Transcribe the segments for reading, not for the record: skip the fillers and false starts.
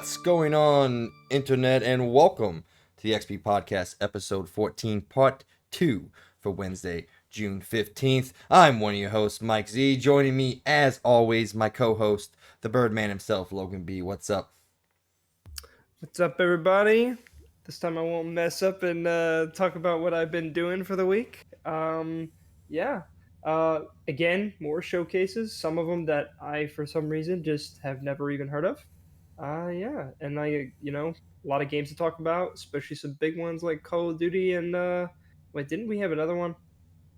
What's going on, Internet, and welcome to the XP Podcast, episode 14, part 2 for Wednesday, June 15th. I'm one of your hosts, Mike Z. Joining me, as always, my co-host, the Birdman himself, Logan B. What's up? What's up, everybody? This time I won't mess up and talk about what I've been doing for the week. Yeah. Again, more showcases. Some of them that I, for some reason, just have never even heard of. Yeah. And a lot of games to talk about, especially some big ones like Call of Duty and, wait, didn't we have another one?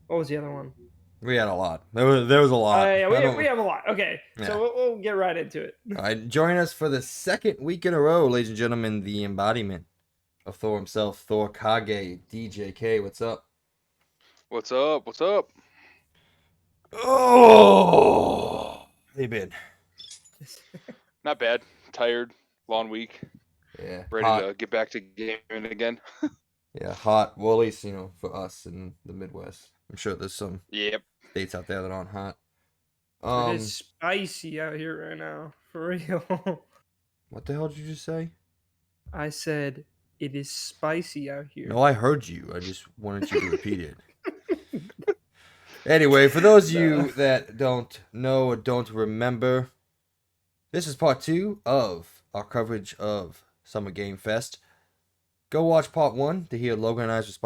What was the other one? We had a lot. There was a lot. Yeah, we have a lot. Okay. Yeah. So we'll get right into it. All right, join us for the second week in a row, ladies and gentlemen, the embodiment of Thor himself, Thor Kage, DJK. What's up? What's up? What's up? Oh, how you been? Not bad. Tired. Long week. Yeah. Ready to get back to gaming again. Yeah, hot. Well, at least, for us in the Midwest. I'm sure there's some Yep. states out there that aren't hot. It is spicy out here right now, for real. What the hell did you just say? I said it is spicy out here. No, I heard you. I just wanted you to repeat it. Anyway, for those of you that don't know or don't remember, this is part 2 of our coverage of Summer Game Fest. Go watch part 1 to hear Logan and I's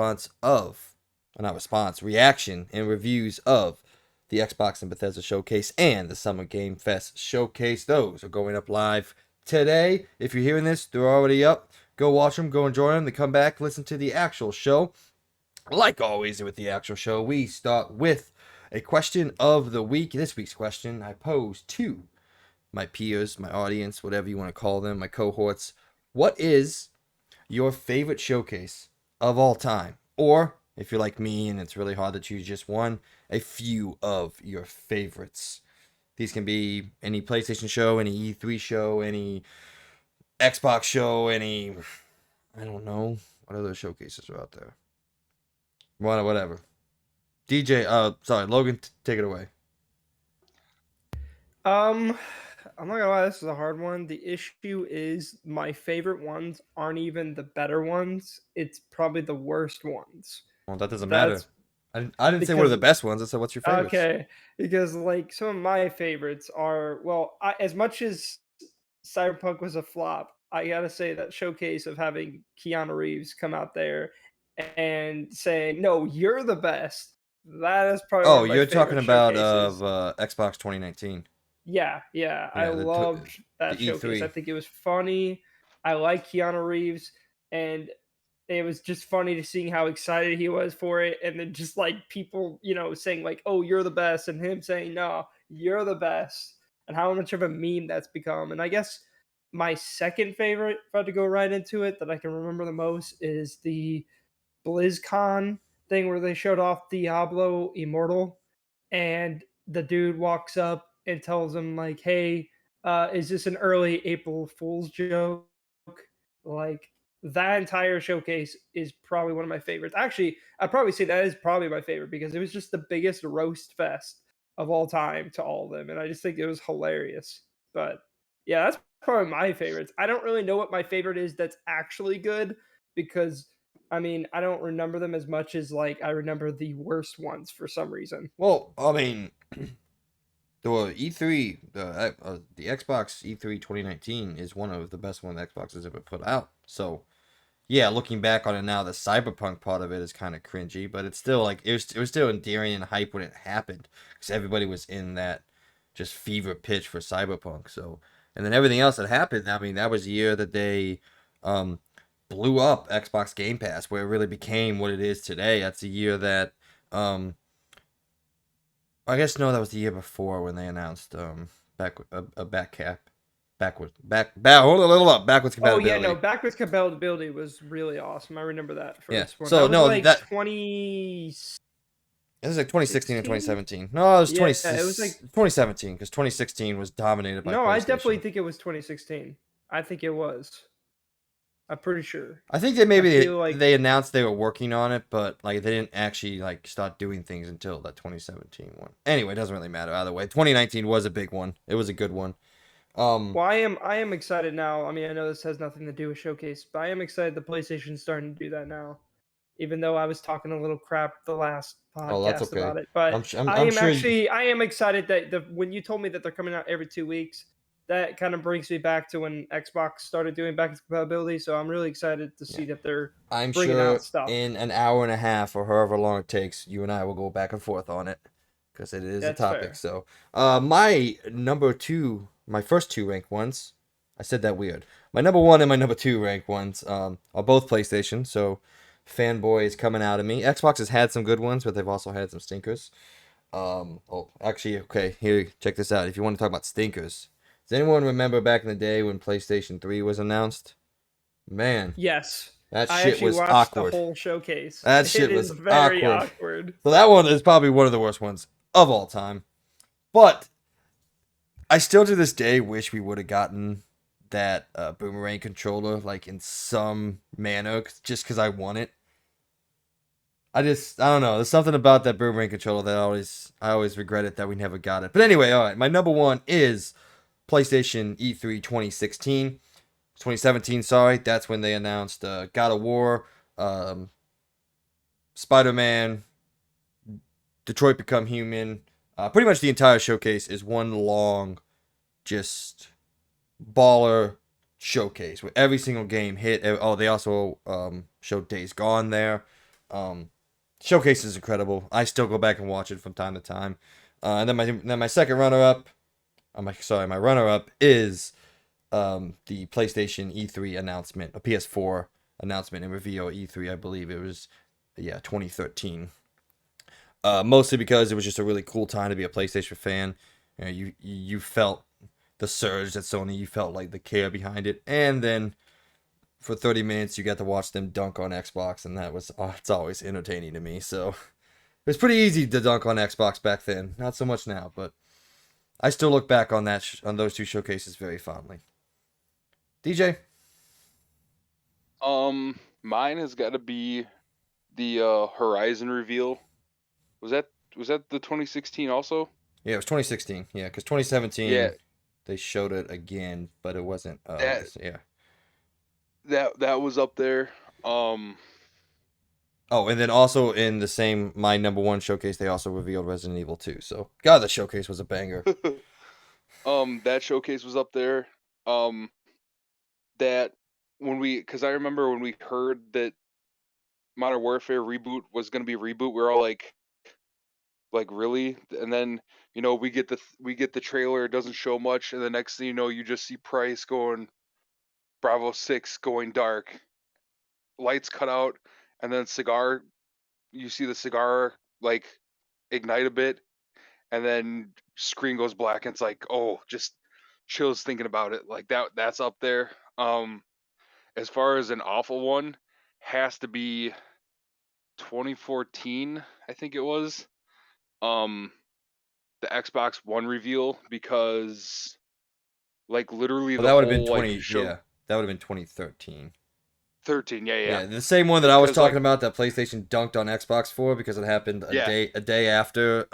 reaction and reviews of the Xbox and Bethesda Showcase and the Summer Game Fest Showcase. Those are going up live today. If you're hearing this, they're already up. Go watch them, go enjoy them, then come back, listen to the actual show. Like always with the actual show, we start with a question of the week. This week's question I pose to my peers, my audience, whatever you want to call them, my cohorts. What is your favorite showcase of all time? Or, if you're like me and it's really hard to choose just one, a few of your favorites. These can be any PlayStation show, any E3 show, any Xbox show, any, I don't know, what other showcases are out there? Whatever. Logan, take it away. I'm not gonna lie, this is a hard one. The issue is my favorite ones aren't even the better ones. It's probably the worst ones. Well, that doesn't matter. I didn't say what are the best ones. I said what's your favorites. Okay, because like some of my favorites are as much as Cyberpunk was a flop, I gotta say that showcase of having Keanu Reeves come out there and saying, "No, you're the best." That is probably one of my you're talking about showcases. Xbox 2019. Yeah, I loved that showcase. I think it was funny. I like Keanu Reeves, and it was just funny to seeing how excited he was for it, and then just like people, saying like, "Oh, you're the best," and him saying, "No, you're the best," and how much of a meme that's become. And I guess my second favorite, if I had to go right into it, that I can remember the most is the BlizzCon thing where they showed off Diablo Immortal, and the dude walks up and tells him like, "Hey, is this an early April Fool's joke?" Like that entire showcase is probably one of my favorites. Actually, I'd probably say that is probably my favorite because it was just the biggest roast fest of all time to all of them, and I just think it was hilarious. But yeah, that's probably my favorites. I don't really know what my favorite is that's actually good because I mean, I don't remember them as much as like I remember the worst ones for some reason. Well, I mean, the E3, the Xbox E3 2019 is one of the best ones Xbox has ever put out. So, yeah, looking back on it now, the Cyberpunk part of it is kind of cringy, but it's still like it was still endearing and hype when it happened because everybody was in that just fever pitch for Cyberpunk. So, and then everything else that happened, I mean, that was the year that they blew up Xbox Game Pass, where it really became what it is today. That's the year that I guess no, that was the year before when they announced backwards compatibility. Oh yeah, no, backwards compatibility was really awesome. I remember that first one. So that was that 20. It was like 2016 and 2017. No, it was 20. Yeah, it was like 2017 because 2016 was dominated by. No, I definitely PlayStation. think it was 2016. I think it was. I'm pretty sure. I think that maybe they announced they were working on it, but like they didn't actually like start doing things until that 2017 one. Anyway, it doesn't really matter either way. 2019 was a big one. It was a good one. Well, I am excited now. I mean, I know this has nothing to do with Showcase, but I am excited the PlayStation's starting to do that now. Even though I was talking a little crap the last podcast about it, but I am excited that when you told me that they're coming out every 2 weeks, that kind of brings me back to when Xbox started doing backwards compatibility. So I'm really excited to see that they're bringing out stuff. In an hour and a half or however long it takes, you and I will go back and forth on it because it is a topic. Fair. So, my number two, my first two ranked ones, I said that weird. My number one and my number two ranked ones are both PlayStation. So, fanboys coming out of me. Xbox has had some good ones, but they've also had some stinkers. Okay, here, check this out. If you want to talk about stinkers, does anyone remember back in the day when PlayStation 3 was announced? Man. Yes. That shit was awkward. The whole showcase. That shit was very awkward. So that one is probably one of the worst ones of all time. But I still to this day wish we would have gotten that boomerang controller like in some manner just because I want it. I don't know. There's something about that boomerang controller that I always regret it that we never got it. But anyway, all right. My number one is PlayStation E3 2017, sorry. That's when they announced God of War, Spider-Man, Detroit Become Human. Pretty much the entire showcase is one long, just baller showcase where every single game hit. Oh, they also showed Days Gone there. Showcase is incredible. I still go back and watch it from time to time. And then my second runner-up, my runner-up is the PlayStation E3 announcement, a PS4 announcement and reveal at E3, I believe it was, 2013. Mostly because it was just a really cool time to be a PlayStation fan. You felt the surge that Sony, you felt like the care behind it, and then for 30 minutes you got to watch them dunk on Xbox, and it's always entertaining to me. So it was pretty easy to dunk on Xbox back then, not so much now, but I still look back on on those two showcases very fondly. DJ? Mine has got to be the Horizon reveal. Was that the 2016 also? Yeah, it was 2016. Yeah, because 2017 they showed it again, but it wasn't. That was up there. Oh, and then also in the same my number one showcase, they also revealed Resident Evil 2. So God, the showcase was a banger. That showcase was up there. That because I remember when we heard that Modern Warfare reboot was going to be a reboot, we were all like really? And then we get the trailer, it doesn't show much, and the next thing you know, you just see Price going Bravo 6 going dark, lights cut out, and then you see the cigar like ignite a bit, and then screen goes black, and it's like, oh, just chills thinking about it. Like that's up there. As far as an awful one, has to be 2014, I think it was. The Xbox One reveal, because like literally that would have been 20. Yeah, that would have been 2013. 13, yeah. The same one that I was talking about that PlayStation dunked on Xbox for, because it happened a day after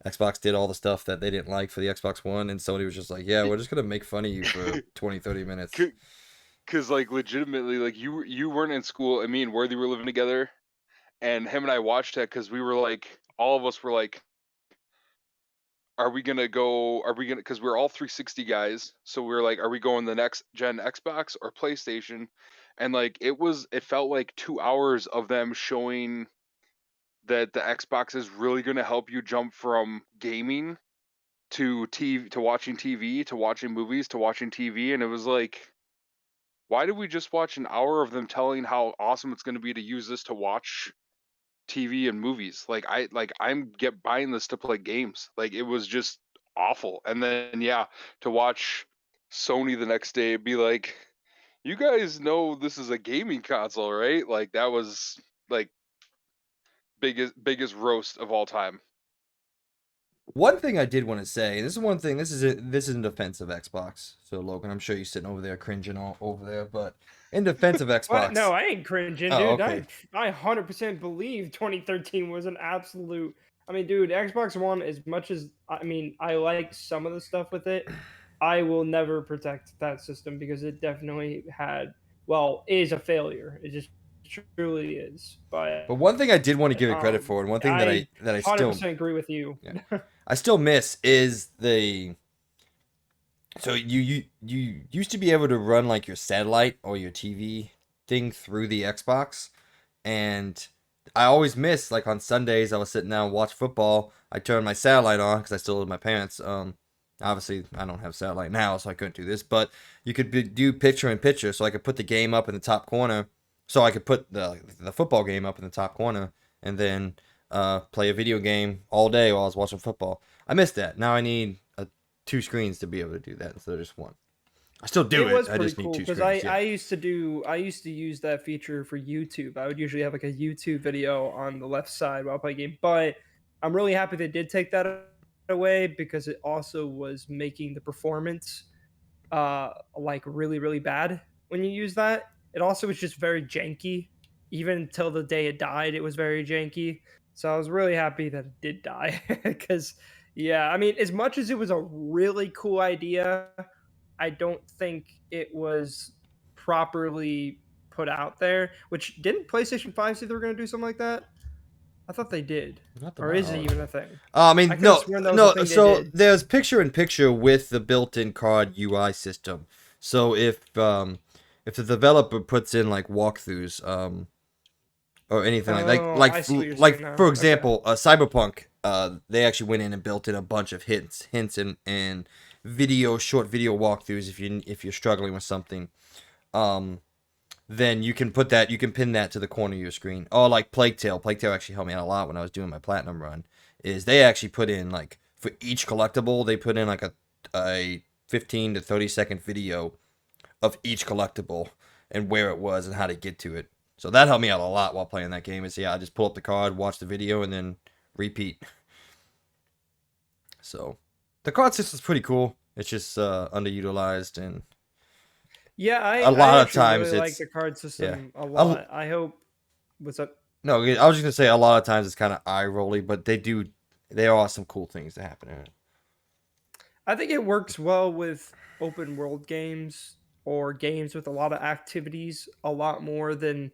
Xbox did all the stuff that they didn't like for the Xbox One, and Sony was just like, yeah, we're just gonna make fun of you for 20-30 minutes. Because like legitimately, like you weren't in school, and me and Worthy were living together, and him and I watched that because we were like, all of us were like, because we're all 360 guys, so we were like, are we going the next gen Xbox or PlayStation? And like it felt like 2 hours of them showing that the Xbox is really going to help you jump from gaming to TV, to watching TV, to watching movies, to watching TV. And it was like, why did we just watch an hour of them telling how awesome it's going to be to use this to watch TV and movies? Like I'm buying this to play games. Like it was just awful. And then to watch Sony the next day be like, you guys know this is a gaming console, right? Like that was like biggest roast of all time. One thing I did want to say, and this is in defense of Xbox. So Logan, I'm sure you're sitting over there cringing all over there, but in defense of Xbox. What? No, I ain't cringing, dude. Okay. I 100% believe 2013 was an absolute. I mean, dude, Xbox One, as much as I like some of the stuff with it, I will never protect that system because it definitely is a failure. It just truly is. But one thing I did want to give it credit for, and one thing that I 100% agree with you. Yeah, I still miss is the. So you used to be able to run like your satellite or your TV thing through the Xbox, and I always miss, like on Sundays I was sitting down and watch football. I turned my satellite on because I still live with my parents. Obviously I don't have satellite now, so I couldn't do this. But you could do picture in picture, so I could put the game up in the top corner. So I could put the football game up in the top corner, and then play a video game all day while I was watching football. I missed that. Now I need 2 screens to be able to do that instead of just one. I still do it. I just need 2 screens. Because I used to use that feature for YouTube. I would usually have like a YouTube video on the left side while playing game. But I'm really happy they did take that away because it also was making the performance like really, really bad when you use that. It also was just very janky. Even until the day it died, it was very janky. So I was really happy that it did die because yeah, I mean, as much as it was a really cool idea, I don't think it was properly put out there. Which didn't PlayStation 5 say they were going to do something like that? I thought they did. Or is it even a thing? I mean, no. So there's picture in picture with the built-in card UI system. So if the developer puts in like walkthroughs, or anything for example, Cyberpunk, they actually went in and built in a bunch of hints and short video walkthroughs if you're struggling with something. Then you can pin that to the corner of your screen. Oh, like Plague Tale actually helped me out a lot when I was doing my platinum run. Is they actually put in, like, for each collectible, they put in like a 15 to 30 second video of each collectible and where it was and how to get to it. So that helped me out a lot while playing that game. I just pull up the card, watch the video, and then repeat. So the card system's pretty cool. It's just underutilized, and yeah, a lot of times really like the card system a lot. I hope. What's up? No, I was just gonna say a lot of times it's kind of eye rolly, but there are some cool things that happen in it. I think it works well with open world games or games with a lot of activities, a lot more than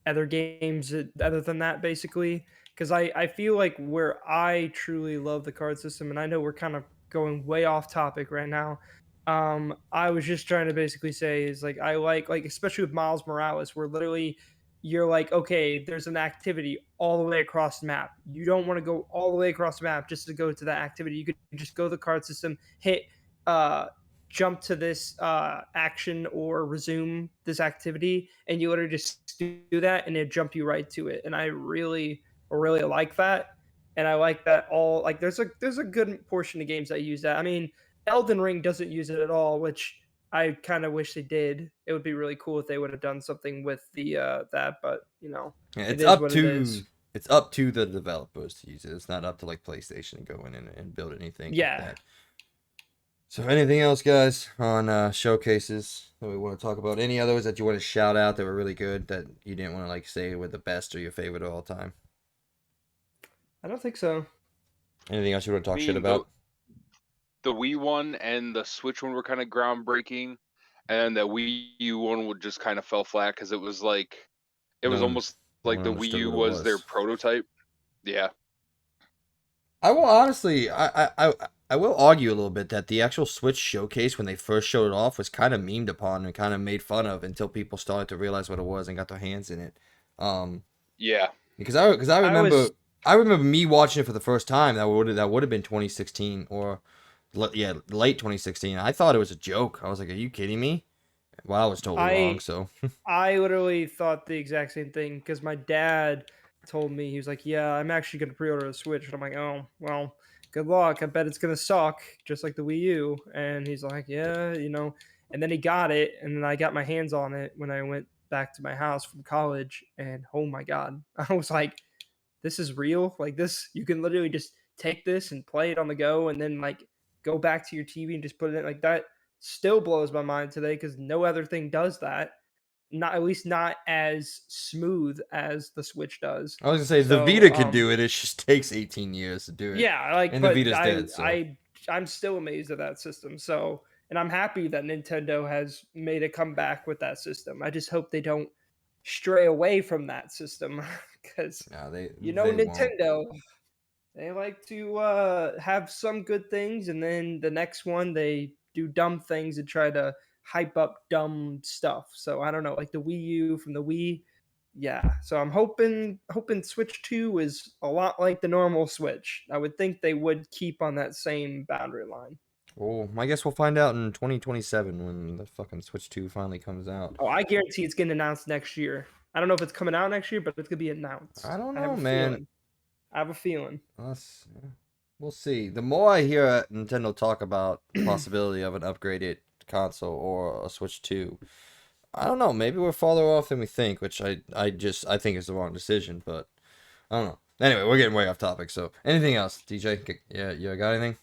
other games other than that, basically. Because I feel like where I truly love the card system, and I know we're kind of going way off topic right now. I was just trying to basically say is like I like especially with Miles Morales, where literally you're like, okay, there's an activity all the way across the map. You don't want to go all the way across the map just to go to that activity. You could just go to the card system, hit jump to this action or resume this activity, and you literally just do that and it jump you right to it. And I really like that. And I like that there's a good portion of games that use that. I mean, Elden Ring doesn't use it at all, which I kind of wish they did. It would be really cool if they would have done something with the that, but it's up to the developers to use it. It's not up to like PlayStation to go in and build anything. Yeah. Like that. So anything else, guys, on showcases that we want to talk about? Any others that you want to shout out that were really good that you didn't want to like say were the best or your favorite of all time? I don't think so. Anything else you want to talk shit about? The Wii one and the Switch one were kind of groundbreaking, and the Wii U one would just kind of fell flat because it was almost like the Wii U was their prototype. Yeah. I will honestly, I will argue a little bit that the actual Switch showcase when they first showed it off was kind of memed upon and kind of made fun of until people started to realize what it was and got their hands in it. Yeah. Because I remember me watching it for the first time. That would have been 2016 or late 2016. I thought it was a joke. I was like, "Are you kidding me?" Well, I was totally wrong. So I literally thought the exact same thing because my dad told me, he was like, "Yeah, I'm actually gonna pre-order a Switch," and I'm like, "Oh, well, good luck. I bet it's gonna suck, just like the Wii U." And he's like, "Yeah, And then he got it, and then I got my hands on it when I went back to my house from college, and oh my god, I was like, "This is real. Like this, you can literally just take this and play it on the go, and then like go back to your TV and just put it in like that." Still blows my mind today because no other thing does that. At least not as smooth as the Switch does. I was gonna say the Vita can do it. It just takes 18 years to do it. Yeah, and the Vita's dead. So. I'm still amazed at that system. So, and I'm happy that Nintendo has made a comeback with that system. I just hope they don't stray away from that system because Nintendo, they like to have some good things, and then the next one they do dumb things and try to hype up dumb stuff. So I don't know, like the Wii U from the Wii. Yeah, so I'm hoping Switch 2 is a lot like the normal Switch. I would think they would keep on that same boundary line. Well, I guess we'll find out in 2027 when the fucking Switch 2 finally comes out. Oh, I guarantee it's getting announced next year. I don't know if it's coming out next year, but it's gonna be announced. I don't know, man. I have a feeling. We'll see. The more I hear Nintendo talk about the possibility of an upgraded console or a Switch 2, I don't know. Maybe we're farther off than we think, which I think is the wrong decision. But I don't know. Anyway, we're getting way off topic. So, anything else, DJ? Yeah, you got anything?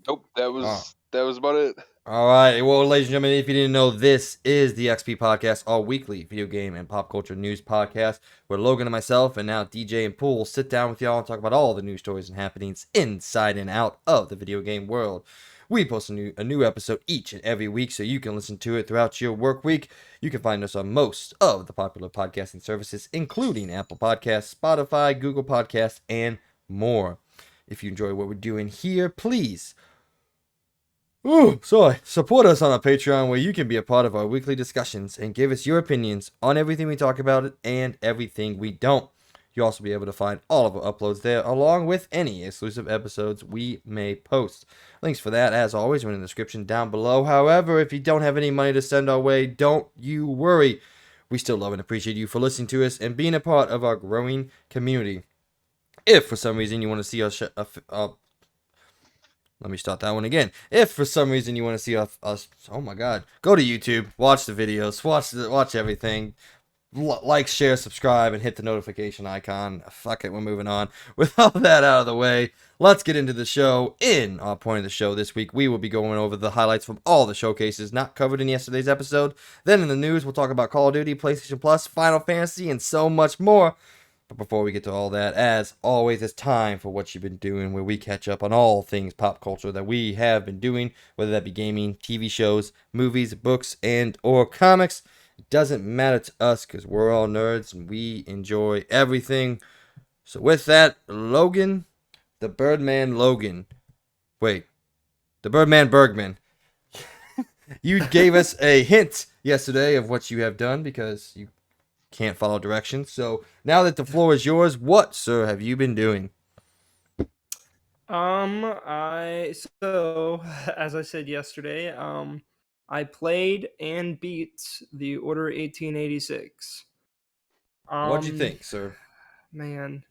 Nope. That was about it. All right. Well, ladies and gentlemen, if you didn't know, this is the XP Podcast, our weekly video game and pop culture news podcast, where Logan and myself, and now DJ and Pool, sit down with y'all and talk about all the news stories and happenings inside and out of the video game world. We post a new episode each and every week, so you can listen to it throughout your work week. You can find us on most of the popular podcasting services, including Apple Podcasts, Spotify, Google Podcasts, and more. If you enjoy what we're doing here, please support us on our Patreon, where you can be a part of our weekly discussions and give us your opinions on everything we talk about and everything we don't. You'll also be able to find all of our uploads there, along with any exclusive episodes we may post. Links for that, as always, are in the description down below. However, if you don't have any money to send our way, don't you worry. We still love and appreciate you for listening to us and being a part of our growing community. If for some reason you want to see us let me start that one again. If for some reason you want to see us, oh my god, go to YouTube, watch the videos, watch everything, like, share, subscribe, and hit the notification icon. Fuck it, we're moving on. With all that out of the way, let's get into the show. In our point of the show this week, we will be going over the highlights from all the showcases not covered in yesterday's episode. Then in the news, we'll talk about Call of Duty, PlayStation Plus, Final Fantasy, and so much more. But before we get to all that, as always, it's time for What You've Been Doing, where we catch up on all things pop culture that we have been doing, whether that be gaming, TV shows, movies, books, and or comics. It doesn't matter to us because we're all nerds and we enjoy everything. So with that, Logan, the Birdman Logan. Wait, the Birdman Bergman. You gave us a hint yesterday of what you have done because you can't follow directions. So now that the floor is yours, what, sir, have you been doing? As I said yesterday, I played and beat the Order 1886. What'd you think, sir? Man,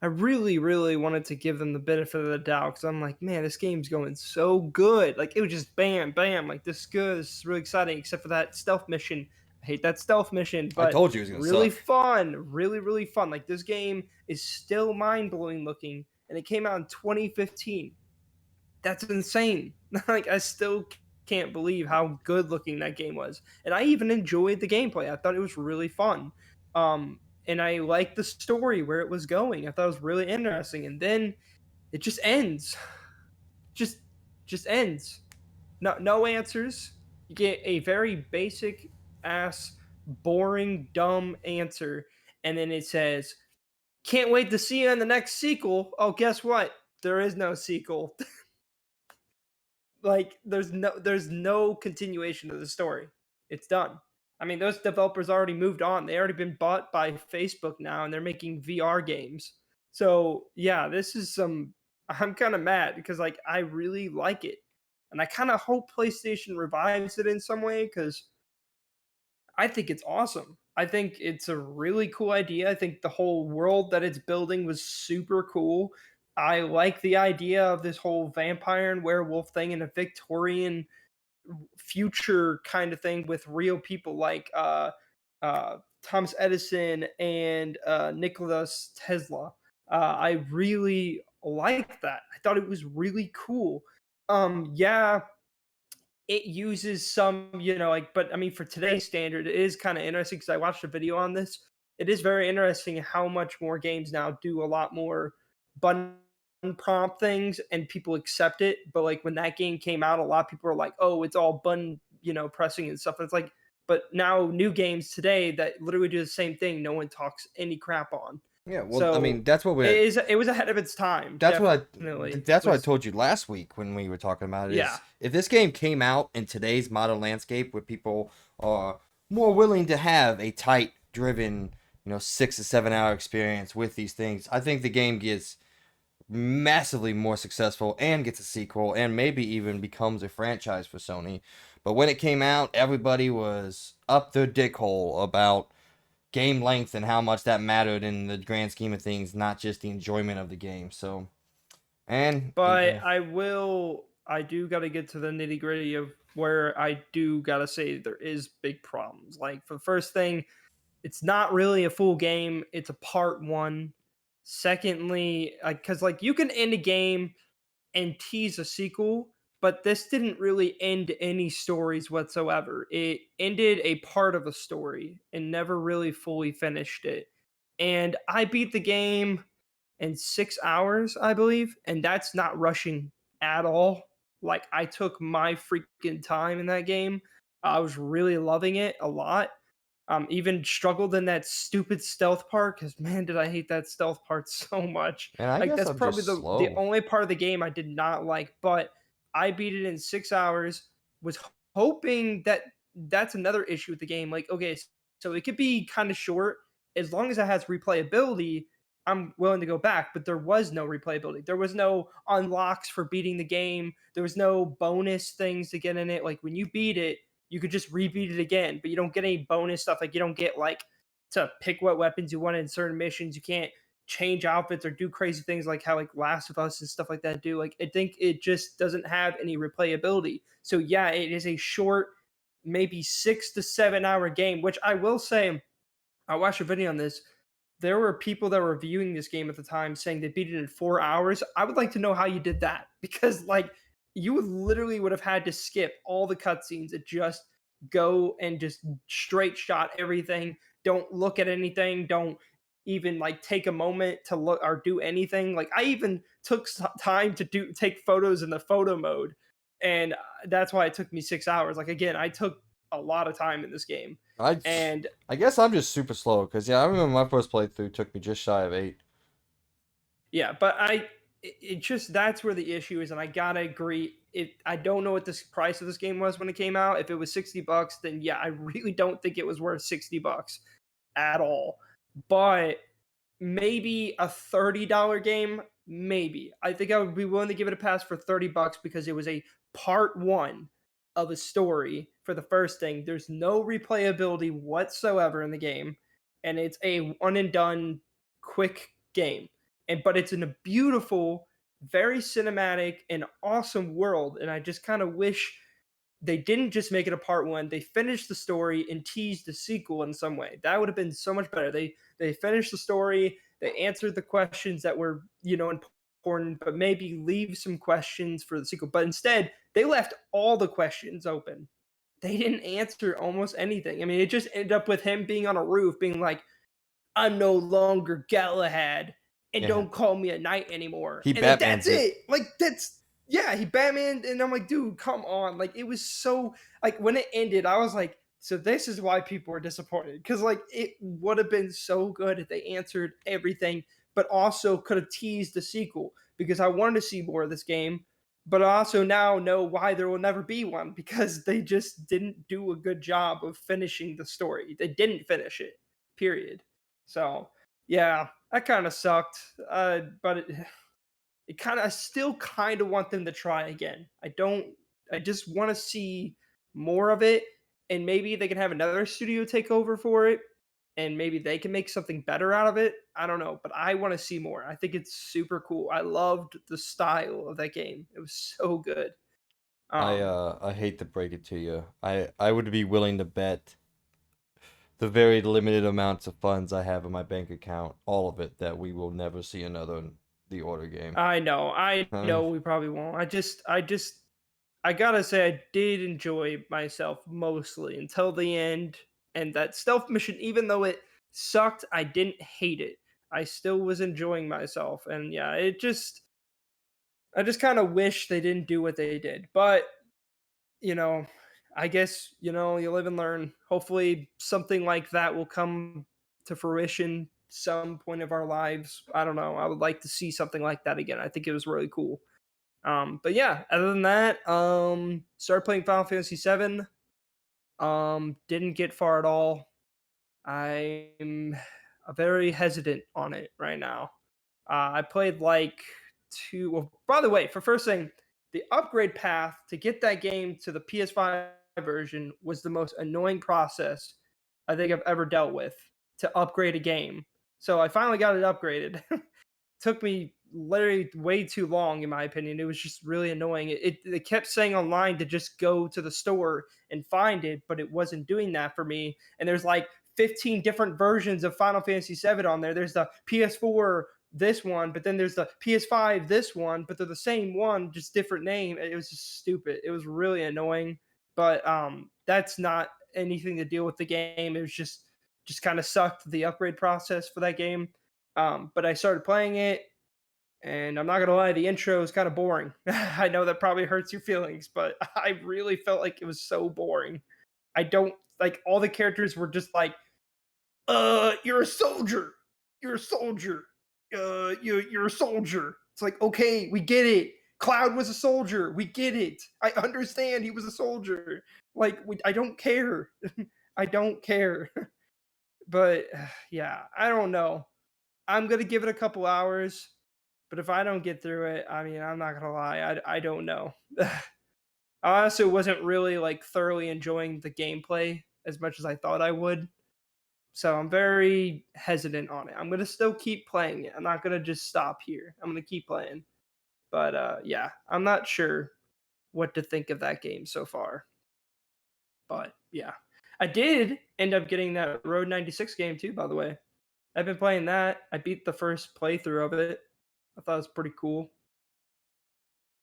I really, really wanted to give them the benefit of the doubt because I'm like, man, this game's going so good. Like, it was just bam, bam, like, this is good. This is really exciting, except for that stealth mission. I hate that stealth mission, but I told you it was gonna really suck. fun, really, really fun. Like, this game is still mind-blowing looking, and it came out in 2015. That's insane. Like, I still can't believe how good looking that game was. And I even enjoyed the gameplay. I thought it was really fun. And I liked the story where it was going. I thought it was really interesting. And then it just ends. Just ends. No answers. You get a very basic ass, boring, dumb answer. And then it says, can't wait to see you in the next sequel. Oh, guess what? There is no sequel. Like, there's no continuation of the story. It's done. I mean, those developers already moved on. They already been bought by Facebook now, and they're making VR games. So yeah, this is I'm kind of mad because, like, I really like it, and I kind of hope PlayStation revives it in some way because I think it's awesome. I think it's a really cool idea. I think the whole world that it's building was super cool. I like the idea of this whole vampire and werewolf thing in a Victorian future kind of thing with real people like Thomas Edison and Nikola Tesla. I really like that. I thought it was really cool. Yeah, it uses some, but I mean, for today's standard, it is kind of interesting because I watched a video on this. It is very interesting how much more games now do a lot more bundling prompt things and people accept it. But like when that game came out, a lot of people are like, "Oh, it's all button, pressing and stuff." And it's like, but now new games today that literally do the same thing, no one talks any crap on. Yeah, well, So I mean, that's what it was ahead of its time. That's definitely. what I told you last week when we were talking about it. Yeah. Is if this game came out in today's modern landscape, where people are more willing to have a tight driven, 6 to 7 hour experience with these things, I think the game gets massively more successful and gets a sequel and maybe even becomes a franchise for Sony. But when it came out, everybody was up their dick hole about game length and how much that mattered in the grand scheme of things, not just the enjoyment of the game. So, but I do got to get to the nitty gritty of where I do got to say there is big problems. Like for the first thing, it's not really a full game. It's a part one. Secondly, because like you can end a game and tease a sequel, but this didn't really end any stories whatsoever. It ended a part of a story and never really fully finished it. And I beat the game in 6 hours, I believe, and that's not rushing at all. Like I took my freaking time in that game. I was really loving it a lot. Even struggled in that stupid stealth part because man, did I hate that stealth part so much. and I Like guess that's I'm probably just the slow. only part of the game I did not like, but I beat it in 6 hours. Was hoping that that's another issue with the game. Like, okay, so it could be kind of short as long as it has replayability. I'm willing to go back, but there was no replayability. There was no unlocks for beating the game. There was no bonus things to get in it. Like when you beat it, you could just rebeat it again, but you don't get any bonus stuff. Like you don't get like to pick what weapons you want in certain missions. You can't change outfits or do crazy things like how like Last of Us and stuff like that do. Like I think it just doesn't have any replayability. So yeah, it is a short, maybe 6 to 7 hour game, which I will say, I watched a video on this. There were people that were reviewing this game at the time saying they beat it in 4 hours. I would like to know how you did that because like you would have had to skip all the cutscenes and just go and just straight shot everything. Don't look at anything. Don't even like take a moment to look or do anything. Like I even took time to take photos in the photo mode, and that's why it took me 6 hours. Like again, I took a lot of time in this game, and I guess I'm just super slow because I remember my first playthrough took me just shy of 8. yeah, but it just that's where the issue is, and I gotta agree. I don't know what the price of this game was when it came out. If it was $60, then yeah, I really don't think it was worth $60 at all. But maybe a $30 game, maybe. I think I would be willing to give it a pass for $30 because it was a part one of a story for the first thing. There's no replayability whatsoever in the game, and it's a one and done quick game. But it's in a beautiful, very cinematic and awesome world. And I just kind of wish they didn't just make it a part one. They finished the story and teased the sequel in some way. That would have been so much better. They finished the story. They answered the questions that were important, but maybe leave some questions for the sequel. But instead, they left all the questions open. They didn't answer almost anything. I mean, it just ended up with him being on a roof, being like, "I'm no longer Galahad, and don't call me a knight anymore." He and Batman's that's it. Like that's yeah, he Batman, and I'm like, dude, come on. Like it was so like when it ended, I was like, so this is why people were disappointed because like it would have been so good if they answered everything, but also could have teased the sequel because I wanted to see more of this game. But I also now know why there will never be one because they just didn't do a good job of finishing the story. They didn't finish it. Period. So yeah, that kind of sucked. But it kind of, I still kind of want them to try again. I just want to see more of it, and maybe they can have another studio take over for it, and maybe they can make something better out of it. I don't know, but I want to see more. I think it's super cool. I loved the style of that game. It was so good. I hate to break it to you. I would be willing to bet the very limited amounts of funds I have in my bank account, all of it, that we will never see another The Order game. I know we probably won't. I gotta say I did enjoy myself mostly until the end, and that stealth mission, even though it sucked, I didn't hate it. I still was enjoying myself, and yeah, it just I just kind of wish they didn't do what they did. But, I guess, you live and learn. Hopefully something like that will come to fruition some point of our lives. I don't know. I would like to see something like that again. I think it was really cool. But yeah, other than that, started playing Final Fantasy VII. Didn't get far at all. I'm very hesitant on it right now. I played like two. Well, by the way, for first thing, the upgrade path to get that game to the PS5 version was the most annoying process I think I've ever dealt with to upgrade a game. So I finally got it upgraded. Took me literally way too long, in my opinion. It was just really annoying. It kept saying online to just go to the store and find it, but it wasn't doing that for me. And there's like 15 different versions of Final Fantasy VII on there. There's the PS4 this one, but then there's the PS5 this one, but they're the same one, just different name. It was just stupid. It was really annoying. But that's not anything to deal with the game. It was just kind of sucked the upgrade process for that game. But I started playing it, and I'm not gonna lie, the intro is kind of boring. I know that probably hurts your feelings, but I really felt like it was so boring. I don't like all the characters were just like, you're a soldier. You're a soldier. You're a soldier. It's like, okay, we get it. Cloud was a soldier. We get it. I understand he was a soldier. Like, I don't care. I don't care. But yeah, I don't know. I'm gonna give it a couple hours, but if I don't get through it, I mean, I'm not gonna lie, I don't know. I also wasn't really like thoroughly enjoying the gameplay as much as I thought I would. So I'm very hesitant on it. I'm gonna still keep playing it. I'm not gonna just stop here. I'm gonna keep playing. But yeah, I'm not sure what to think of that game so far. But yeah. I did end up getting that Road 96 game too, by the way. I've been playing that. I beat the first playthrough of it. I thought it was pretty cool.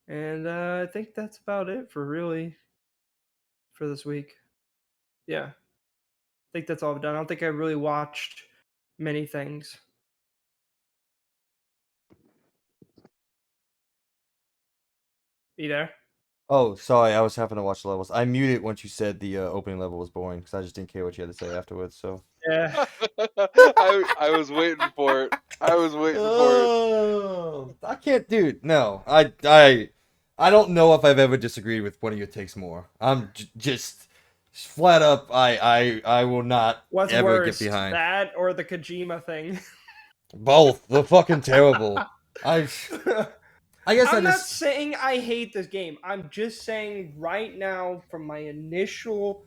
And I think that's about it for this week. Yeah. I think that's all I've done. I don't think I really watched many things. You there? Oh, sorry. I was having to watch the levels. I muted once you said the opening level was boring because I just didn't care what you had to say afterwards. So Yeah. I was waiting for it. I was waiting for it. I can't, dude. No, I don't know if I've ever disagreed with one of your takes more. I'm just flat up. I will not What's ever worse, get behind that or the Kojima thing? both. They're fucking terrible. I guess I'm not saying I hate this game. I'm just saying right now, from my initial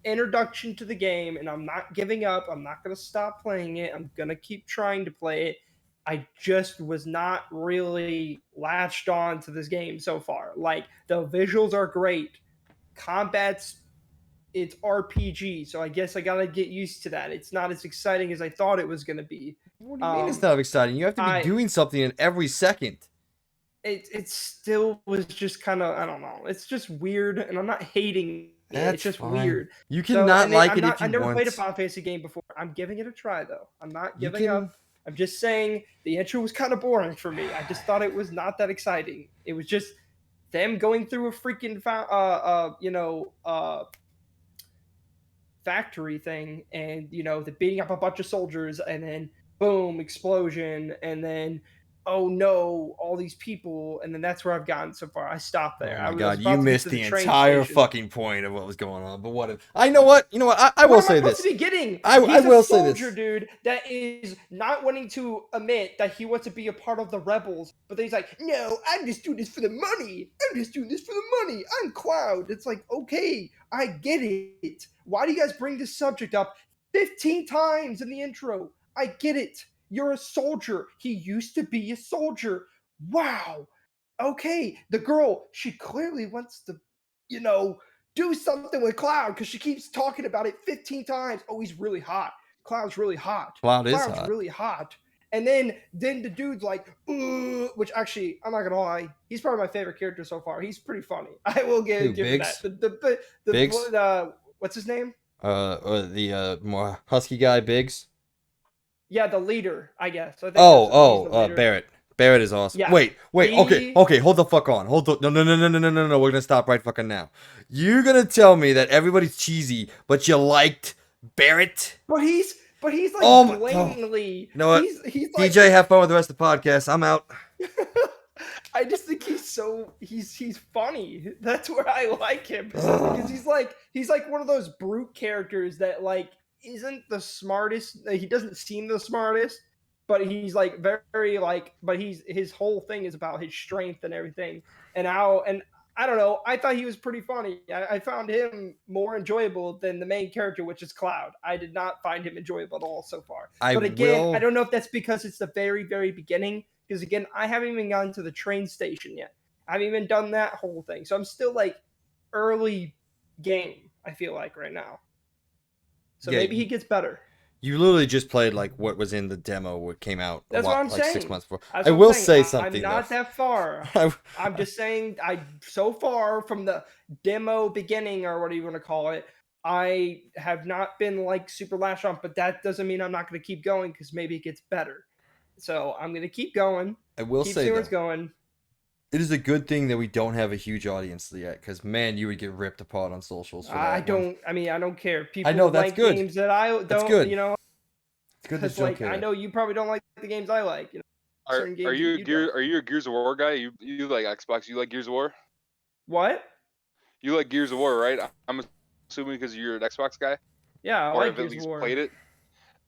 introduction to the game, and I'm not giving up. I'm not going to stop playing it. I'm going to keep trying to play it. I just was not really latched on to this game so far. Like, the visuals are great. It's RPG, so I guess I got to get used to that. It's not as exciting as I thought it was going to be. What do you mean it's not exciting? You have to be doing something in every second. It still was just kind of, I don't know. It's just weird, and I'm not hating it. It's just weird. You cannot like it if you want. I never played a Final Fantasy game before. I'm giving it a try, though. I'm not giving up. I'm just saying the intro was kind of boring for me. I just thought it was not that exciting. It was just them going through a freaking factory thing, and the beating up a bunch of soldiers, and then boom, explosion, and then oh no, all these people, and then that's where I've gotten so far. I stopped there. Oh my god, you missed the entire fucking point of what was going on. But what if I know what? You know what? I will say this. To be getting? I will say this. He's a soldier, dude, that is not wanting to admit that he wants to be a part of the rebels, but then he's like, no, I'm just doing this for the money. I'm just doing this for the money. I'm Cloud. It's like, okay, I get it. Why do you guys bring this subject up 15 times in the intro? I get it. You're a soldier. He used to be a soldier. Wow. Okay. The girl, she clearly wants to, do something with Cloud because she keeps talking about it 15 times. Oh, he's really hot. Cloud's really hot. Cloud's really hot. And then the dude's like, which actually, I'm not gonna lie, he's probably my favorite character so far. He's pretty funny. I will give him that. The Biggs? What's his name? The more husky guy, Biggs. Yeah, the leader, I guess. I think Barrett. Barrett is awesome. Yeah. Wait. Okay. Hold the fuck on. Hold the. No. We're gonna stop right fucking now. You're gonna tell me that everybody's cheesy, but you liked Barrett? But he's like blatantly. You know what? He's like, DJ, have fun with the rest of the podcast. I'm out. I just think he's funny. That's where I like him because he's like one of those brute characters that like isn't the smartest. He doesn't seem the smartest, but he's like very like. But his whole thing is about his strength and everything, and I don't know. I thought he was pretty funny. I found him more enjoyable than the main character, which is Cloud. I did not find him enjoyable at all so far. But again, I don't know if that's because it's the very, very beginning. Because again, I haven't even gotten to the train station yet. I haven't even done that whole thing. So I'm still like early game, I feel like right now. So maybe he gets better. You literally just played like what was in the demo what came out. That's what I'm saying. 6 months before. I will say something. I'm not that far. I'm just saying so far from the demo beginning or whatever you want to call it, I have not been like super latched on, but that doesn't mean I'm not going to keep going because maybe it gets better. So I'm going to keep going. I will say where it's going. It is a good thing that we don't have a huge audience yet, because man, you would get ripped apart on socials. For that I don't care. People I know that's like good. Games that I don't. That's good. You know, it's good that you don't care. I know you probably don't like the games I like. You know, are you a Gears of War guy? You like Xbox? You like Gears of War? What? You like Gears of War, right? I'm assuming because you're an Xbox guy. Yeah, I like Gears of War. Or at least played it.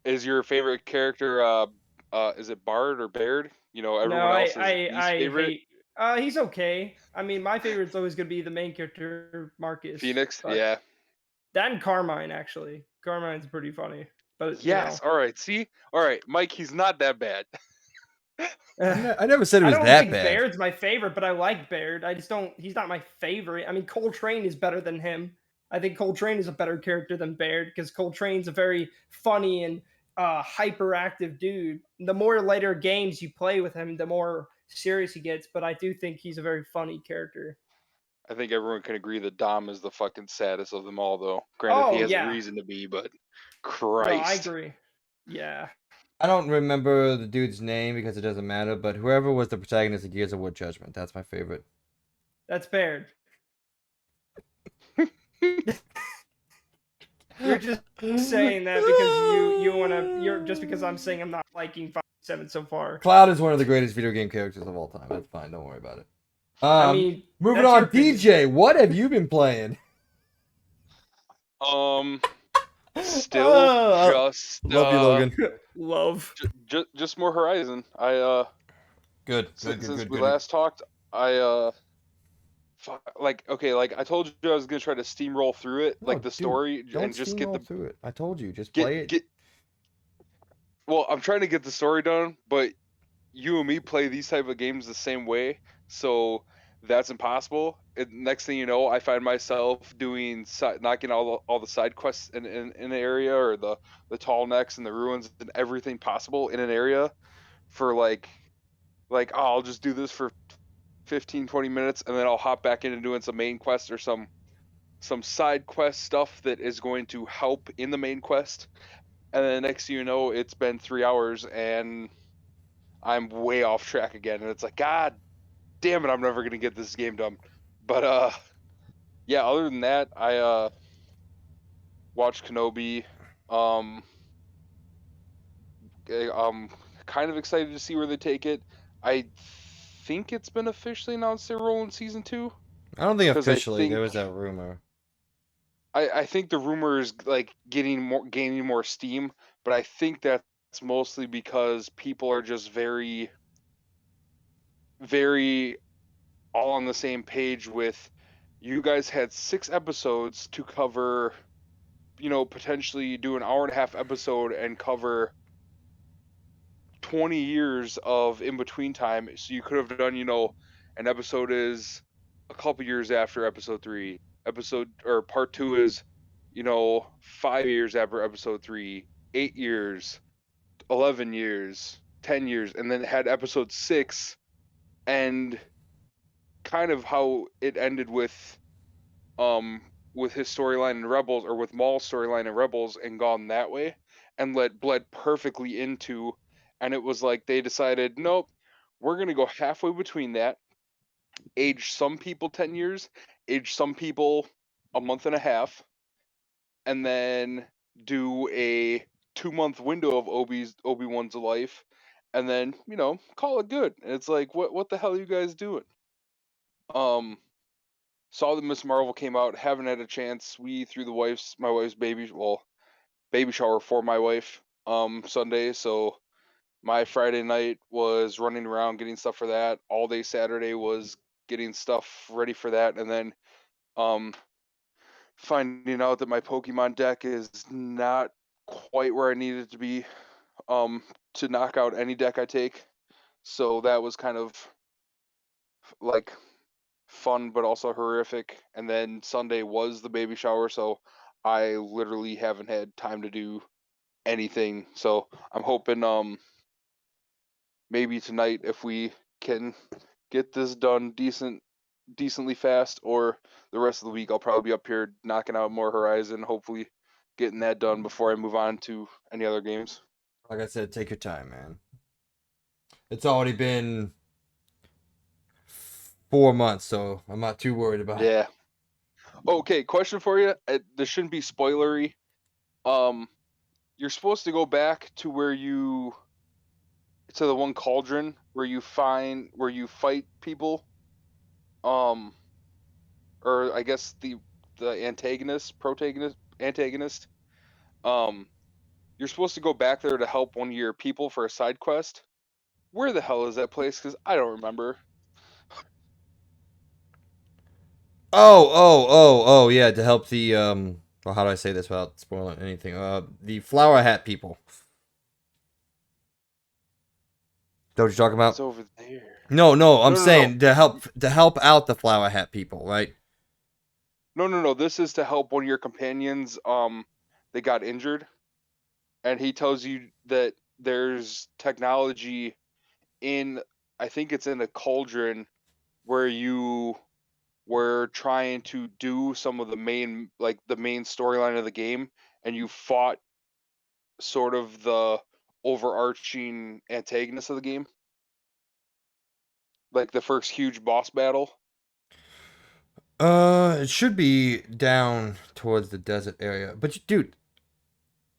Is your favorite character? Is it Bard or Baird? You know, everyone else's favorite. He's okay. I mean, my favorite's always gonna be the main character, Marcus. Phoenix, yeah. That and Carmine, actually. Carmine's pretty funny. But yes, all right. See, all right, Mike. He's not that bad. I never said it was that bad. I don't think Baird's my favorite, but I like Baird. I just don't. He's not my favorite. I mean, Coltrane is better than him. I think Coltrane is a better character than Baird because Coltrane's a very funny and hyperactive dude. The more later games you play with him, the more serious he gets, but I do think he's a very funny character. I think everyone can agree that Dom is the fucking saddest of them all, though. Granted, he has a reason to be, but Christ. No, I agree. Yeah. I don't remember the dude's name because it doesn't matter, but whoever was the protagonist of Gears of War Judgment, that's my favorite. That's Baird. You're just saying that because you're just because I'm saying I'm not liking 5-7 so far. Cloud is one of the greatest video game characters of all time. That's fine. Don't worry about it. I mean, moving on, DJ, what have you been playing? Still just love you, Logan. Love. Just more Horizon. Good. Since we last talked, I told you I was gonna try to steamroll through it, the story, and just get through it. I told you, just play it. Well, I'm trying to get the story done, but you and me play these type of games the same way, so that's impossible. And next thing you know, I find myself knocking all the side quests in an area, or the tall necks and the ruins and everything possible in an area for I'll just do this for 15-20 minutes, and then I'll hop back into doing some main quest or some side quest stuff that is going to help in the main quest. And then next thing you know, it's been 3 hours and I'm way off track again, and it's like, God damn it, I'm never gonna get this game done. But yeah, other than that, I watched Kenobi. I'm kind of excited to see where they take it. I think it's been officially announced they're rolling season 2. I don't think officially. There was that rumor. I think the rumor is gaining more steam, but I think that's mostly because people are just very, very all on the same page with, you guys had 6 episodes to cover, potentially do an hour-and-a-half episode and cover 20 years of in-between time. So you could have done, an episode is a couple years after episode 3. Part 2 is, 5 years after episode 3, 8 years, 11 years, 10 years, and then it had episode 6, and kind of how it ended with his storyline in Rebels, or with Maul's storyline in Rebels, and gone that way, and bled perfectly into, and it was like they decided, nope, we're gonna go halfway between that. Age some people 10 years, age some people a month and a half, and then do a 2-month window of Obi-Wan's life, and then call it good. And it's like, what the hell are you guys doing? Saw that Miss Marvel came out. Haven't had a chance. We threw my wife's baby shower for my wife Sunday. So my Friday night was running around getting stuff for that. All day Saturday was getting stuff ready for that, and then finding out that my Pokemon deck is not quite where I need it to be to knock out any deck I take. So that was kind of like fun but also horrific. And then Sunday was the baby shower, so I literally haven't had time to do anything. So I'm hoping maybe tonight, if we can get this done decently fast, or the rest of the week I'll probably be up here knocking out more Horizon, hopefully getting that done before I move on to any other games. Like I said, take your time, man. It's already been 4 months, so I'm not too worried about it. Yeah. Okay, question for you. This shouldn't be spoilery. You're supposed to go back to to the one cauldron where you fight people. Or I guess the antagonist. You're supposed to go back there to help one of your people for a side quest. Where the hell is that place? Because I don't remember. Oh, yeah, to help the well, how do I say this without spoiling anything? The flower hat people. Is that what you're talking about? It's over there. No, I'm saying to help out the flower hat people, right? No. This is to help one of your companions. They got injured, and he tells you that there's technology in, I think it's in a cauldron, where you were trying to do some of the main storyline of the game, and you fought sort of the overarching antagonist of the game, like the first huge boss battle. It should be down towards the desert area, but dude,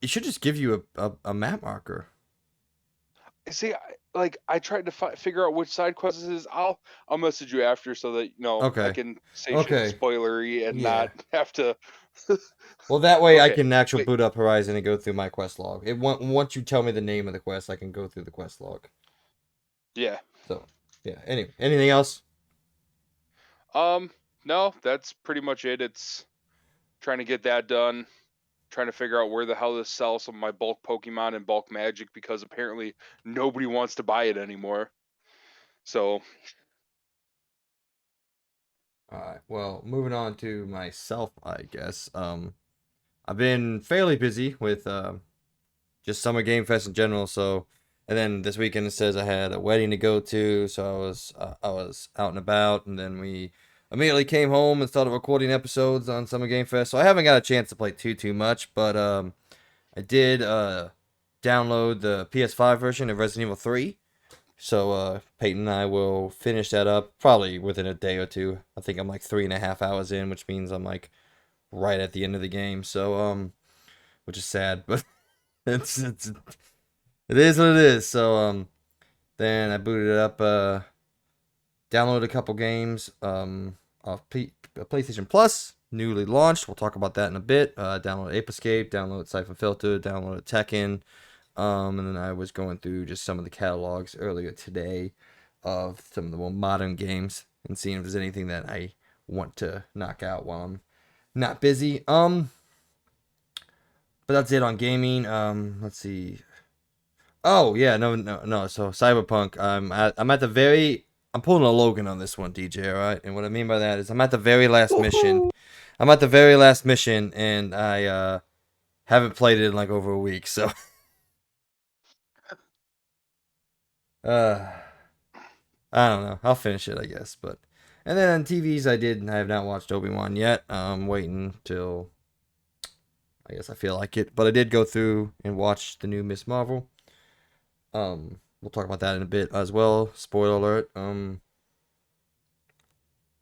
it should just give you a map marker. See, I tried to figure out which side quest this is. I'll message you after so that Okay. I can say shit spoilery and not have to. Well, that way I can actually boot up Horizon and go through my quest log. Once you tell me the name of the quest, I can go through the quest log. Yeah. So, yeah. Anyway, anything else? No, that's pretty much it. It's trying to get that done. Trying to figure out where the hell to sell some of my bulk Pokemon and bulk Magic, because apparently nobody wants to buy it anymore. So. Alright, well, moving on to myself, I guess. I've been fairly busy with just Summer Game Fest in general, so, and then this weekend it says I had a wedding to go to, so I was out and about, and then we immediately came home and started recording episodes on Summer Game Fest, so I haven't got a chance to play too much, but I did download the PS5 version of Resident Evil 3. So Peyton and I will finish that up probably within a day or two. I think I'm like 3.5 hours in, which means I'm like right at the end of the game. So which is sad, but it is what it is. So then I booted it up, downloaded a couple games off PlayStation Plus, newly launched. We'll talk about that in a bit. Download Ape Escape, download Siphon Filter, download Tekken. And then I was going through just some of the catalogs earlier today of some of the more modern games and seeing if there's anything that I want to knock out while I'm not busy. But that's it on gaming. Let's see. Oh yeah, no. So Cyberpunk. I'm pulling a Logan on this one, DJ. All right, and what I mean by that is I'm at the very last mission. I'm at the very last mission, and I haven't played it in like over a week. So. I don't know. I'll finish it, I guess. And then on TVs, I have not watched Obi-Wan yet. I'm waiting till I guess I feel like it. But I did go through and watch the new Miss Marvel. we'll talk about that in a bit as well. Spoiler alert.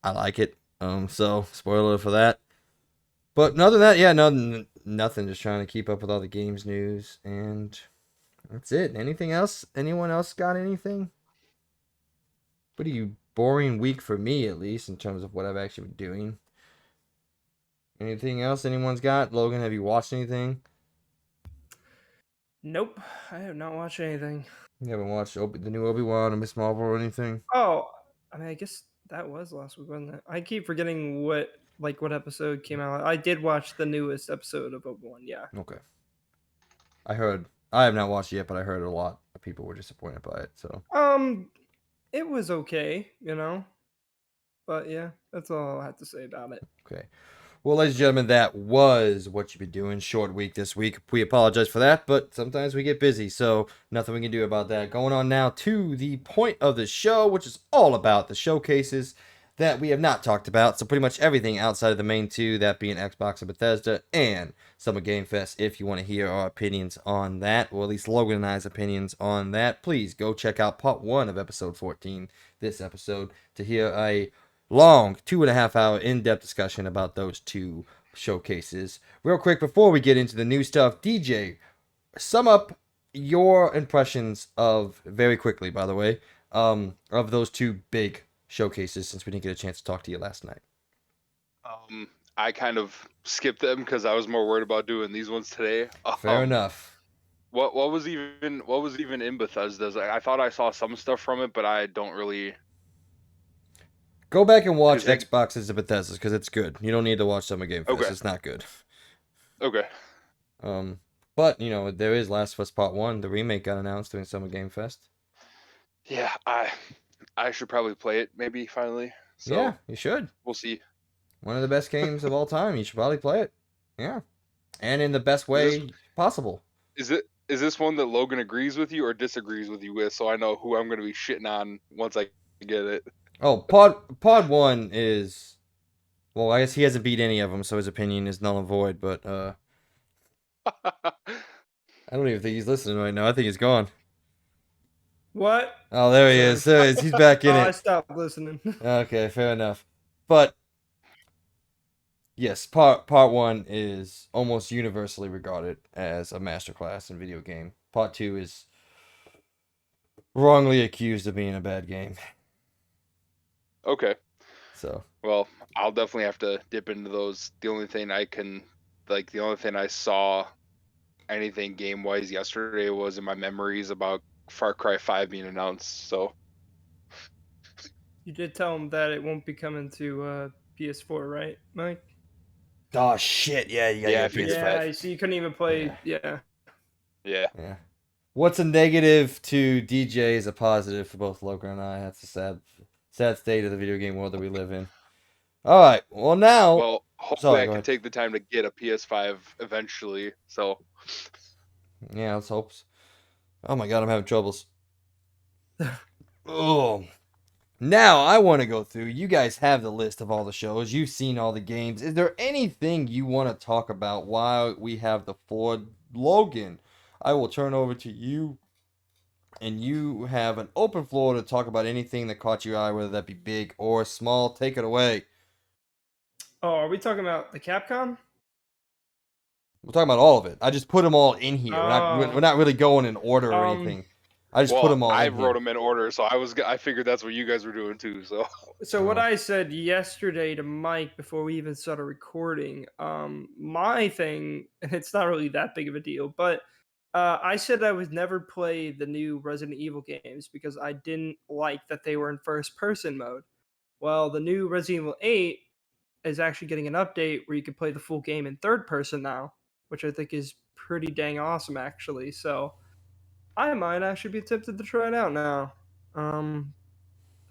I like it. So spoiler alert for that. But other than that, yeah, nothing. Just trying to keep up with all the games news, and that's it. Anything else? Anyone else got anything? Pretty boring week for me, at least, in terms of what I've actually been doing. Anything else anyone's got? Logan, have you watched anything? Nope, I have not watched anything. You haven't watched the new Obi-Wan or Miss Marvel or anything? Oh, I mean, I guess that was last week, wasn't it? I keep forgetting what episode came out. I did watch the newest episode of Obi-Wan, yeah. Okay. I have not watched it yet, but I heard a lot of people were disappointed by it, so. It was okay, you know? But yeah, that's all I have to say about it. Okay. Well, ladies and gentlemen, that was what you've been doing. Short week this week. We apologize for that, but sometimes we get busy, so nothing we can do about that. Going on now to the point of the show, which is all about the showcases that we have not talked about. So pretty much everything outside of the main two, that being Xbox and Bethesda and Summer Game Fest. If you want to hear our opinions on that, or at least Logan and I's opinions on that, please go check out part 1 of episode 14, this episode, to hear a long 2.5 hour in-depth discussion about those two showcases. Real quick before we get into the new stuff, DJ, sum up your impressions of, very quickly by the way, of those two big showcases, since we didn't get a chance to talk to you last night. I kind of skipped them because I was more worried about doing these ones today. Fair enough. What was even in Bethesda's? I thought I saw some stuff from it, but I don't really. Go back and watch Xbox's and Bethesda's because it's good. You don't need to watch Summer Game Fest. Okay. It's not good. Okay. But there is Last of Us Part 1. The remake got announced during Summer Game Fest. Yeah, I should probably play it maybe finally. So yeah, you should. We'll see. One of the best games of all time. You should probably play it. Yeah, and in the best way possible. Is this one that Logan agrees with you or disagrees with you with? So I know who I'm going to be shitting on once I get it. Oh, Pod 1 is, well, I guess he hasn't beat any of them, so his opinion is null and void. But I don't even think he's listening right now. I think he's gone. What? Oh, there he is. There he is. He's back in it. I stopped listening. Okay, fair enough. But yes, part 1 is almost universally regarded as a masterclass in video game. Part 2 is wrongly accused of being a bad game. Okay. So. Well, I'll definitely have to dip into those. The only thing I saw anything game-wise yesterday was in my memories about Far Cry 5 being announced, so. You did tell him that it won't be coming to PS4, right, Mike? Oh, shit, yeah, you gotta get PS5. Yeah, so you couldn't even play, yeah. What's a negative to DJ is a positive for both Logan and I. That's a sad state of the video game world that we live in. All right, well now. Well, hopefully I can take the time to get a PS5 eventually. So. Yeah, let's hope. Oh my god, I'm having troubles. Oh. Now I want to go through. You guys have the list of all the shows. You've seen all the games. Is there anything you want to talk about while we have the floor? Logan, I will turn over to you. And you have an open floor to talk about anything that caught your eye, whether that be big or small. Take it away. Oh, are we talking about the Capcom? We're talking about all of it. I just put them all in here. We're not really going in order or anything. I just put them all in here. I wrote them in order, so I figured that's what you guys were doing too. So what I said yesterday to Mike before we even started recording, my thing, and it's not really that big of a deal, but I said I would never play the new Resident Evil games because I didn't like that they were in first-person mode. Well, the new Resident Evil 8 is actually getting an update where you can play the full game in third person now, which I think is pretty dang awesome, actually. So I might actually be tempted to try it out now. I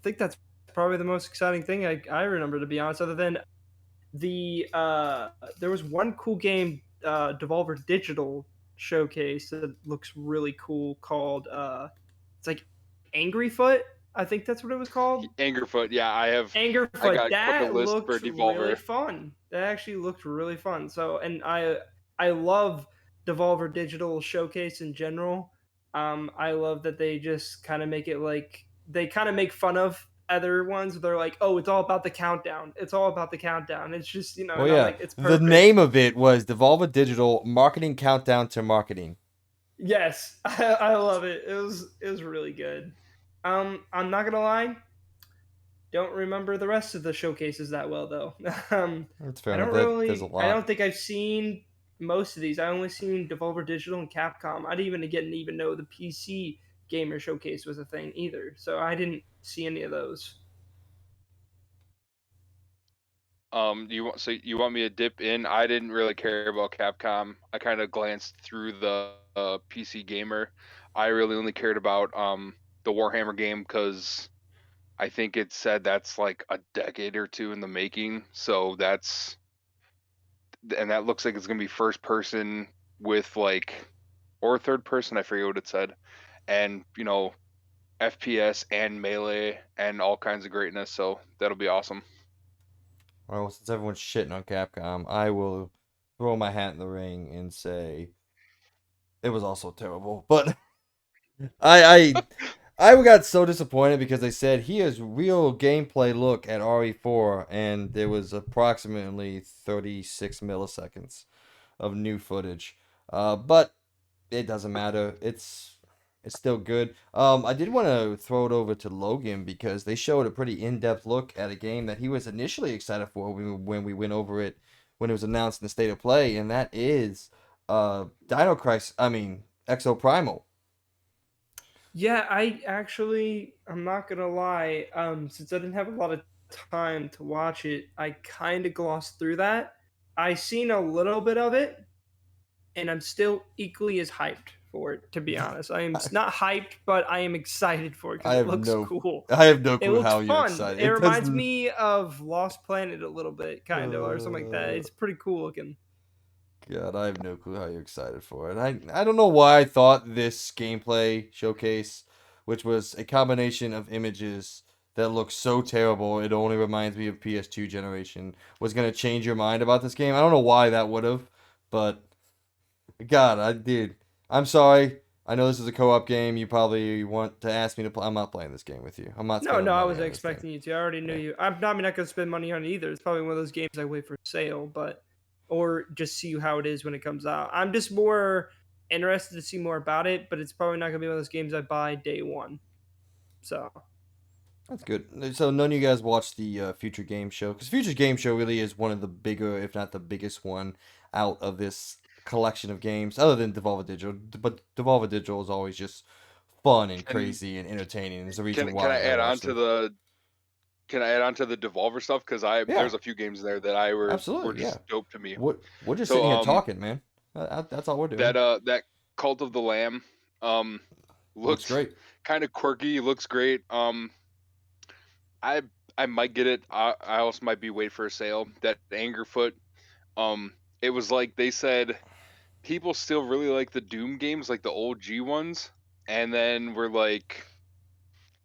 think that's probably the most exciting thing I remember, to be honest, other than there was one cool game, Devolver Digital showcase that looks really cool called it's like Angry Foot. I think that's what it was called. Angerfoot, yeah, I have. Angerfoot. That looked really fun. That actually looked really fun. So, and I love Devolver Digital showcase in general. I love that they just kind of make it like they kind of make fun of other ones. They're like, oh, it's all about the countdown. It's all about the countdown. It's just, Oh and I'm yeah, like, it's the perfect. name of it was Devolver Digital Marketing Countdown to Marketing. Yes, I love it. It was really good. I'm not gonna lie, don't remember the rest of the showcases that well though. That's fair I enough. don't There's a really. I lot. don't think I've seen most of these. I only seen Devolver Digital and Capcom. I didn't even know the PC gamer showcase was a thing either. So I didn't see any of those. You want me to dip in? I didn't really care about Capcom. I kind of glanced through the PC gamer. I really only cared about the Warhammer game because I think it said that's like a decade or two in the making. So that looks like it's gonna be first person with like, or third person. I forget what it said, and FPS and melee and all kinds of greatness. So that'll be awesome. Well, since everyone's shitting on Capcom, I will throw my hat in the ring and say it was also terrible. But I I got so disappointed because they said here's real gameplay look at RE4, and there was approximately 36 milliseconds of new footage. But it doesn't matter. It's still good. I did want to throw it over to Logan because they showed a pretty in-depth look at a game that he was initially excited for when we went over it when it was announced in the State of Play, and that is Dino Crisis. I mean, Exo Primal. Yeah, I'm not gonna lie. Since I didn't have a lot of time to watch it, I kind of glossed through that. I seen a little bit of it, and I'm still equally as hyped for it. To be honest, I am not hyped, but I am excited for it because it looks cool. I have no It clue looks how you're fun. excited. It It reminds doesn't. me of Lost Planet a little bit, kind of, or something like that. Uh, It's pretty cool looking. God, I have no clue how you're excited for it. I don't know why I thought this gameplay showcase, which was a combination of images that look so terrible, it only reminds me of PS2 generation, was gonna change your mind about this game. I don't know why that would have, but God, I did. I'm sorry. I know this is a co-op game. You probably want to ask me to play. I'm not playing this game with you. I'm not No, spending no, I money wasn't on this game. expecting you to. I already knew Yeah. you. I'm not gonna spend money on it either. It's probably one of those games I wait for sale, but or just see how it is when it comes out. I'm just more interested to see more about it, but it's probably not gonna be one of those games I buy day one. So That's good. So none of you guys watched the Future Game Show because Future Game Show really is one of the bigger, if not the biggest one, out of this collection of games, other than Devolver Digital. But Devolver Digital is always just fun and And crazy and entertaining. There's a reason can I why I add on watch to them. the Devolver stuff because I Yeah, there's a few games there that I were absolutely. Yeah. just dope to me. We're just So sitting here talking, man. That's all we're doing. that Cult of the Lamb um Looks looks great. kind of quirky, looks great. I I might get it. I also might be wait for a sale. That Angerfoot, it was like they said people still really like the Doom games, like the old G ones, and then we're like,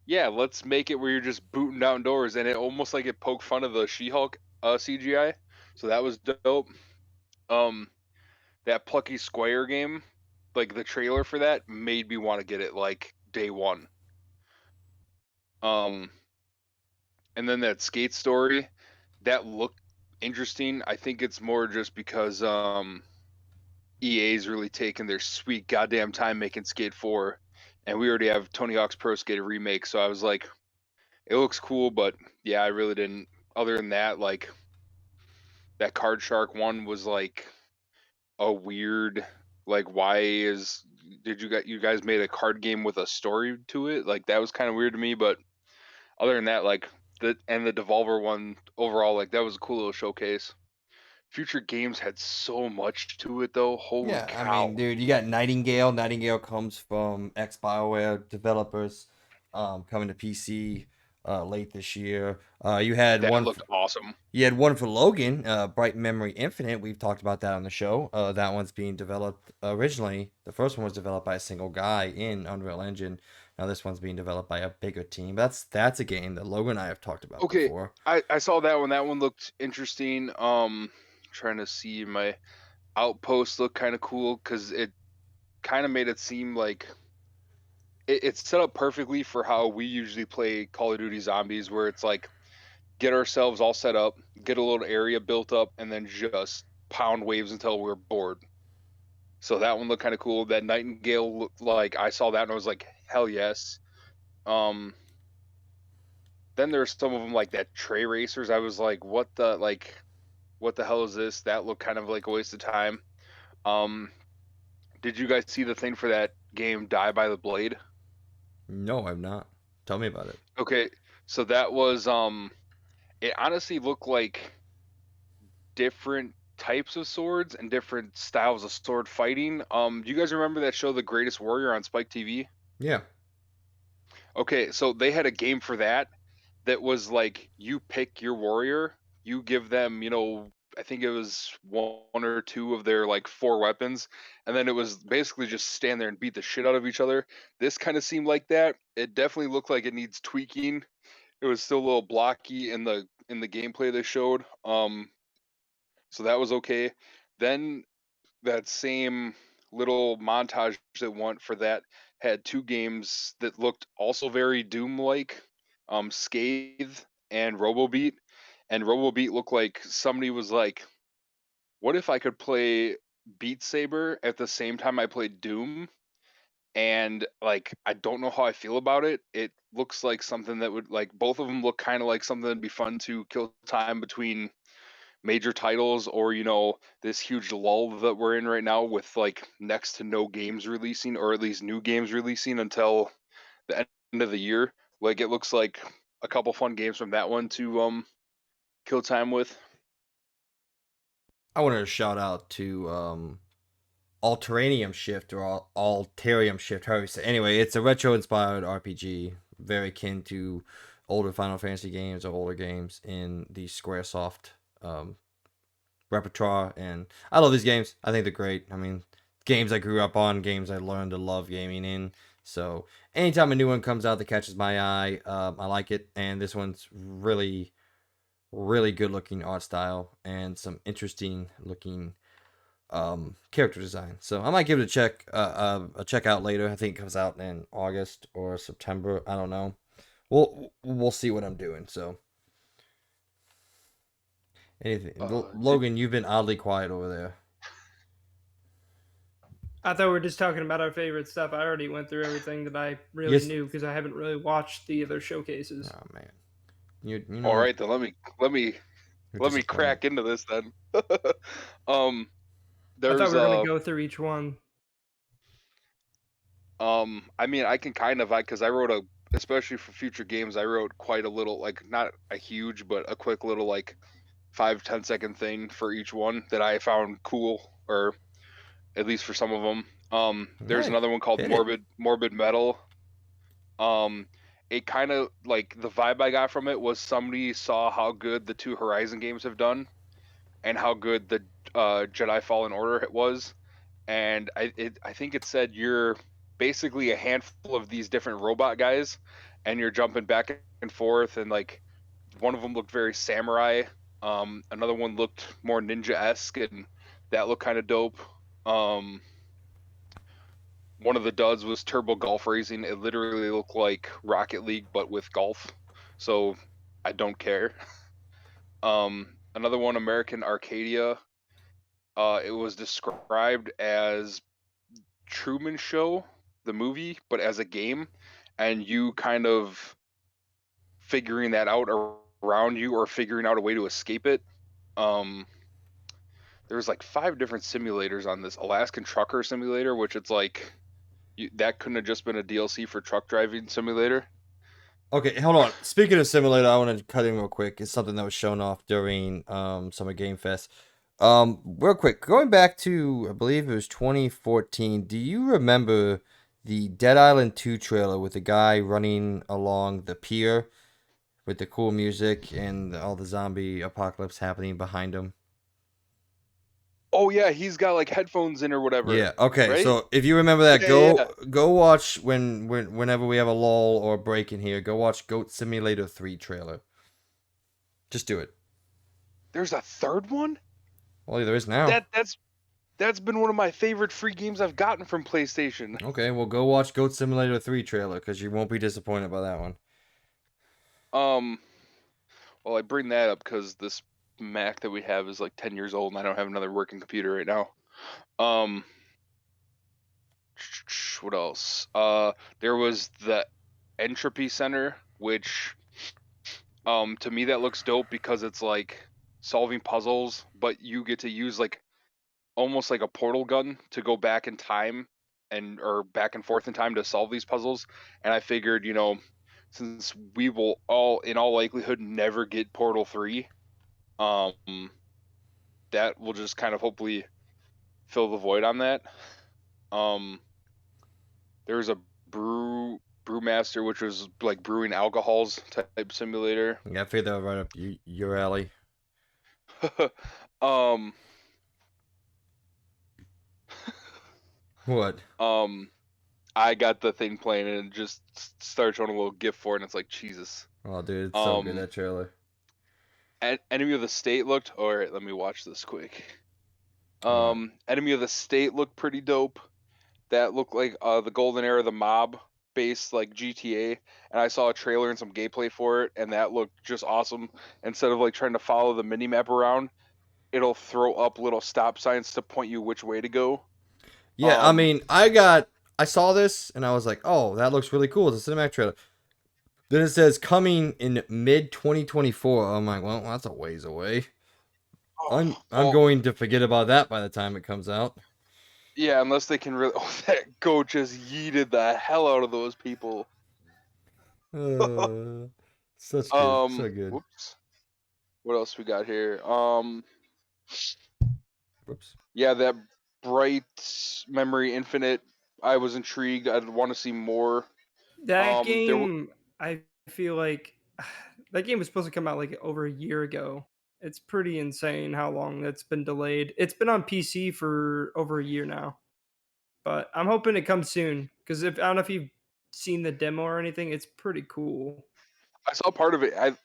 yeah, let's make it where you're just booting down doors, and it almost like it poked fun of the She-Hulk CGI, so that was dope. Um, that Plucky Squire game, like the trailer for that made me want to get it like day one. Um, and then that Skate story, that looked interesting. I think it's more just because EA's really taken their sweet goddamn time making Skate 4, and we already have Tony Hawk's Pro Skater remake, so I was like, it looks cool, but yeah, I really didn't. Other than that, like that Card Shark one was like a weird, like did you guys made a card game with a story to it? Like that was kind of weird to me, but other than that, like the Devolver one overall, like that was a cool little showcase. Future Games had so much to it though. Holy Yeah, I mean, cow. dude, you got Nightingale. Nightingale comes from ex BioWare developers, coming to PC late this year. That looked awesome. You had one for Logan, Bright Memory Infinite. We've talked about that on the show. That one's being developed originally. The first one was developed by a single guy in Unreal Engine. Now this one's being developed by a bigger team. That's a game that Logan and I have talked about Okay, before. I saw that one. That one looked interesting. Trying to see my Outpost look kind of cool because it kind of made it seem like it's set up perfectly for how we usually play Call of Duty Zombies, where it's like get ourselves all set up, get a little area built up, and then just pound waves until we're bored. So that one looked kind of cool. That Nightingale looked like, I saw that and I was like, hell yes. Then there's some of them like that Tray Racers. I was like, what the hell is this? That looked kind of like a waste of time. Did you guys see the thing for that game Die by the Blade? No, I've not. Tell me about it. Okay, so that was it honestly looked like different types of swords and different styles of sword fighting. Do you guys remember that show The Greatest Warrior on Spike TV? Yeah. Okay, so they had a game for that was like you pick your warrior, you give them, I think it was one or two of their like 4 weapons, and then it was basically just stand there and beat the shit out of each other. This kind of seemed like that. It definitely looked like it needs tweaking. It was still a little blocky in the gameplay they showed. So that was okay. Then that same little montage that went for that had 2 games that looked also very Doom-like, Scathe and Robobeat. And Robobeat looked like somebody was like, "What if I could play Beat Saber at the same time I played Doom?" And like, I don't know how I feel about it. It looks like something that would like both of them look kind of like something that'd be fun to kill time between major titles, or this huge lull that we're in right now with like next to no games releasing, or at least new games releasing until the end of the year. Like, it looks like a couple fun games from that one to kill time with. I wanted to shout out to Alteranium Shift, or Altarium Shift, however you say. Anyway, it's a retro inspired RPG, very akin to older Final Fantasy games or older games in the Squaresoft repertoire, and I love these games. I think they're great. I mean, games I grew up on, games I learned to love gaming in. So anytime a new one comes out that catches my eye, I like it. And this one's really, really good looking art style and some interesting looking character design. So I might give it a check out later. I think it comes out in August or September. I don't know. We'll see what I'm doing. So anything, Logan, you've been oddly quiet over there. I thought we were just talking about our favorite stuff. I already went through everything that I really knew because I haven't really watched the other showcases. Oh man, you know. All right, then let me crack into this then. There's, I thought we were gonna go through each one. I mean, I can kind of, because I wrote especially for future games, I wrote quite a little, like not a huge, but a quick little like 5-10 second thing for each one that I found cool, or at least for some of them. There's another one called Morbid Metal. It kind of like, the vibe I got from it was somebody saw how good the 2 Horizon games have done and how good the Jedi Fallen Order was, and I think it said you're basically a handful of these different robot guys, and you're jumping back and forth, and like one of them looked very samurai, another one looked more ninja-esque, and that looked kind of dope. One of the duds was Turbo Golf Racing. It literally looked like Rocket League but with golf, so I don't care. Another one, American Arcadia. It was described as Truman Show, the movie, but as a game, and you kind of figuring that out around you, or figuring out a way to escape it. There's like 5 different simulators on this. Alaskan Trucker Simulator, which it's like, that couldn't have just been a DLC for Truck Driving Simulator. Okay, hold on. Speaking of simulator, I want to cut in real quick. It's something that was shown off during Summer Game Fest. Real quick, going back to, I believe it was 2014. Do you remember the Dead Island 2 trailer with the guy running along the pier with the cool music and all the zombie apocalypse happening behind him? Oh yeah, he's got like headphones in or whatever. Yeah. Okay. Right? So if you remember that, go watch whenever we have a lull or a break in here. Go watch Goat Simulator 3 trailer. Just do it. There's a third one? Well, there is now. That's been one of my favorite free games I've gotten from PlayStation. Okay, well, go watch Goat Simulator 3 trailer because you won't be disappointed by that one. Well, I bring that up because this Mac that we have is like 10 years old, and I don't have another working computer right now. What else? There was the Entropy Center, which, to me that looks dope because it's like solving puzzles, but you get to use like almost like a portal gun to go back in time or back and forth in time to solve these puzzles. And I figured, since we will in all likelihood never get Portal 3, that will just kind of hopefully fill the void on that. There's a brewmaster, which was like brewing alcohols type simulator. Yeah, I figured that would right up your alley. What? I got the thing playing and just started showing a little GIF for it, and it's like, Jesus. Oh, dude, it's so good, that trailer. Enemy of the State looked... Alright, let me watch this quick. Enemy of the State looked pretty dope. That looked like the golden era of the mob based like GTA, and I saw a trailer and some gameplay for it, and that looked just awesome. Instead of like trying to follow the minimap around, it'll throw up little stop signs to point you which way to go. Yeah, I mean, I saw this and I was like, oh, that looks really cool. It's a cinematic trailer. Then it says coming in mid 2024. I'm like, well, that's a ways away. I'm going to forget about that by the time it comes out. Yeah, unless they can really... Oh, that goat just yeeted the hell out of those people. Such good. So good. Whoops. What else we got here? Whoops. Yeah, that Bright Memory Infinite, I was intrigued. I'd want to see more. That game, I feel like that game was supposed to come out like over a year ago. It's pretty insane how long that's been delayed. It's been on PC for over a year now, but I'm hoping it comes soon because I don't know if you've seen the demo or anything. It's pretty cool. I saw part of it. I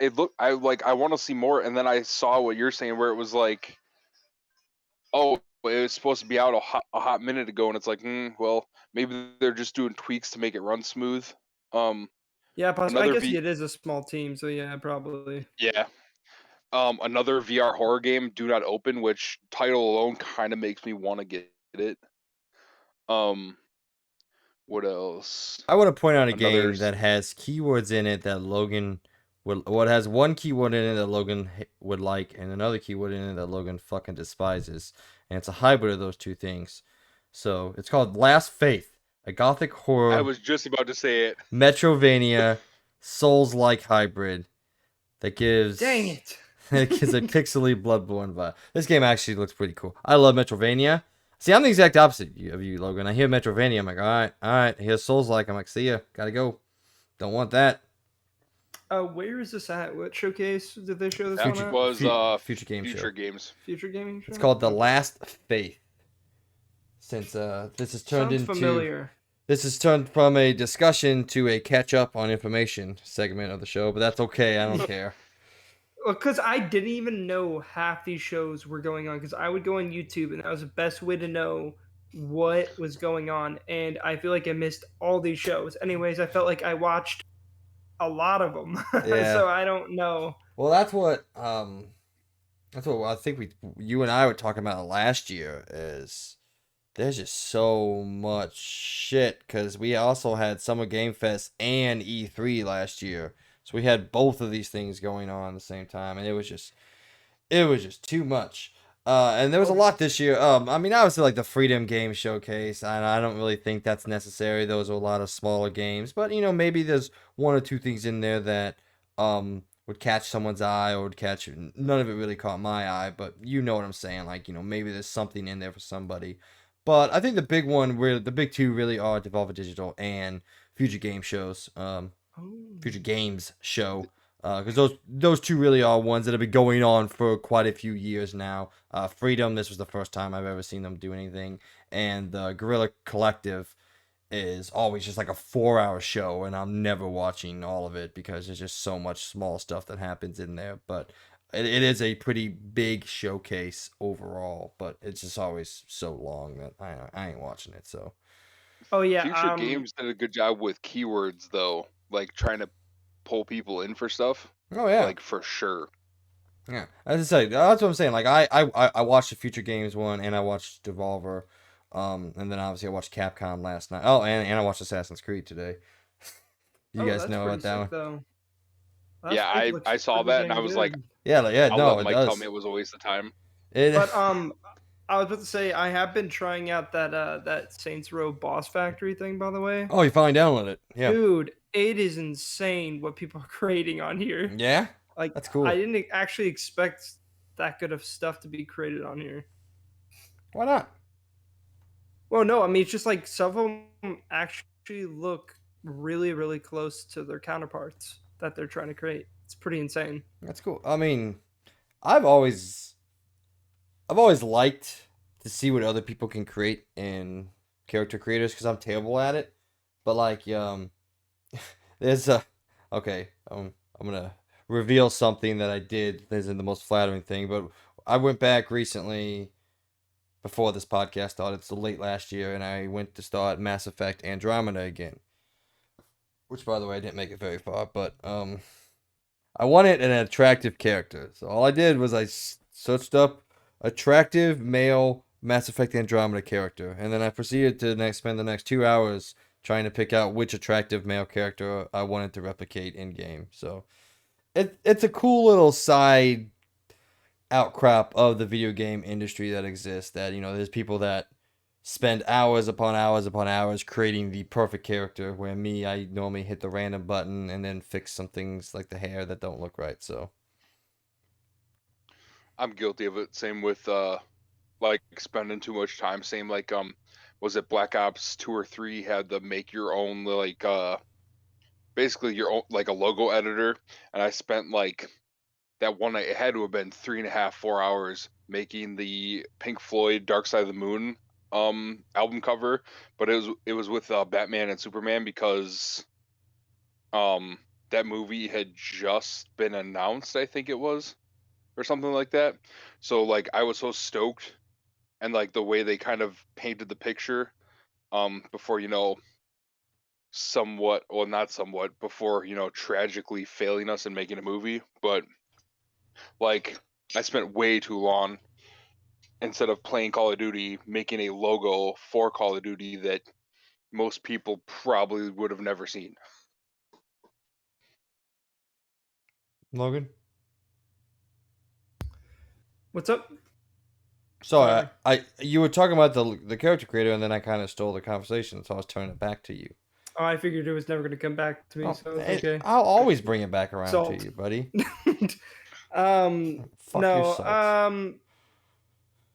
want to see more, and then I saw what you're saying, where it was like, oh, it was supposed to be out a hot minute ago, and it's like, well, maybe they're just doing tweaks to make it run smooth. Yeah, possibly. I guess it is a small team, so yeah, probably. Yeah. Another VR horror game, Do Not Open, which title alone kind of makes me want to get it. What else? I want to point out a game that has keywords in it that Logan has one keyword in it that Logan would like, and another keyword in it that Logan fucking despises, and it's a hybrid of those two things. So it's called Last Faith, a gothic horror. I was just about to say it. Metrovania, Souls-like hybrid that gives. Dang it! It gives a pixely Bloodborne vibe. This game actually looks pretty cool. I love Metrovania. See, I'm the exact opposite of you, Logan. I hear Metrovania, I'm like, all right. Here's Souls-like, I'm like, see ya, gotta go. Don't want that. Where is this at? What showcase did they show this that one at? Was Future Games Future Show. Games. Future Gaming Show? It's called The Last Faith. Since this has turned Sounds familiar. This has turned from a discussion to a catch-up on information segment of the show, but that's okay, I don't care. Because I didn't even know half these shows were going on, because I would go on YouTube, and that was the best way to know what was going on, and I feel like I missed all these shows. Anyways, I felt like I watched a lot of them, yeah. So I don't know. Well, that's what I think you and I were talking about last year, is there's just so much shit, because we also had Summer Game Fest and E3 last year. So we had both of these things going on at the same time, and it was just too much. And there was a lot this year. I mean, obviously, like the Freedom Game Showcase, and I don't really think that's necessary. Those are a lot of smaller games, but maybe there's one or two things in there that would catch someone's eye, or would catch. None of it really caught my eye, but you know what I'm saying. Like, maybe there's something in there for somebody. But I think the big two really are Devolver Digital and Future Game Shows. Future Games Show, because those two really are ones that have been going on for quite a few years now. Freedom, this was the first time I've ever seen them do anything, and the Guerrilla Collective is always just like a 4-hour show, and I'm never watching all of it because there's just so much small stuff that happens in there. But it is a pretty big showcase overall, but it's just always so long that I ain't watching it. So. Oh yeah. Future Games did a good job with keywords though, like trying to pull people in for stuff. Oh yeah. Like for sure. Yeah, as I say, that's what I'm saying. Like I watched the Future Games one, and I watched Devolver, and then obviously I watched Capcom last night. Oh, and I watched Assassin's Creed today. You guys know about that one? Though. Yeah, I saw that and I was like, yeah, I'll no, let it Mike does. tell me it was a waste of time. But I was about to say I have been trying out that Saints Row Boss Factory thing, by the way. Oh, you finally downloaded it? Yeah. Dude, it is insane what people are creating on here. Yeah, like that's cool. I didn't actually expect that good of stuff to be created on here. Why not? Well, no, I mean it's just like some of them actually look really, really close to their counterparts that they're trying to create. It's pretty insane. That's cool. I mean, I've always liked to see what other people can create in character creators because I'm terrible at it. But like, there's okay, I'm gonna reveal something that I did. This isn't the most flattering thing, but I went back recently before this podcast started, so late last year, and I went to start Mass Effect Andromeda again. Which, by the way, I didn't make it very far, but I wanted an attractive character. So all I did was I searched up attractive male Mass Effect Andromeda character, and then I proceeded to spend the next 2 hours trying to pick out which attractive male character I wanted to replicate in game. So it's a cool little side outcrop of the video game industry that exists. That there's people that spend hours upon hours upon hours creating the perfect character, where me, I normally hit the random button and then fix some things like the hair that don't look right. So I'm guilty of it. Same with like spending too much time. Same like was it Black Ops 2 or 3 had the make your own like basically your own like a logo editor, and I spent like that one night, it had to have been 3.5, 4 hours making the Pink Floyd Dark Side of the Moon album cover, but it was with Batman and Superman because that movie had just been announced, I think it was, or something like that. So like I was so stoked, and like the way they kind of painted the picture before somewhat, well, not somewhat, before tragically failing us and making a movie. But like I spent way too long, instead of playing Call of Duty, making a logo for Call of Duty that most people probably would have never seen. Logan, what's up? So you were talking about the character creator, and then I kind of stole the conversation, so I was turning it back to you. Oh, I figured it was never going to come back to me, so okay. I'll always bring it back around to you, buddy. Fuck no.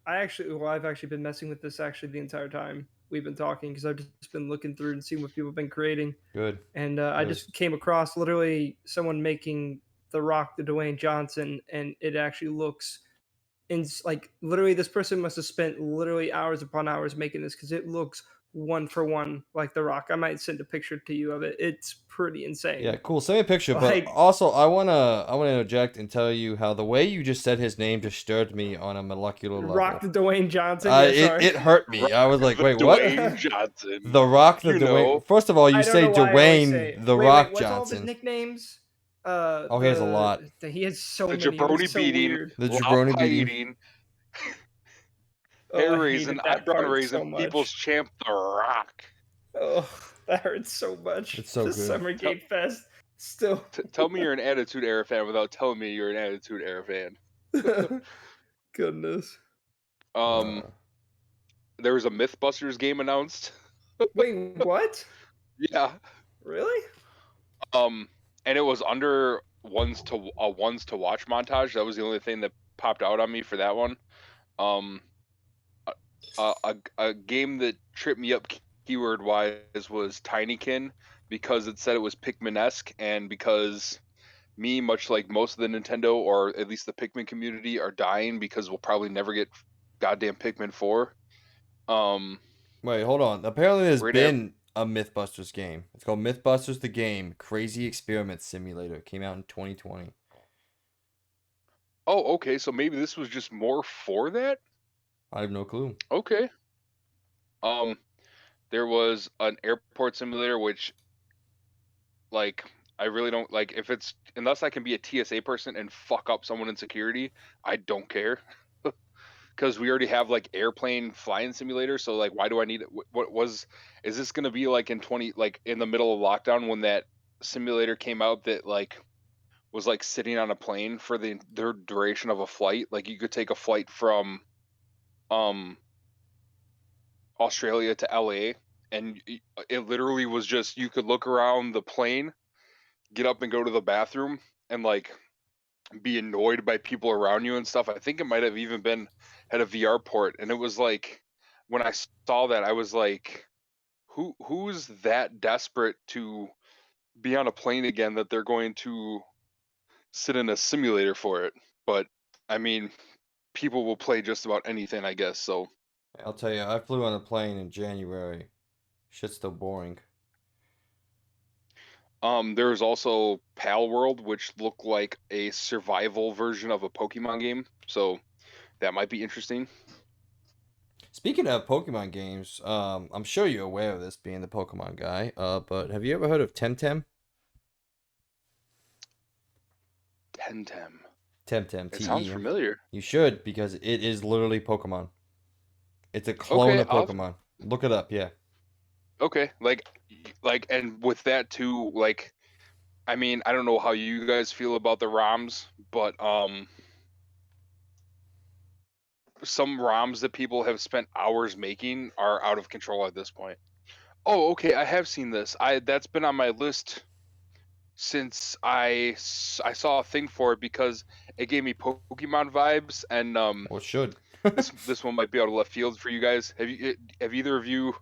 I've actually been messing with this the entire time we've been talking, because I've just been looking through and seeing what people have been creating. Good. And I just came across literally someone making The Rock, the Dwayne Johnson, and it actually looks like literally this person must have spent literally hours upon hours making this, because it looks one for one like The Rock. I might send a picture to you of it. It's pretty insane. Yeah, cool. Send me a picture. But also, I wanna interject and tell you how the way you just said his name disturbed me on a molecular level. Rock the Dwayne Johnson. It hurt me. I was like, wait, what? Dwayne Johnson. The Rock the Dwayne. First of all, you say Dwayne the Rock what's Johnson. All of his nicknames? He has a lot. He has so the many. Jabroni beating. Weird. The jabroni beating. Hair raising, eyebrow raising, people's champ, The Rock. Oh, that hurts so much. It's so good. Summer Game Fest. Still. Tell me you're an Attitude Era fan without telling me you're an Attitude Era fan. Goodness. There was a Mythbusters game announced. Wait, what? Yeah. Really? And it was under ones to watch montage. That was the only thing that popped out on me for that one. A game that tripped me up keyword wise was Tinykin, because it said it was Pikmin-esque, and because me, much like most of the Nintendo, or at least the Pikmin community, are dying because we'll probably never get goddamn Pikmin 4. Wait, hold on. Apparently there's been a Mythbusters game. It's called Mythbusters the Game Crazy Experiment Simulator. It came out in 2020. Oh, okay. So maybe this was just more for that. I have no clue. Okay. Um, there was an airport simulator, which like I really don't like. If it's unless I can be a TSA person and fuck up someone in security, I don't care. Because we already have like airplane flying simulator, so like why do I need it? What was is this going to be like in 20 like in the middle of lockdown when that simulator came out that like was like sitting on a plane for their duration of a flight? Like you could take a flight from um Australia to LA, and it literally was just you could look around the plane, get up and go to the bathroom, and like be annoyed by people around you and stuff. I think it might have even been had a VR port, and it was like when I saw that, I was like, who's that desperate to be on a plane again that they're going to sit in a simulator for it? But I mean, people will play just about anything, I guess. So I'll tell you, I flew on a plane in January. Shit's still boring. there's also Pal World, which looked like a survival version of a Pokemon game. So that might be interesting. Speaking of Pokemon games, I'm sure you're aware of this being the Pokemon guy. But have you ever heard of Temtem? Temtem. Temtem, It sounds Tem. familiar. You should because it is literally Pokemon. It's a clone Okay, of Pokemon. Look it up, yeah. okay, and with that too, like, I mean, I don't know how you guys feel about the ROMs, but some ROMs that people have spent hours making are out of control at this point. Oh, okay, I have seen this. That's been on my list since I saw a thing for it because it gave me Pokemon vibes, and Or it should. this one might be out of left field for you guys. Have either of you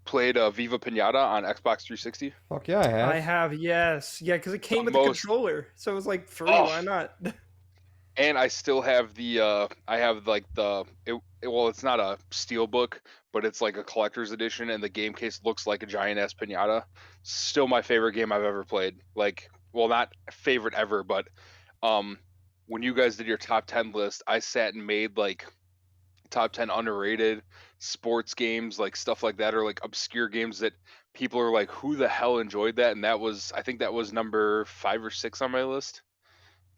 played Viva Pinata on Xbox 360? Fuck yeah, I have. I have, yes. Yeah, because it came with the Most controller. So it was like free. oh, Why not? and I still have I have like well, it's not a steel book, but it's like a collector's edition, and the game case looks like a giant ass pinata. Still my favorite game I've ever played. Like, well, not favorite ever, but um when you guys did your top 10 list, I sat and made like top 10 underrated sports games, like stuff like that, or like obscure games that people are like, who the hell enjoyed that? And I think that was number 5 or 6 on my list.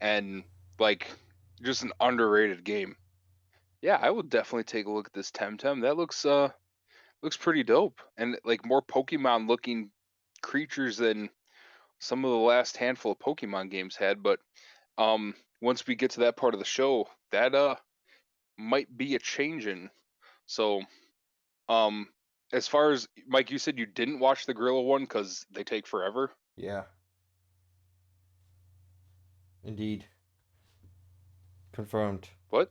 And like, just an underrated game. Yeah, I would definitely take a look at this Temtem. That looks pretty dope. And like more Pokemon looking creatures than some of the last handful of Pokemon games had. But once we get to that part of the show, that might be a changing. So Um, as far as Mike, you said you didn't watch the Gorilla one because they take forever. Yeah. Indeed. Confirmed. What?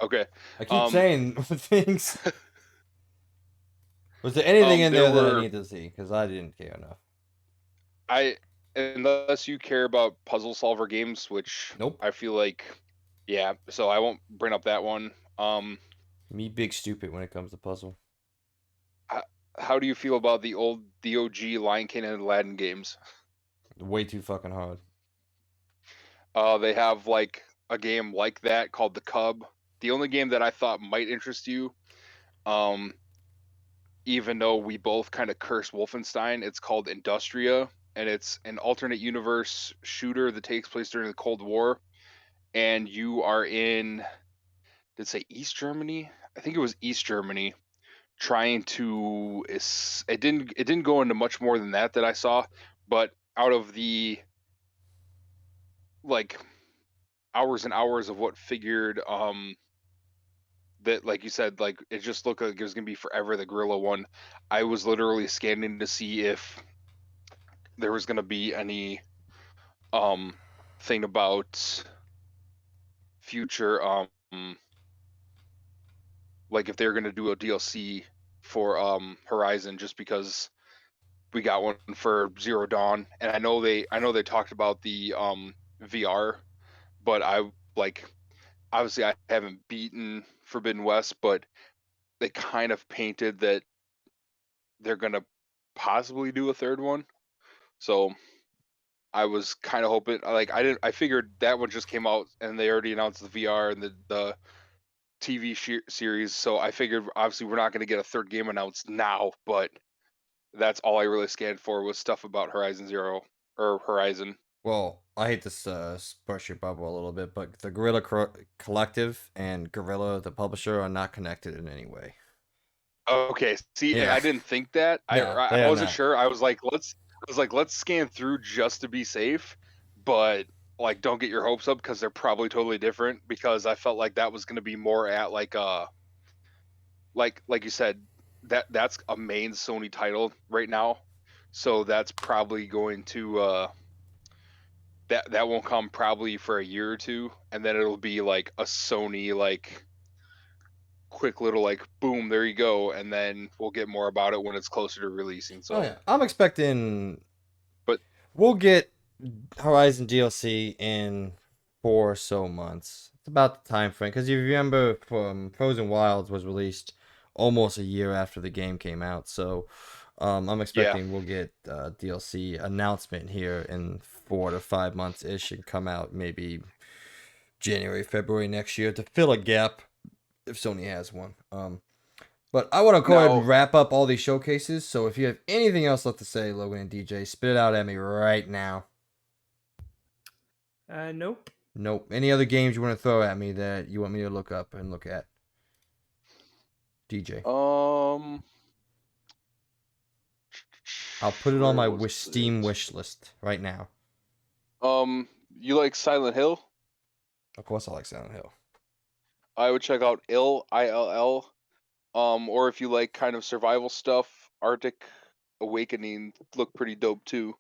Okay. I keep Um, saying things. Was there anything in there that I need to see? Because I didn't care enough. Unless you care about puzzle solver games, which Nope. I feel like, yeah. So I won't bring up that one. Me big stupid when it comes to puzzle. How do you feel about the OG Lion King and Aladdin games? Way too fucking hard. They have like a game like that called The Cub. The only game that I thought might interest you, um, even though we both kind of curse Wolfenstein, it's called Industria, and it's an alternate universe shooter that takes place during the Cold War, and you are in, did it say East Germany? I think it was East Germany, trying to it didn't go into much more than that I saw, but out of the like hours and hours of what figured that, like you said, like it just looked like it was gonna be forever, the Gorilla one. I was literally scanning to see if there was gonna be any thing about future like if they're gonna do a DLC for Horizon, just because we got one for Zero Dawn, and I know they talked about the VR, but I like obviously I haven't beaten Forbidden West, but they kind of painted that they're gonna possibly do a third one. So I was kind of hoping, like, I figured that one just came out and they already announced the VR and the TV series, so I figured obviously we're not going to get a third game announced now, but that's all I really scanned for was stuff about Horizon Zero or Horizon. Well, I hate to burst your bubble a little bit, but the Guerrilla Collective and Guerrilla, the publisher, are not connected in any way. Okay, see, Yeah. I didn't think that. No, I wasn't sure. I was like, let's scan through just to be safe, but like, don't get your hopes up because they're probably totally different. Because I felt like that was going to be more at like you said, that's a main Sony title right now, so that's probably going to that won't come probably for a year or two, and then it'll be like a Sony like quick little like boom, there you go, and then we'll get more about it when it's closer to releasing. So yeah, I'm expecting, but we'll get Horizon DLC in 4 or so months. It's about the time frame because you remember Frozen Wilds was released almost a year after the game came out, so I'm expecting we'll get DLC announcement here in 4 to 5 months ish and come out maybe January, February next year to fill a gap if Sony has one. But I want to go ahead and wrap up all these showcases. So if you have anything else left to say, Logan and DJ, spit it out at me right now. Nope. Nope. Any other games you want to throw at me that you want me to look up and look at? DJ. I'll put it on my Steam wish list right now. You like Silent Hill? Of course I like Silent Hill. I would check out Ill, ILL. Or if you like kind of survival stuff, Arctic Awakening look pretty dope too.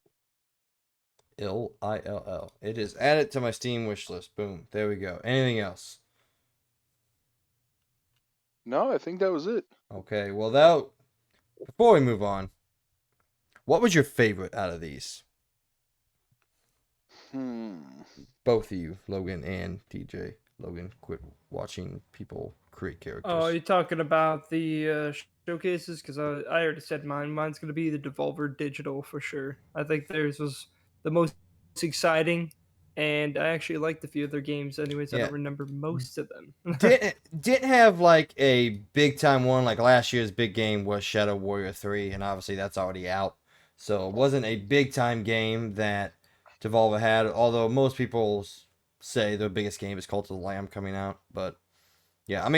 Ill, ILL. It is added to my Steam wish list. Boom. There we go. Anything else? No, I think that was it. Okay, well, before we move on, what was your favorite out of these? Both of you, Logan and DJ. Logan, quit watching people create characters. Oh, you're talking about the showcases? Because I already said mine. Mine's going to be the Devolver Digital for sure. I think theirs was the most exciting, and I actually liked a few of their games. Anyways, I don't remember most of them. didn't have like a big time one. Like last year's big game was Shadow Warrior 3, and obviously that's already out. So it wasn't a big time game that Devolver had, although most people say their biggest game is Cult of the Lamb coming out. But yeah,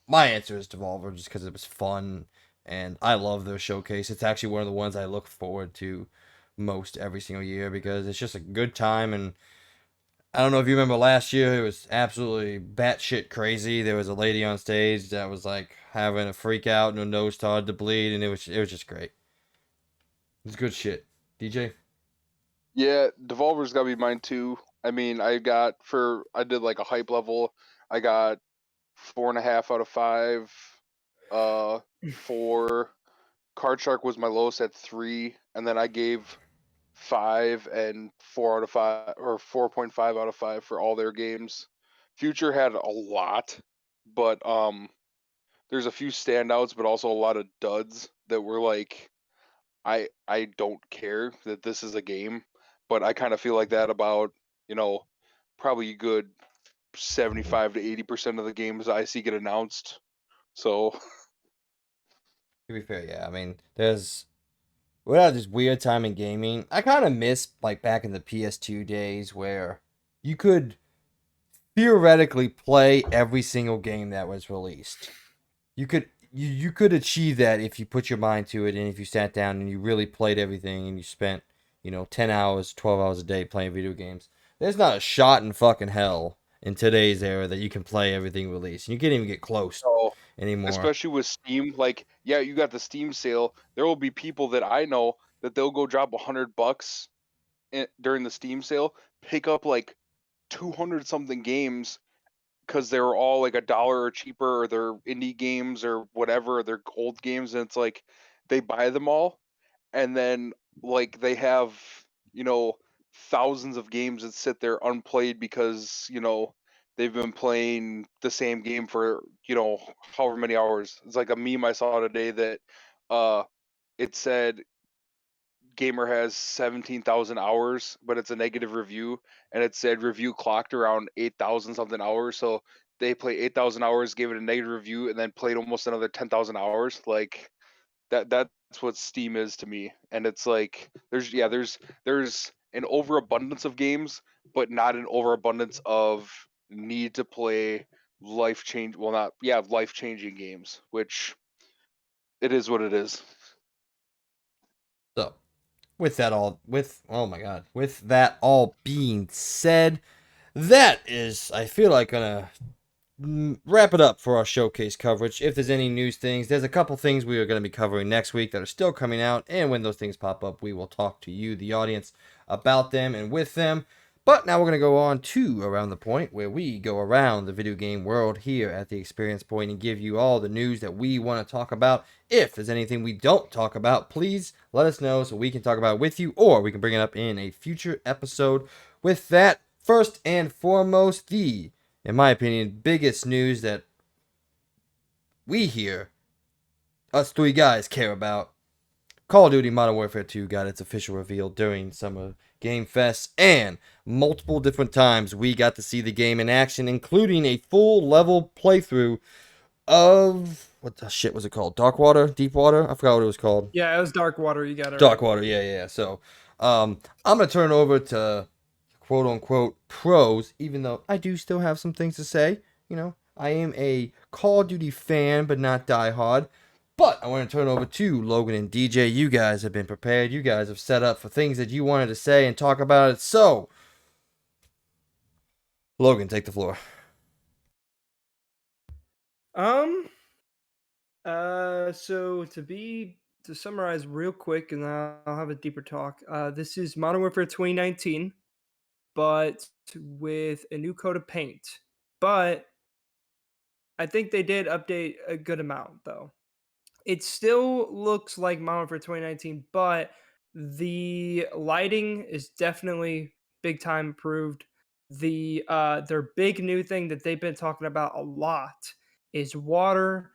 my answer is Devolver just because it was fun and I love their showcase. It's actually one of the ones I look forward to most every single year because it's just a good time. And I don't know if you remember last year, it was absolutely batshit crazy. There was a lady on stage that was like having a freak out and her nose started to bleed, and it was just great. It's good shit. DJ? Yeah, Devolver's gotta be mine too. I mean, I did like a hype level. I got 4.5 out of 5. 4. Card Shark was my lowest at 3, and then I gave 5 and 4 out of 5 or 4.5 out of 5 for all their games. Future had a lot, but there's a few standouts, but also a lot of duds that were like, I don't care that this is a game, but I kind of feel like that about, probably a good 75 to 80% of the games I see get announced. So To be fair, yeah. I mean, without this weird time in gaming, I kind of miss like back in the PS2 days where you could theoretically play every single game that was released. You could achieve that if you put your mind to it and if you sat down and you really played everything and you spent, 10 hours, 12 hours a day playing video games. There's not a shot in fucking hell in today's era that you can play everything released. And you can't even get close anymore. Especially with Steam, like, yeah, you got the Steam sale. There will be people that I know that they'll go drop $100 during the Steam sale, pick up like 200 something games because they're all like $1 or cheaper, or they're indie games or whatever, or they're old games, and it's like they buy them all, and then like they have thousands of games that sit there unplayed because they've been playing the same game for however many hours. It's like a meme I saw today that it said gamer has 17,000 hours, but it's a negative review, and it said review clocked around 8,000 something hours. So they play 8,000 hours, gave it a negative review, and then played almost another 10,000 hours. Like that's what Steam is to me. And it's like there's an overabundance of games, but not an overabundance of need to play life changing games, which it is what it is. So, with that all being said, that is, I feel like, gonna wrap it up for our showcase coverage. If there's any news things, there's a couple things we are going to be covering next week that are still coming out, and when those things pop up, we will talk to you, the audience, about them and with them. But now we're going to go on to Around the Point, where we go around the video game world here at the Experience Point and give you all the news that we want to talk about. If there's anything we don't talk about, please let us know so we can talk about it with you, or we can bring it up in a future episode. With that, first and foremost, in my opinion, biggest news that we here, us three guys, care about. Call of Duty Modern Warfare 2 got its official reveal during Summer Gamefest, and multiple different times we got to see the game in action, including a full level playthrough of, what the shit was it called? Dark Water? Deep Water? I forgot what it was called. Yeah, it was Dark Water. You got it Dark right. Water, yeah. So, I'm going to turn it over to quote-unquote pros, even though I do still have some things to say. You know, I am a Call of Duty fan, but not diehard. But I want to turn over to Logan and DJ. You guys have been prepared. You guys have set up for things that you wanted to say and talk about it. So, Logan, take the floor. So to summarize real quick, and I'll have a deeper talk. This is Modern Warfare 2019, but with a new coat of paint. But I think they did update a good amount, though. It still looks like Modern Warfare 2019, but the lighting is definitely big time improved. Their big new thing that they've been talking about a lot is water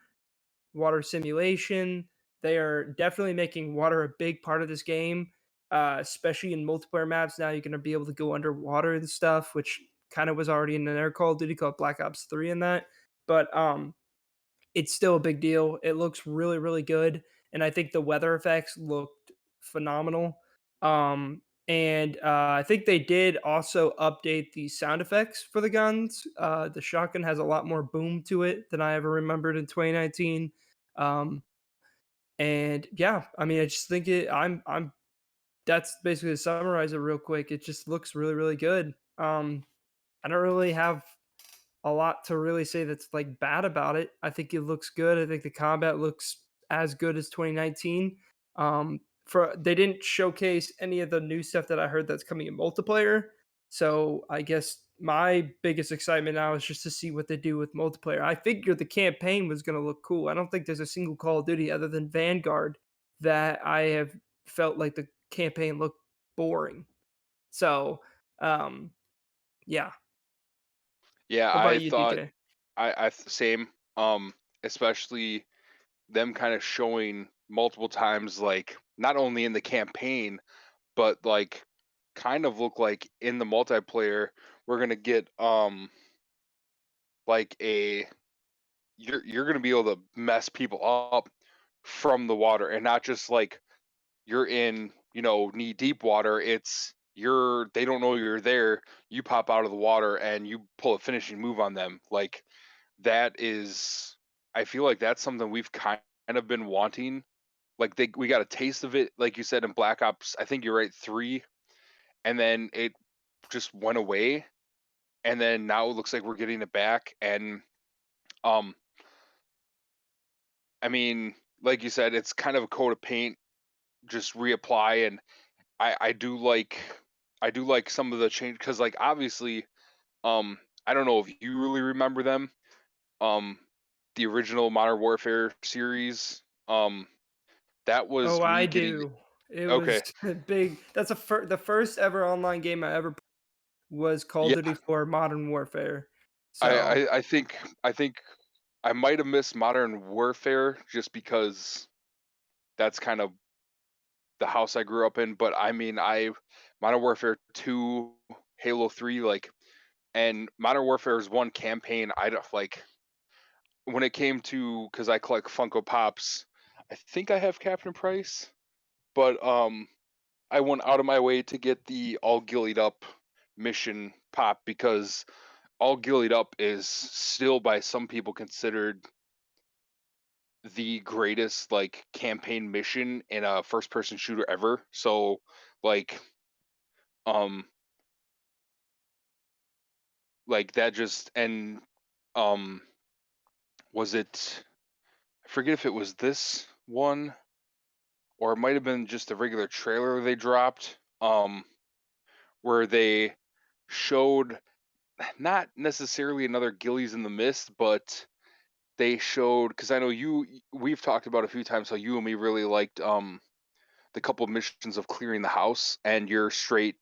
simulation. They are definitely making water a big part of this game, especially in multiplayer maps. Now you're going to be able to go underwater and stuff, which kind of was already in another Call of Duty called Black Ops 3 in that. But it's still a big deal. It looks really, really good. And I think the weather effects looked phenomenal. And I think they did also update the sound effects for the guns. The shotgun has a lot more boom to it than I ever remembered in 2019. Um, and yeah, I mean, I just think that's basically to summarize it real quick. It just looks really, really good. I don't really have a lot to really say that's like bad about it. I think it looks good. I think the combat looks as good as 2019. For they didn't showcase any of the new stuff that I heard that's coming in multiplayer. So I guess my biggest excitement now is just to see what they do with multiplayer. I figured the campaign was going to look cool. I don't think there's a single Call of Duty other than Vanguard that I have felt like the campaign looked boring. So, yeah. Yeah, What I about you, thought DJ? I same. Especially them kind of showing multiple times, like not only in the campaign, but like kind of look like in the multiplayer, we're gonna get like you're gonna be able to mess people up from the water, and not just like you're in knee deep water. It's they don't know you're there. You pop out of the water and you pull a finishing move on them. Like that is, I feel like that's something we've kind of been wanting. Like we got a taste of it, like you said, in Black Ops. I think you're right, 3, and then it just went away, and then now it looks like we're getting it back. And um, I mean, like you said, it's kind of a coat of paint, just reapply. And I do like some of the change, because like obviously, I don't know if you really remember them, um, the original Modern Warfare series, that was Oh, I me getting. do. It was Okay. big. That's the first ever online game I ever was Call of Yeah, Duty 4 Modern Warfare. I So, I, I think I think I might have missed Modern Warfare just because that's kind of the house I grew up in. But I mean, Modern Warfare 2, Halo 3, like, and Modern Warfare is one campaign I don't like. When it came to, because I collect Funko Pops, I think I have Captain Price, but I went out of my way to get the All Gillied Up mission pop because All Gillied Up is still by some people considered the greatest like campaign mission in a first person shooter ever. So like um that just, and um was it, I forget if it was this one or it might have been just a regular trailer they dropped where they showed not necessarily another Gillies in the Mist, but they showed, because I know we've talked about a few times how you and me really liked the couple of missions of clearing the house and your straight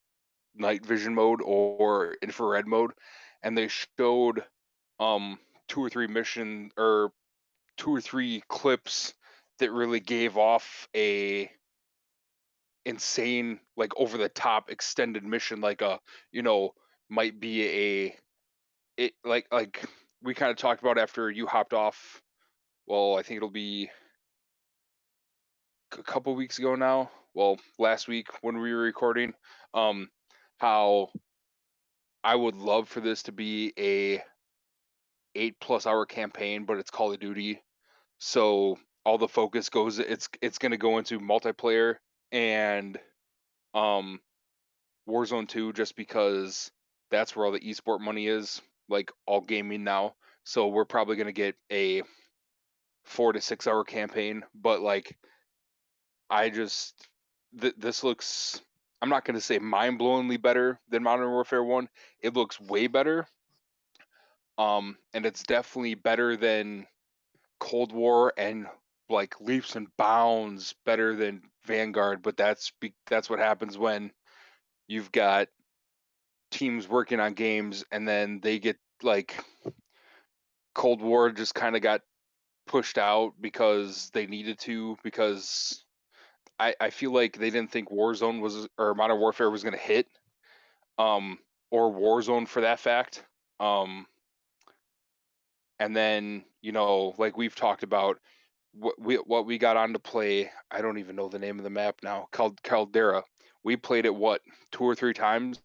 night vision mode or infrared mode, and they showed um two or three mission or two or three clips that really gave off a insane, like, over the top extended mission, like a, you know, might be a, it like we kind of talked about after you hopped off. Well, I think it'll be a couple weeks ago now. Well, last week when we were recording, um, how I would love for this to be a 8+ hour campaign, but it's Call of Duty, so all the focus goes. It's going to go into multiplayer and um Warzone 2, just because that's where all the esport money is, like all gaming now. So we're probably going to get a 4 to 6 hour campaign, but like I just this looks, I'm not going to say mind-blowingly better than Modern Warfare 1. It looks way better. And it's definitely better than Cold War and like leaps and bounds better than Vanguard, but that's what happens when you've got teams working on games and then they get like Cold War just kind of got pushed out because they needed to, because I feel like they didn't think Warzone was, or Modern Warfare was going to hit, or Warzone for that fact. And then, like we've talked about, what we got on to play, I don't even know the name of the map now, called Caldera. We played it, what, 2 or 3 times,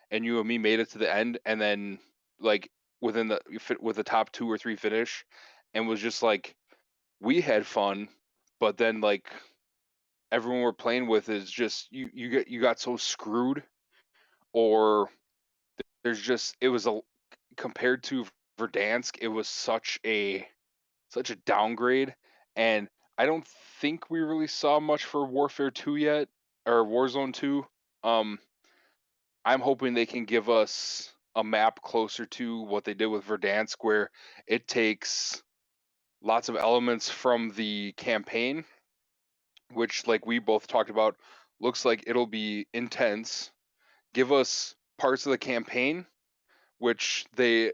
and you and me made it to the end, and then like within the with the top 2 or 3 finish, and was just like, we had fun, but then like everyone we're playing with is just, you got so screwed, or there's just, it was a, compared to Verdansk, it was such a downgrade, and I don't think we really saw much for Warfare 2 yet, or Warzone 2. I'm hoping they can give us a map closer to what they did with Verdansk, where it takes lots of elements from the campaign, which, like we both talked about, looks like it'll be intense. Give us parts of the campaign, which they,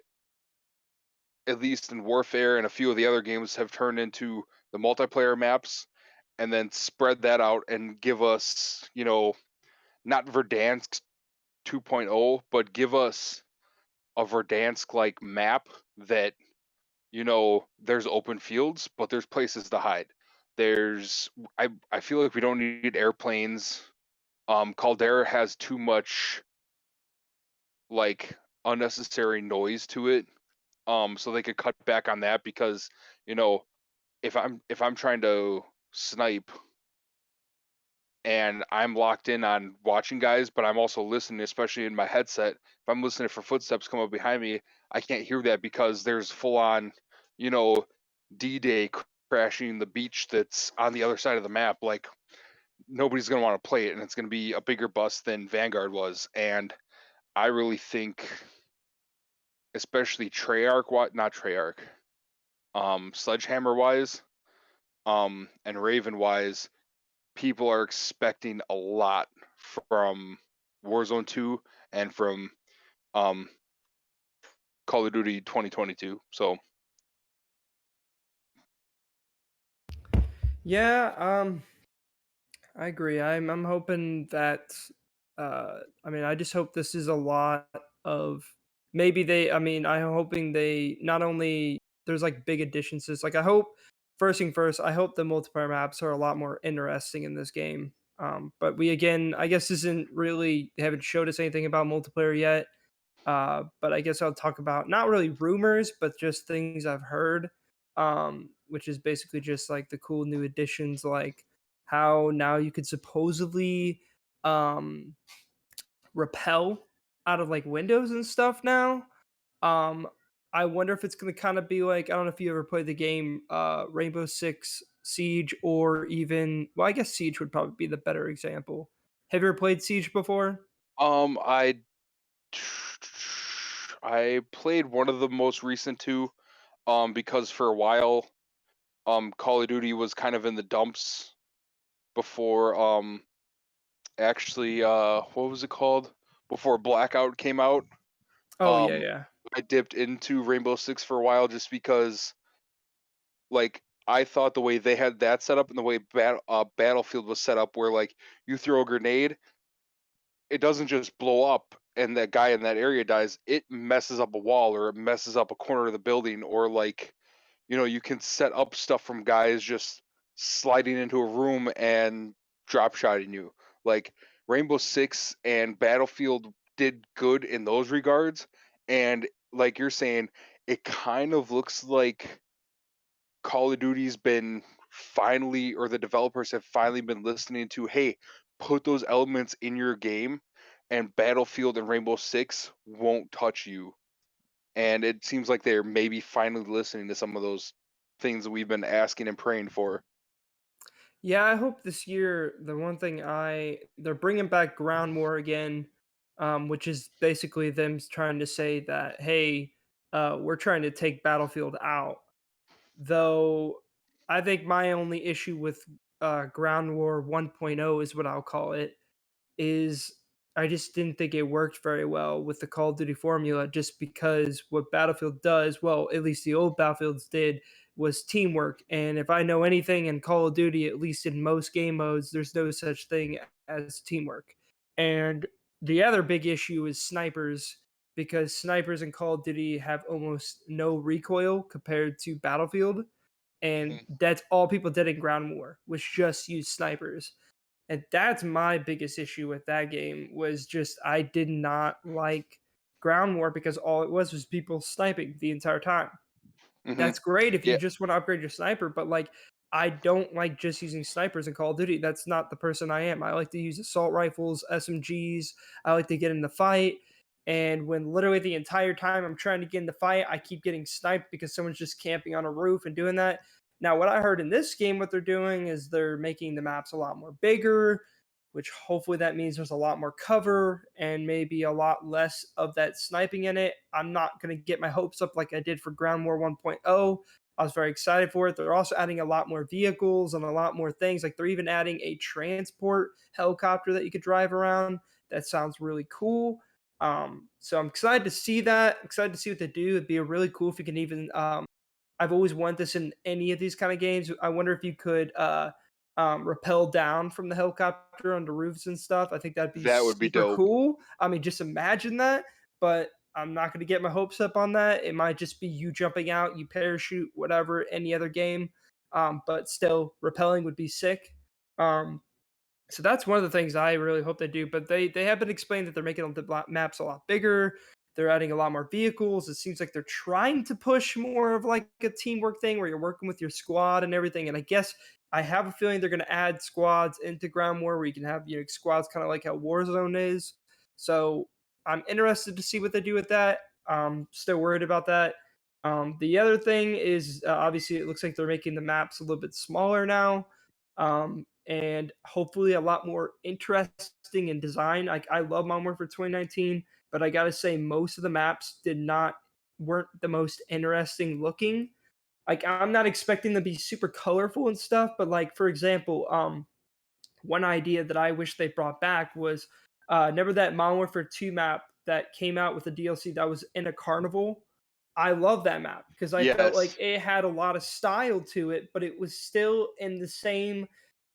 at least in Warfare and a few of the other games, have turned into the multiplayer maps, and then spread that out and give us, not Verdansk 2.0, but give us a Verdansk like map that, there's open fields, but there's places to hide. I feel like we don't need airplanes. Caldera has too much like unnecessary noise to it. So they could cut back on that, because, if I'm trying to snipe and I'm locked in on watching guys, but I'm also listening, especially in my headset. If I'm listening for footsteps come up behind me, I can't hear that because there's full on, D-Day crashing the beach that's on the other side of the map. Like, nobody's going to want to play it, and it's going to be a bigger bust than Vanguard was. And I really think, especially Sledgehammer wise, and Raven wise, people are expecting a lot from Warzone 2 and from Call of Duty 2022. So yeah, I agree. I'm hoping that I mean, I just hope this is a lot of maybe they I mean, I'm hoping they not only there's like big additions to this. Like I hope first thing first, I hope the multiplayer maps are a lot more interesting in this game. But we again, I guess isn't really they haven't showed us anything about multiplayer yet. But I guess I'll talk about not really rumors, but just things I've heard, which is basically just like the cool new additions, like how now you could supposedly um, repel out of like windows and stuff now. Um, I wonder if it's going to kind of be like I don't know if you ever played the game Rainbow Six Siege or even well, I guess Siege would probably be the better example. Have you ever played Siege before? I I played one of the most recent two, because for a while, Call of Duty was kind of in the dumps before, actually, what was it called? Before Blackout came out. Oh yeah, Um, yeah. I dipped into Rainbow Six for a while just because, like, I thought the way they had that set up and the way Battlefield was set up, where like you throw a grenade, it doesn't just blow up and that guy in that area dies. It messes up a wall or it messes up a corner of the building, or like, you can set up stuff from guys just sliding into a room and drop shotting you. Like Rainbow Six and Battlefield did good in those regards, and like you're saying, it kind of looks like Call of Duty's been finally, or the developers have finally been listening to, hey, put those elements in your game, and Battlefield and Rainbow Six won't touch you. And it seems like they're maybe finally listening to some of those things that we've been asking and praying for. Yeah, I hope this year the one thing they're bringing back ground war again, which is basically them trying to say that hey, we're trying to take Battlefield out. Though I think my only issue with ground war 1.0 is what I'll call it is I just didn't think it worked very well with the Call of Duty formula just because what Battlefield does, well, at least the old Battlefields did, was teamwork. And if I know anything in Call of Duty, at least in most game modes, there's no such thing as teamwork. And the other big issue is snipers because snipers in Call of Duty have almost no recoil compared to Battlefield. And Mhm. that's all people did in Ground War was just use snipers. And that's my biggest issue with that game was just I did not like ground war because all it was people sniping the entire time. Mhm. That's great if you Yeah, just want to upgrade your sniper, but like I don't like just using snipers in Call of Duty. That's not the person I am. I like to use assault rifles, SMGs. I like to get in the fight. And when literally the entire time I'm trying to get in the fight, I keep getting sniped because someone's just camping on a roof and doing that. Now, what I heard in this game, what they're doing is they're making the maps a lot more bigger, which hopefully that means there's a lot more cover and maybe a lot less of that sniping in it. I'm not going to get my hopes up like I did for Ground War 1.0. I was very excited for it. They're also adding a lot more vehicles and a lot more things. Like they're even adding a transport helicopter that you could drive around. That sounds really cool. So I'm excited to see that. Excited to see what they do. It'd be really cool if you can even I've always wanted this in any of these kind of games. I wonder if you could rappel down from the helicopter onto roofs and stuff. I think that'd be that would be super dope. cool. I mean, just imagine that. But I'm not going to get my hopes up on that. It might just be you jumping out, you parachute, whatever, any other game. But still, rappelling would be sick. Um, so that's one of the things I really hope they do. But they have been explaining that they're making the maps a lot bigger. They're adding a lot more vehicles. It seems like they're trying to push more of like a teamwork thing where you're working with your squad and everything. And I guess I have a feeling they're going to add squads into Ground War where you can have squads kind of like how Warzone is. So I'm interested to see what they do with that. Still worried about that. The other thing is obviously it looks like they're making the maps a little bit smaller now. And hopefully a lot more interesting in design. Like I love Modern Warfare 2019, but I gotta say most of the maps weren't the most interesting looking. Like I'm not expecting them to be super colorful and stuff, but like for example, one idea that I wish they brought back was never that Modern Warfare 2 map that came out with a DLC that was in a carnival. I love that map because I felt like Yes. it had a lot of style to it, but it was still in the same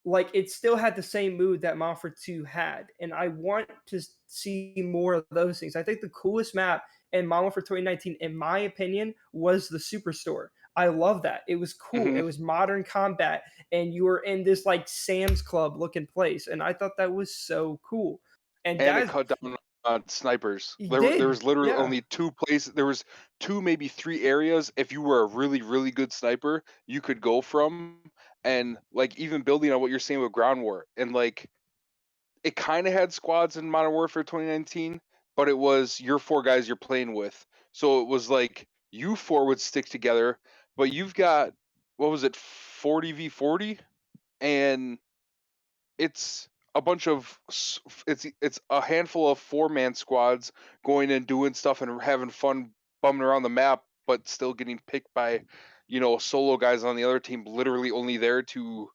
like it still had the same mood that Modern Warfare 2 had, and I want to see more of those things. I think the coolest map in Modern Warfare 2019, in my opinion, was the Superstore. I love that. It was cool. Mm-hmm. It was modern combat, and you were in this like Sam's Club looking place, and I thought that was so cool. And And it that cut down on snipers. There did, was literally yeah. only two places. There was two, maybe three areas. If you were a really, really good sniper, you could go from. And like even building on what you're saying with ground war, and like it kind of had squads in Modern Warfare 2019, but it was your four guys you're playing with. So it was like you four would stick together, but you've got what was it, 40v40, and it's a bunch of it's a handful of four-man squads going and doing stuff and having fun bumming around the map, but still getting picked by, solo guys on the other team, literally only there to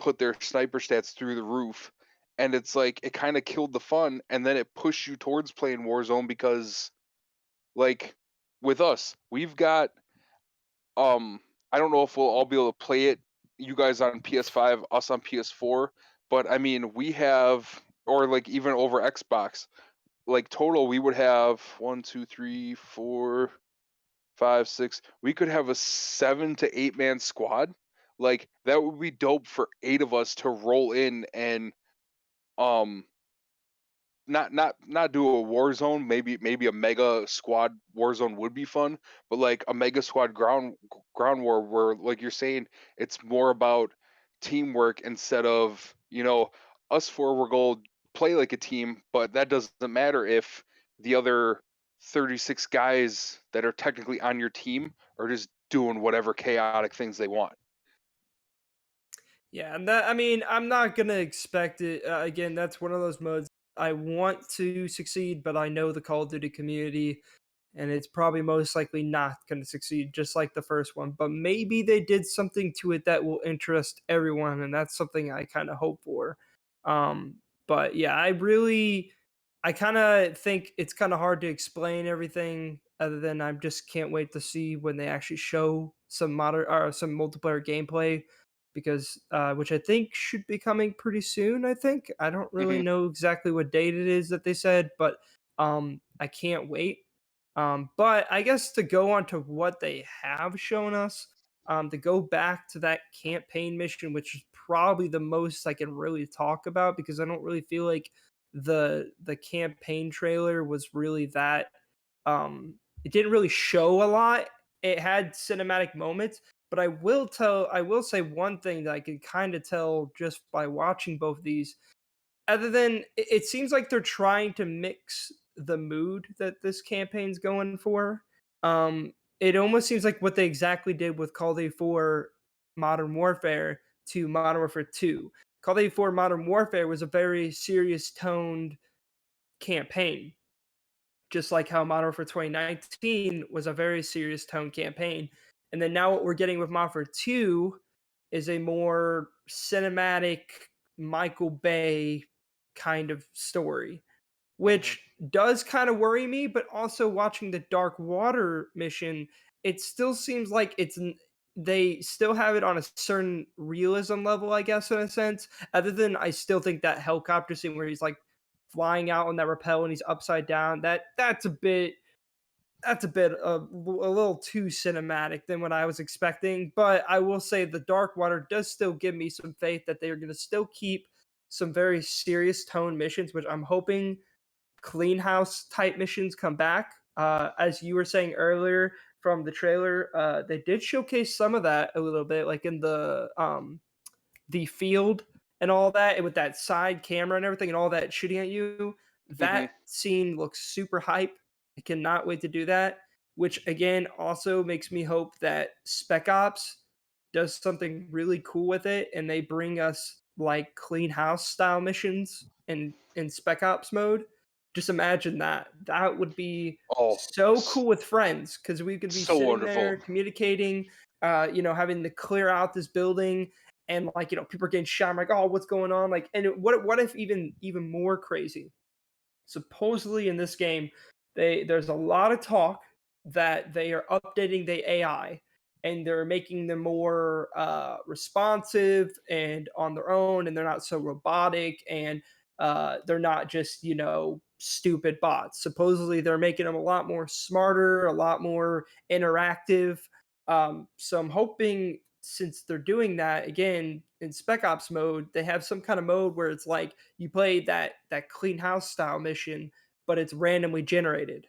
put their sniper stats through the roof. And it's like it kind of killed the fun, and then it pushed you towards playing Warzone because, like, with us, we've got I don't know if we'll all be able to play it, you guys on PS5, us on PS4, but I mean, we have, or like even over Xbox, like total, we would have 1, 2, 3, 4, 5, 6. We could have a 7 to 8 man squad. Like that would be dope for 8 of us to roll in and um not do a war zone. Maybe a mega squad war zone would be fun, but like a mega squad ground war where, like you're saying, it's more about teamwork instead of, us four we're going to play like a team, but that doesn't matter if the other 36 guys that are technically on your team are just doing whatever chaotic things they want. Yeah, and that, I mean, I'm not gonna expect it. Again, that's one of those modes I want to succeed, but I know the Call of Duty community, and it's probably most likely not going to succeed, just like the first one. But maybe they did something to it that will interest everyone, and that's something I kind of hope for. But yeah, I kind of think it's kind of hard to explain everything, other than I just can't wait to see when they actually show some modern or some multiplayer gameplay, because which I think should be coming pretty soon. I don't really Hmm. know exactly what date it is that they said, but I can't wait. But I guess to go on to what they have shown us, to go back to that campaign mission, which is probably the most I can really talk about, because I don't really feel like the campaign trailer was really that. It didn't really show a lot. It had cinematic moments, but I will say one thing that I could kind of tell just by watching both of these. Other than it seems like they're trying to mix the mood that this campaign's going for. It almost seems like what they exactly did with Call of Duty 4 Modern Warfare to Modern Warfare 2. Call of Duty 4 Modern Warfare was a very serious toned campaign, just like how Modern Warfare 2019 was a very serious tone campaign. And then now what we're getting with Modern Warfare 2 is a more cinematic Michael Bay kind of story, Hmm. which does kind of worry me. But also watching the Dark Water mission, it still seems like they still have it on a certain realism level, I guess, in a sense. Other than I still think that helicopter scene where he's like flying out on that rappel and he's upside down, that's a bit a little too cinematic than what I was expecting. But I will say the Dark Water does still give me some faith that they are going to still keep some very serious tone missions, which I'm hoping clean house type missions come back. As you were saying earlier from the trailer, they did showcase some of that a little bit, like in the field and all that, and with that side camera and everything and all that shooting at you. Hmm. That scene looks super hype. I cannot wait to do that. Which again also makes me hope that Spec Ops does something really cool with it, and they bring us like clean house style missions in Spec Ops mode. Just imagine that. That would be Oh, so cool with friends, because we could be so sitting wonderful. there communicating, having to clear out this building, and like people are getting shot. I'm like, oh, what's going on? Like, and what if even more crazy? Supposedly in this game, there's a lot of talk that they are updating the AI, and they're making them more responsive and on their own, and they're not so robotic, and they're not just stupid bots. Supposedly they're making them a lot more smarter, a lot more interactive. So I'm hoping, since they're doing that again in Spec Ops mode, they have some kind of mode where it's like you play that clean house style mission, but it's randomly generated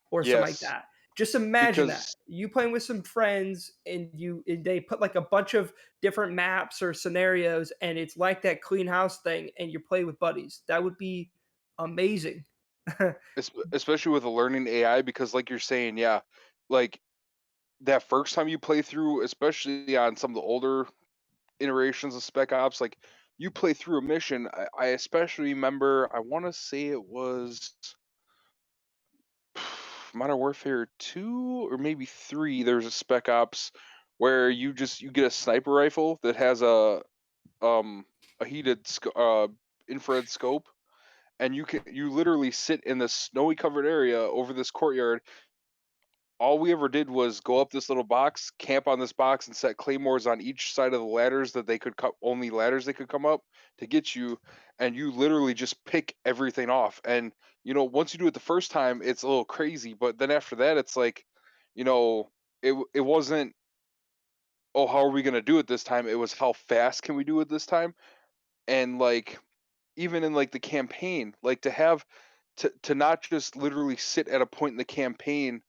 or something like Yes, that. Just imagine that because you playing with some friends, and they put like a bunch of different maps or scenarios, and it's like that clean house thing, and you play with buddies. That would be amazing. especially with a learning AI, because like you're saying, yeah, like that first time you play through, especially on some of the older iterations of Spec Ops, like you play through a mission. I especially remember, I want to say it was Modern Warfare 2 or maybe 3. There's a Spec Ops where you get a sniper rifle that has um a infrared scope, and you literally sit in this snowy covered area over this courtyard. All we ever did was go up this little box, camp on this box, and set claymores on each side of the ladders that they could only ladders they could come up to get you, and you literally just pick everything off. And once you do it the first time, it's a little crazy, but then after that, it's like, you know, it wasn't, oh, how are we gonna do it this time? It was, how fast can we do it this time? And like, even in like the campaign, like to have to not just literally sit at a point in the campaign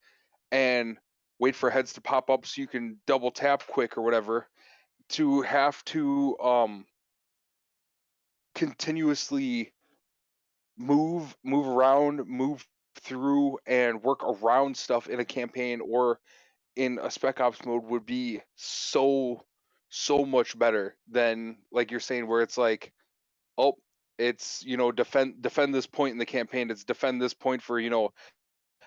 and wait for heads to pop up so you can double tap quick or whatever, to have to continuously move around, move through, and work around stuff in a campaign or in a Spec Ops mode would be so much better than, like you're saying, where it's like, oh, it's defend this point in the campaign, it's defend this point for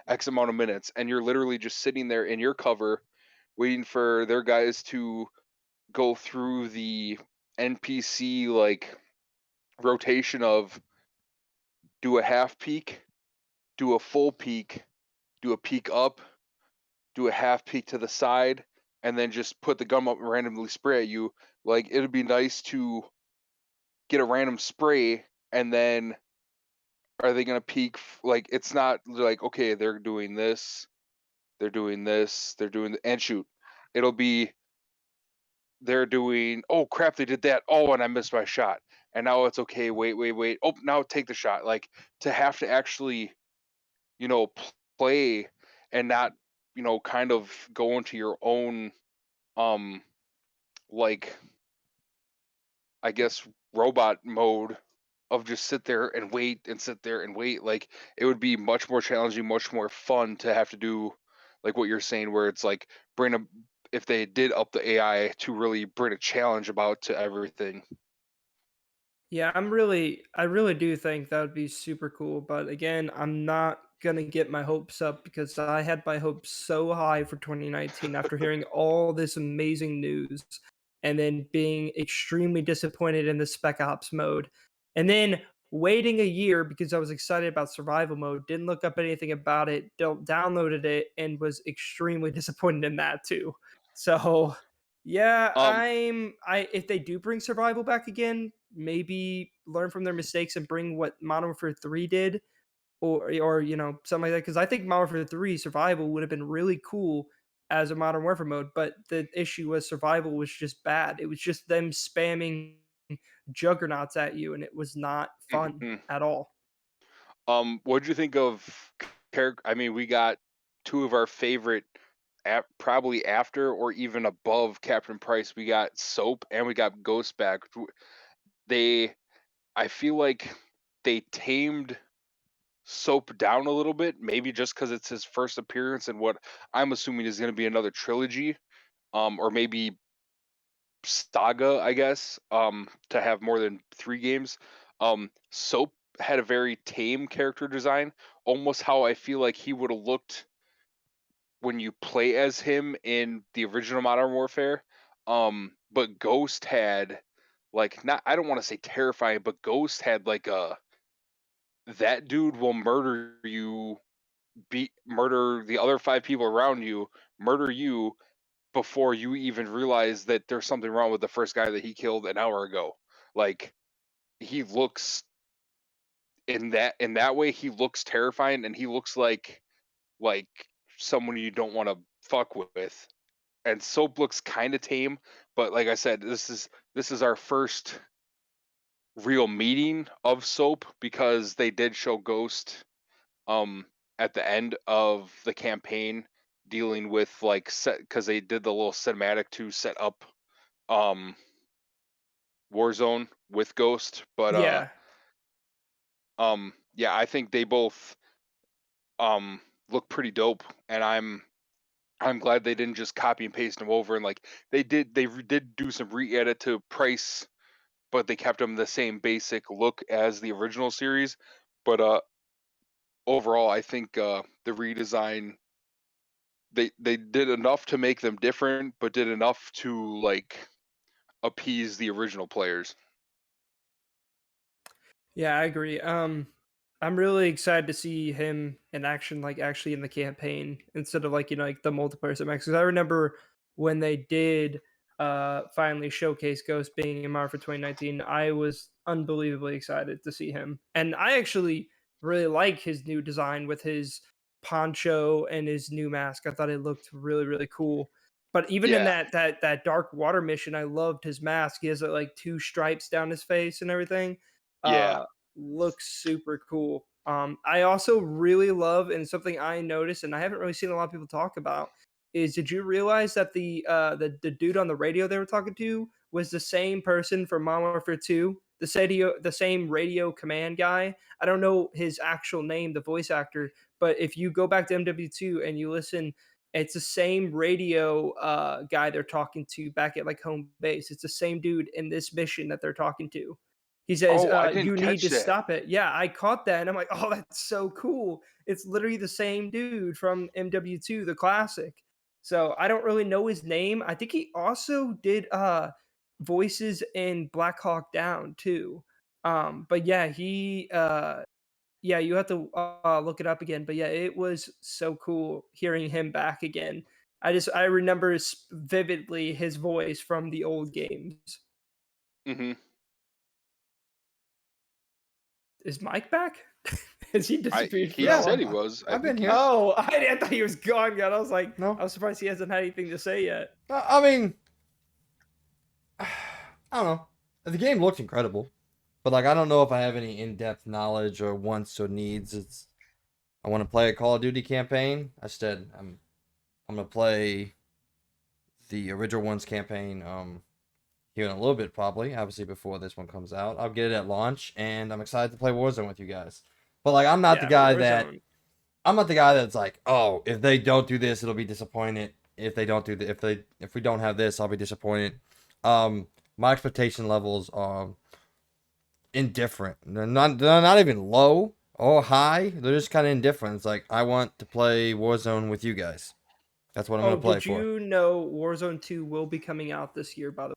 X amount of minutes, and you're literally just sitting there in your cover waiting for their guys to go through the NPC like rotation of do a half peek, do a full peek, do a peek up, do a half peek to the side, and then just put the gun up and randomly spray at you. Like, it'd be nice to get a random spray, and then are they gonna peek? Like, it's not like, okay, they're doing this, they're doing this, they're doing and shoot. It'll be, they're doing, oh crap, they did that. Oh, and I missed my shot. And now it's okay. Wait. Oh, now take the shot. Like, to have to actually, you know, play and not, kind of go into your own, um, like, I guess, robot mode of just sit there and wait and sit there and wait. Like, it would be much more challenging, much more fun to have to do, like what you're saying, where it's like, bring a, if they did up the AI to really bring a challenge about to everything. Yeah, I really do think that would be super cool. But again, I'm not gonna get my hopes up because I had my hopes so high for 2019 after hearing all this amazing news, and then being extremely disappointed in the Spec Ops mode. And then waiting a year because I was excited about survival mode, didn't look up anything about it, don't downloaded it, and was extremely disappointed in that too. So yeah, Um, I if they do bring survival back again, maybe learn from their mistakes and bring what Modern Warfare 3 did, or something like that, cuz I think Modern Warfare 3 survival would have been really cool as a Modern Warfare mode, but the issue was survival was just bad. It was just them spamming juggernauts at you, and it was not fun mhm. at all. What'd you think of I mean, we got two of our favorite, probably after or even above Captain Price. We got Soap and we got Ghost back. They, I feel like they tamed Soap down a little bit, maybe just because it's his first appearance in what I'm assuming is going to be another trilogy, or maybe saga, I guess, to have more than 3 games. Soap had a very tame character design, almost how I feel like he would have looked when you play as him in the original Modern Warfare. But Ghost had, like, not, I don't want to say terrifying, but Ghost had like a, that dude will murder you, murder the other 5 people around you, murder you, before you even realize that there's something wrong with the first guy that he killed an hour ago. Like, he looks in that way, he looks terrifying, and he looks like someone you don't want to fuck with. And Soap looks kind of tame, but like I said, this is our first real meeting of Soap, because they did show Ghost at the end of the campaign, dealing with because they did the little cinematic to set up Warzone with Ghost. But yeah. Yeah, I think they both look pretty dope, and I'm glad they didn't just copy and paste them over, and like they did do some re-edit to Price, but they kept them the same basic look as the original series. But overall, I think the redesign, they did enough to make them different, but did enough to appease the original players. Yeah, I agree. I'm really excited to see him in action, like actually in the campaign, instead of like the multiplayer stuff. Because I remember when they did finally showcase Ghost being in Marvel for 2019, I was unbelievably excited to see him, and I actually really like his new design with his poncho and his new mask. I thought it looked really really cool. But even in Yeah, that dark water mission, I loved his mask. He has like two stripes down his face and everything. yeah. Uh, Looks super cool. I also really love, and something I noticed, and I haven't really seen a lot of people talk about, is did you realize that the dude on the radio they were talking to was the same person from Modern Warfare 2? The same radio command guy. I don't know his actual name, the voice actor, but if you go back to MW2 and you listen, it's the same radio guy they're talking to back at like home base. It's the same dude in this mission that they're talking to. He says, Oh, I didn't "You need catch to that. stop it." Yeah, I caught that, and I'm like, "Oh, that's so cool!" It's literally the same dude from MW2, the classic. So I don't really know his name. I think he also did voices in Black Hawk Down too. But yeah, yeah, you have to look it up again. But yeah, it was so cool hearing him back again. I remember vividly his voice from the old games. Hmm. Is Mike back? Has he disappeared He for a Yeah, said while? he was. I I've been think here. he's. Oh, I thought he was gone yet. I was like, No, I was surprised he hasn't had anything to say yet. I mean, I don't know. The game looks incredible, but like I don't know if I have any in-depth knowledge or wants or needs. I want to play a Call of Duty campaign. Instead, I'm gonna play the original one's campaign. Here in a little bit, probably. Obviously, before this one comes out, I'll get it at launch, and I'm excited to play Warzone with you guys. But like, Yeah, Warzone. I'm not the guy that's like, oh, if they don't do this, it'll be disappointed. If they don't do the, if we don't have this, I'll be disappointed. My expectation levels are indifferent. They're not even low or high. They're just kind of indifferent. It's like I want to play Warzone with you guys. That's what I'm Oh, gonna play did for. you know Warzone 2 will be coming out this year, by the way?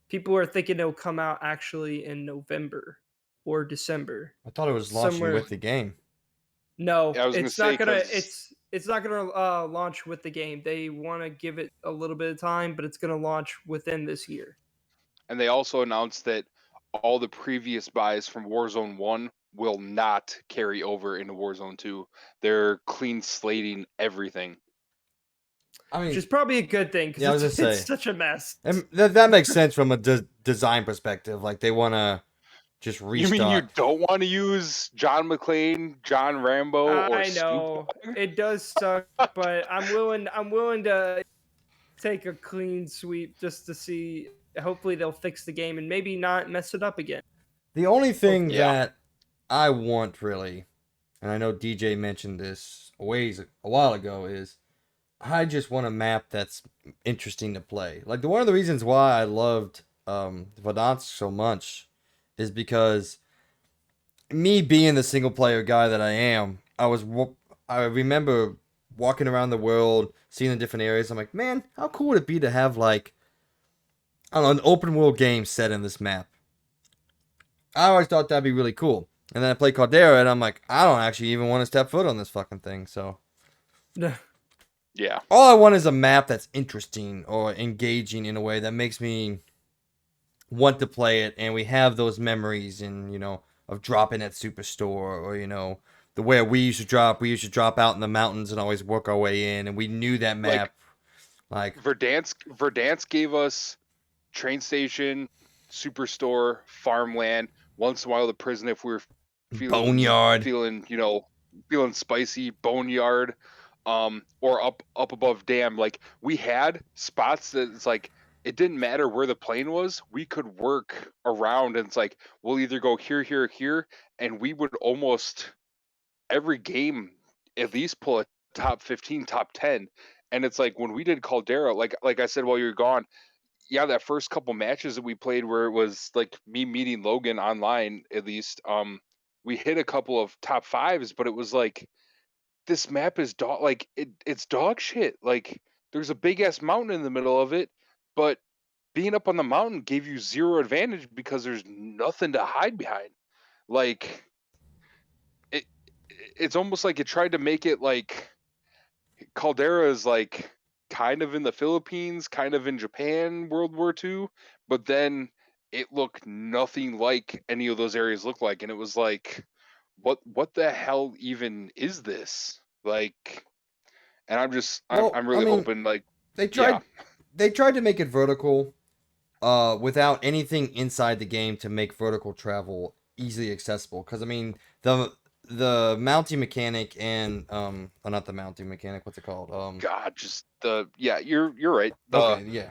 People are thinking it'll come out actually in November or December. I thought it was launching Somewhere. with the game. No, I was gonna it's say not gonna because, it's not gonna launch with the game. They want to give it a little bit of time, but it's gonna launch within this year. and they also announced that all the previous buys from Warzone 1 will not carry over into Warzone 2. They're clean slating everything. I Which mean, is probably a good thing yeah, I was because just it's say, such a mess. and that makes sense from a design perspective. Like they want to just You mean you restart. don't want to use John McClane, John Rambo, or I Snoop know Dogg? it does suck, but I'm willing to take a clean sweep just to see. Hopefully they'll fix the game and maybe not mess it up again. The only thing Hopefully. Yeah. that I want really, and I know DJ mentioned this a while ago, is I just want a map that's interesting to play. Like one of the reasons why I loved Verdansk so much is because me being the single player guy that I am, I remember walking around the world, seeing the different areas. I'm like, man, how cool would it be to have like I don't know, an open world game set in this map? I always thought that'd be really cool. And then I played Caldera, and I'm like, I don't actually even want to step foot on this fucking thing. So Yeah. All I want is a map that's interesting or engaging in a way that makes me want to play it, and we have those memories and of dropping at Superstore, or the way we used to drop out in the mountains and always work our way in, and we knew that map. Like Verdansk gave us train station, Superstore, farmland, once in a while the prison if we were Boneyard, feeling spicy, boneyard, or up above dam. Like we had spots that it's like it didn't matter where the plane was, we could work around, and it's like we'll either go here, here, here, and we would almost every game at least pull a top 15, top 10. And it's like when we did Caldera, like I said while you were gone, yeah, that first couple matches that we played where it was like me meeting Logan online, at least, we hit a couple of top fives, but it was like this map is it's dog shit. Like there's a big ass mountain in the middle of it, but being up on the mountain gave you zero advantage because there's nothing to hide behind. Like it's almost like it tried to make it like Caldera is like kind of in the Philippines, kind of in Japan, World War II, but then it looked nothing like any of those areas look like, and it was like, what the hell even is this? Like, and I'm really hoping like they tried to make it vertical, without anything inside the game to make vertical travel easily accessible. Because I mean the mounting mechanic and not the mounting mechanic, what's it called? God, just you're right. Okay, yeah.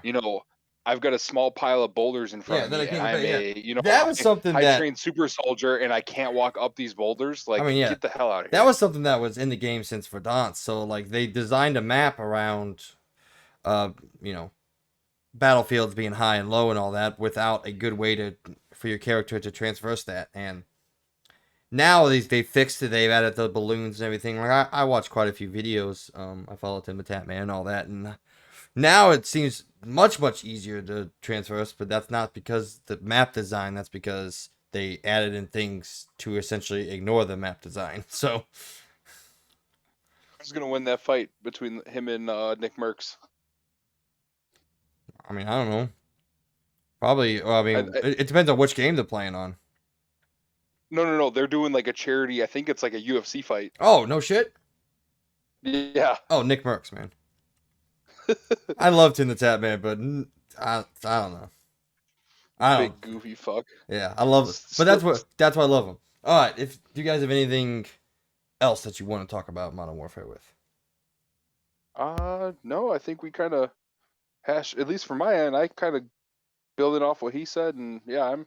I've got a small pile of boulders in front of me, and I'm that was something I that trained super soldier, and I can't walk up these boulders. Like, get the hell out of here. That was something that was in the game since Verdansk. So like they designed a map around, battlefields being high and low and all that without a good way for your character to traverse that. And now they fixed it. They've added the balloons and everything. Like I watched quite a few videos. I followed Tim the Tatman and all that, and now it seems much easier to traverse. But that's not because the map design. That's because they added in things to essentially ignore the map design. So who's gonna win that fight between him and Nick Merckx? I mean, I don't know. Probably. Well, I mean, it depends on which game they're playing on. No. They're doing like a charity. I think it's like a UFC fight. Oh, no shit. Yeah. Oh, Nick Merckx, man. I loved him, the Tatman, but I don't know. Big goofy fuck. Yeah, I love it. But that's why I love him. All right, do you guys have anything else that you want to talk about Modern Warfare with? No, I think we kind of at least from my end, I kind of building off what he said, and yeah, I'm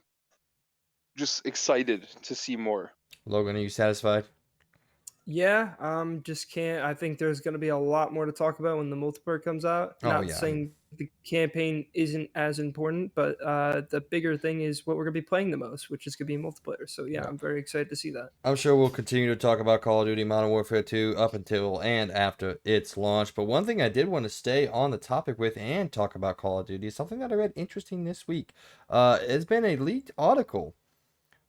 just excited to see more. Logan, are you satisfied? Yeah, just can't. I think there's going to be a lot more to talk about when the multiplayer comes out. Not saying the campaign isn't as important, but the bigger thing is what we're going to be playing the most, which is going to be multiplayer. So yeah, I'm very excited to see that. I'm sure we'll continue to talk about Call of Duty Modern Warfare 2 up until and after its launch. But one thing I did want to stay on the topic with and talk about Call of Duty is something that I read interesting this week. It's been a leaked article,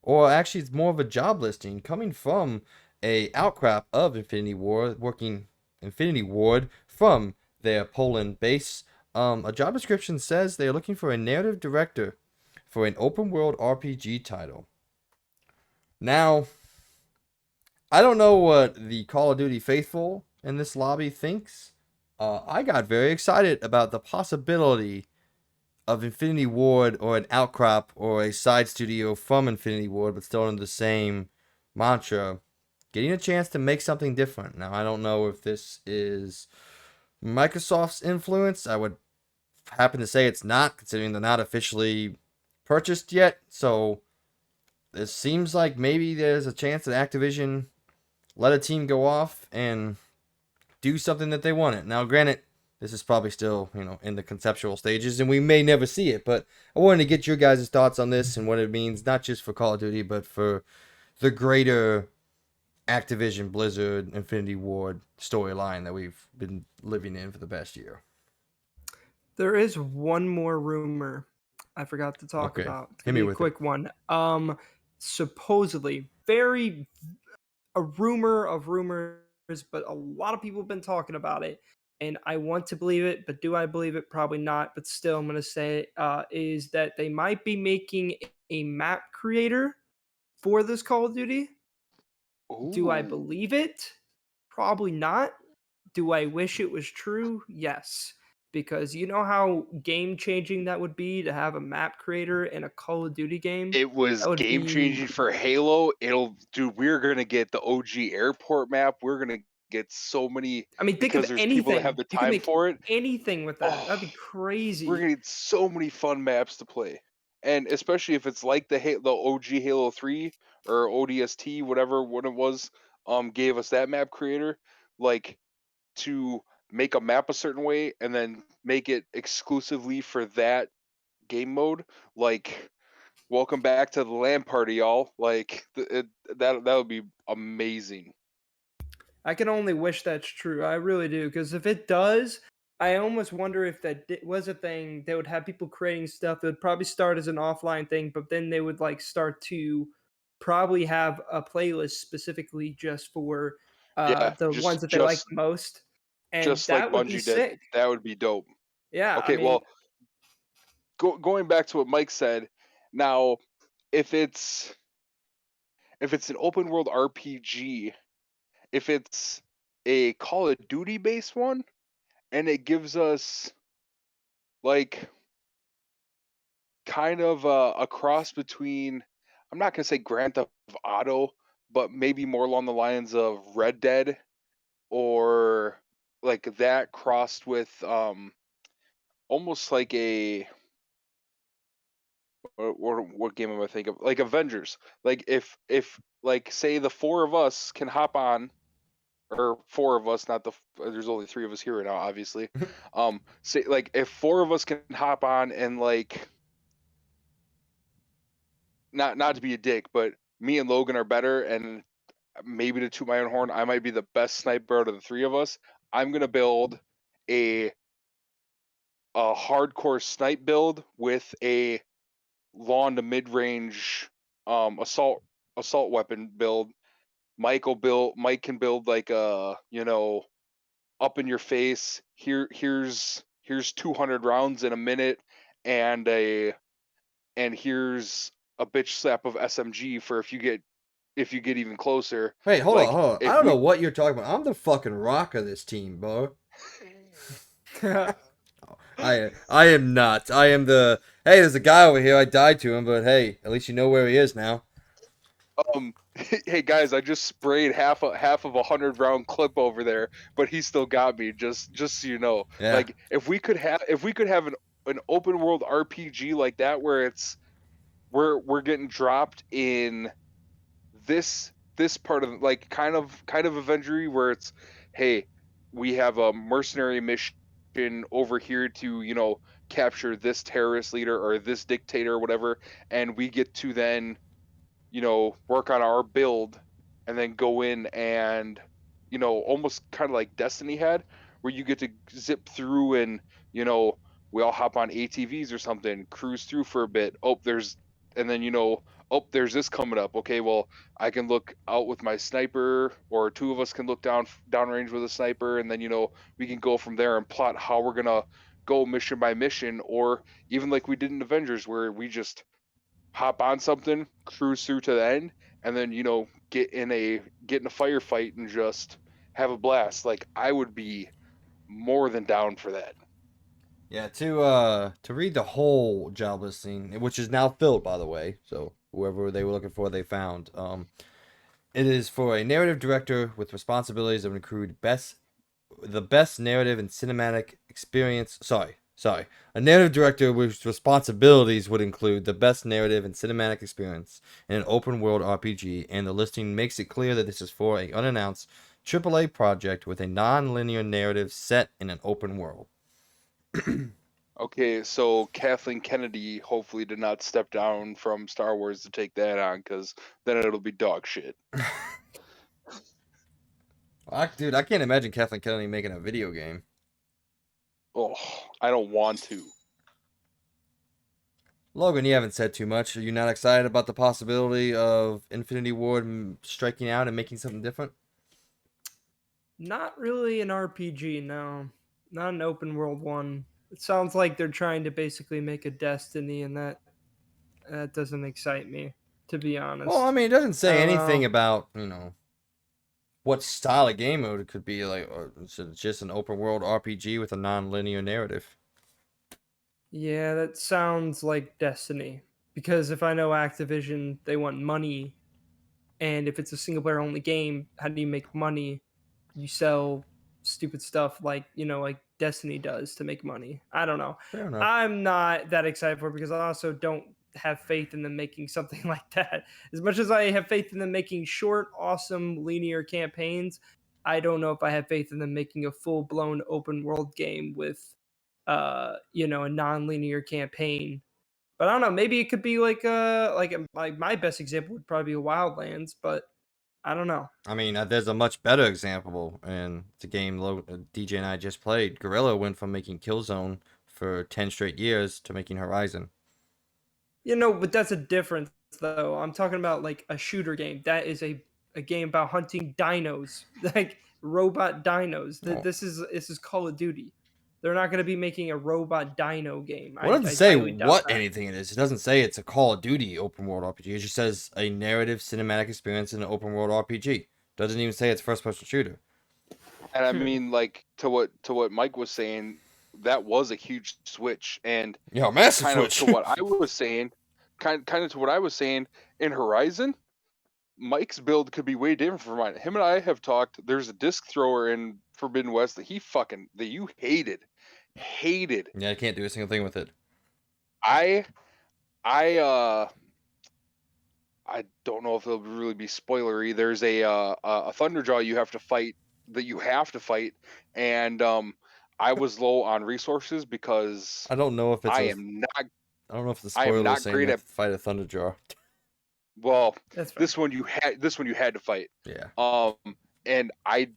or actually it's more of a job listing coming from a outcrop of Infinity Ward, working Infinity Ward from their Poland base. A job description says they are looking for a narrative director for an open-world RPG title. Now, I don't know what the Call of Duty faithful in this lobby thinks. I got very excited about the possibility of Infinity Ward or an outcrop or a side studio from Infinity Ward, but still under the same mantra, getting a chance to make something different. Now, I don't know if this is Microsoft's influence. I would happen to say it's not, considering they're not officially purchased yet. So it seems like maybe there's a chance that Activision let a team go off and do something that they wanted. Now, granted, this is probably still, in the conceptual stages, and we may never see it. But I wanted to get your guys' thoughts on this and what it means, not just for Call of Duty, but for the greater Activision, Blizzard, Infinity Ward storyline that we've been living in for the past year. There is one more rumor I forgot to talk about. It's gonna be a quick one. Supposedly, a rumor of rumors, but a lot of people have been talking about it, and I want to believe it, but do I believe it? Probably not. But still, I'm going to say is that they might be making a map creator for this Call of Duty. Do I Ooh. believe it? Probably not. Do I wish it was true? Yes. Because you know how game changing that would be to have a map creator in a Call of Duty game? It was That would game be. changing for Halo. We're gonna get the OG airport map. We're gonna get so many I mean, think of because there's people that have anything. the You can time make for it. anything with that. That'd be Oh, we're crazy. gonna get so many fun maps to play, and especially if it's like the OG Halo 3 or ODST, whatever one it was, gave us that map creator, like to make a map a certain way and then make it exclusively for that game mode, like. Welcome back to the LAN party, y'all. Like that would be amazing. I can only wish that's true. I really do. Because if it does, I almost wonder if that was a thing. They would have people creating stuff that would probably start as an offline thing, but then they would like start to probably have a playlist specifically just for Yeah, the ones just that they like just the most, and just like that would be Bungie did. sick. That would be dope. Yeah, I Okay, mean, well, going back to what Mike said. Now, if it's an open world RPG, if it's a Call of Duty based one, and it gives us like kind of a cross between, I'm not gonna say Grand Theft Auto, but maybe more along the lines of Red Dead, or like that crossed with almost like a what game am I thinking of? Like Avengers. Like if like say the four of us can hop on, or four of us, not there's only three of us here right now, obviously. Say like if four of us can hop on and like not to be a dick, but me and Logan are better, and maybe to toot my own horn, I might be the best sniper out of the three of us. I'm gonna build a hardcore snipe build with a long to mid range assault weapon build. Mike can build like a up in your face. Here's 200 rounds in a minute, and here's a bitch slap of SMG for if you get even closer. Wait, hold on, Like hold on. I if don't know we what you're talking about. I'm the fucking rock of this team, bro. I am not. I am the. Hey, there's a guy over here. I died to him, but hey, at least you know where he is now. hey guys, I just sprayed half of 100 round clip over there, but he still got me. Just so you know, Yeah. like if we could have an open world RPG like that, where it's we're getting dropped in this part of like kind of Avengery, where it's, hey, we have a mercenary mission over here to capture this terrorist leader or this dictator or whatever, and we get to then work on our build and then go in and, almost kind of like Destiny had, where you get to zip through and, we all hop on ATVs or something, cruise through for a bit. And then, oh, there's this coming up. Okay, well, I can look out with my sniper, or two of us can look downrange with a sniper, and then, we can go from there and plot how we're going to go mission by mission, or even like we did in Avengers, where we just hop on something, cruise through to the end, and then get in a firefight and just have a blast. Like I would be more than down for that. Yeah, to read the whole job listing, which is now filled, by the way. So whoever they were looking for, they found. It is for a narrative director with responsibilities that would include the best narrative and cinematic experience. Sorry. A narrative director with responsibilities would include the best narrative and cinematic experience in an open world RPG, and the listing makes it clear that this is for an unannounced AAA project with a non-linear narrative set in an open world. Okay, so Kathleen Kennedy hopefully did not step down from Star Wars to take that on, because then it'll be dog shit. Dude, I can't imagine Kathleen Kennedy making a video game. Oh, I don't want to. Logan, you haven't said too much. Are you not excited about the possibility of Infinity Ward striking out and making something different? not really an RPG, no. Not an open world one. It sounds like they're trying to basically make a Destiny, and that doesn't excite me, to be honest. Well, I mean, it doesn't say anything about, what style of game mode it could be. Like, or is it just an open world RPG with a non-linear narrative? Yeah, that sounds like Destiny. Because if I know Activision, they want money, and if it's a single player only game, how do you make money? You sell stupid stuff like like Destiny does to make money. I don't know. Fair enough. I'm not that excited for it because I also don't have faith in them making something like that. As much as I have faith in them making short, awesome, linear campaigns, I don't know if I have faith in them making a full blown open world game with a non-linear campaign. But I don't know, maybe it could be like my best example would probably be Wildlands, but I don't know. I mean, there's a much better example, and it's a game DJ and I just played. Guerrilla went from making Killzone for 10 straight years to making Horizon. But that's a difference, though. I'm talking about like a shooter game. That is a game about hunting dinos, like robot dinos. Oh. This is Call of Duty. They're not going to be making a robot dino game. Well, it doesn't say what anything it is. It doesn't say it's a Call of Duty open world RPG. It just says a narrative cinematic experience in an open world RPG. Doesn't even say it's first person shooter. And I mean, like to what Mike was saying, that was a huge switch, and massive switch. To what I was saying, kind of to what I was saying in Horizon, Mike's build could be way different from mine. Him and I have talked. There's a disc thrower in Forbidden West that you hated. Yeah, I can't do a single thing with it. I don't know if it'll really be spoilery. There's a Thunderjaw you have to fight, and I was low on resources because I don't know if it's I don't know if the spoiler is saying you have to fight a Thunderjaw. Well, this one you had to fight. Yeah. And I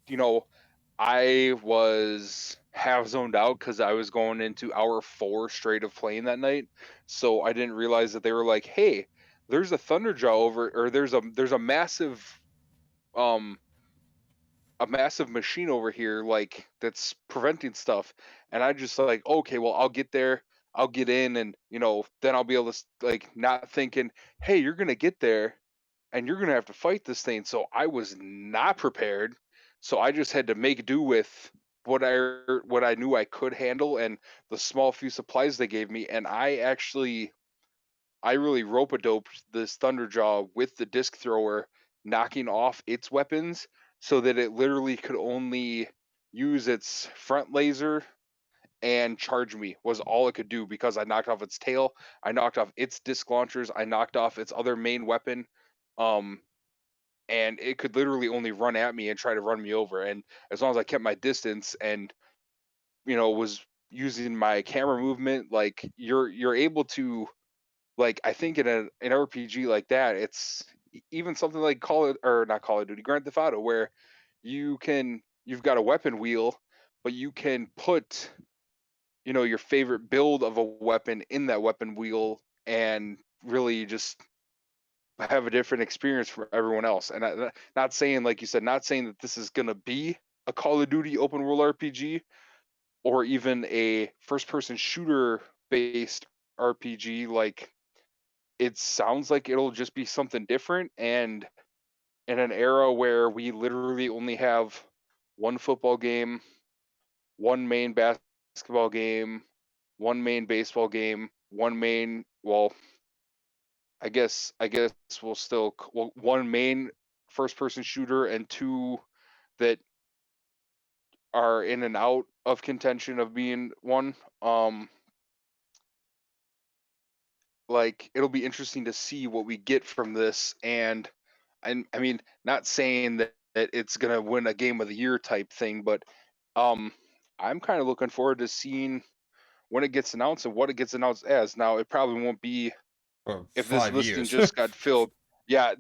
was half zoned out because I was going into hour 4 straight of playing that night, so I didn't realize that they were like, "Hey, there's a Thunderjaw or there's a massive machine over here like that's preventing stuff." And I just like, okay, well, I'll get there, I'll get in, and then I'll be able to like not thinking, hey, you're gonna get there and you're gonna have to fight this thing. So I was not prepared. So I just had to make do with what I knew I could handle and the small few supplies they gave me. And I really rope-a-doped this Thunderjaw with the disc thrower, knocking off its weapons so that it literally could only use its front laser and charge me was all it could do, because I knocked off its tail, I knocked off its disc launchers, I knocked off its other main weapon, and it could literally only run at me and try to run me over. And as long as I kept my distance and was using my camera movement, like you're able to, like, I think in an RPG like that, it's even something like not Call of Duty, Grand Theft Auto, where you've got a weapon wheel, but you can put your favorite build of a weapon in that weapon wheel and really just have a different experience for everyone else. And not saying, like you said, not saying that this is going to be a Call of Duty open world RPG or even a first person shooter based RPG. Like, it sounds like it'll just be something different, and in an era where we literally only have one football game, one main basketball game, one main baseball game, I guess one main first person shooter and two that are in and out of contention of being one. Like, it'll be interesting to see what we get from this. And I mean, not saying that it's gonna win a game of the year type thing, but I'm kind of looking forward to seeing when it gets announced and what it gets announced as. Now, it probably won't be if this listing just got filled. Yeah,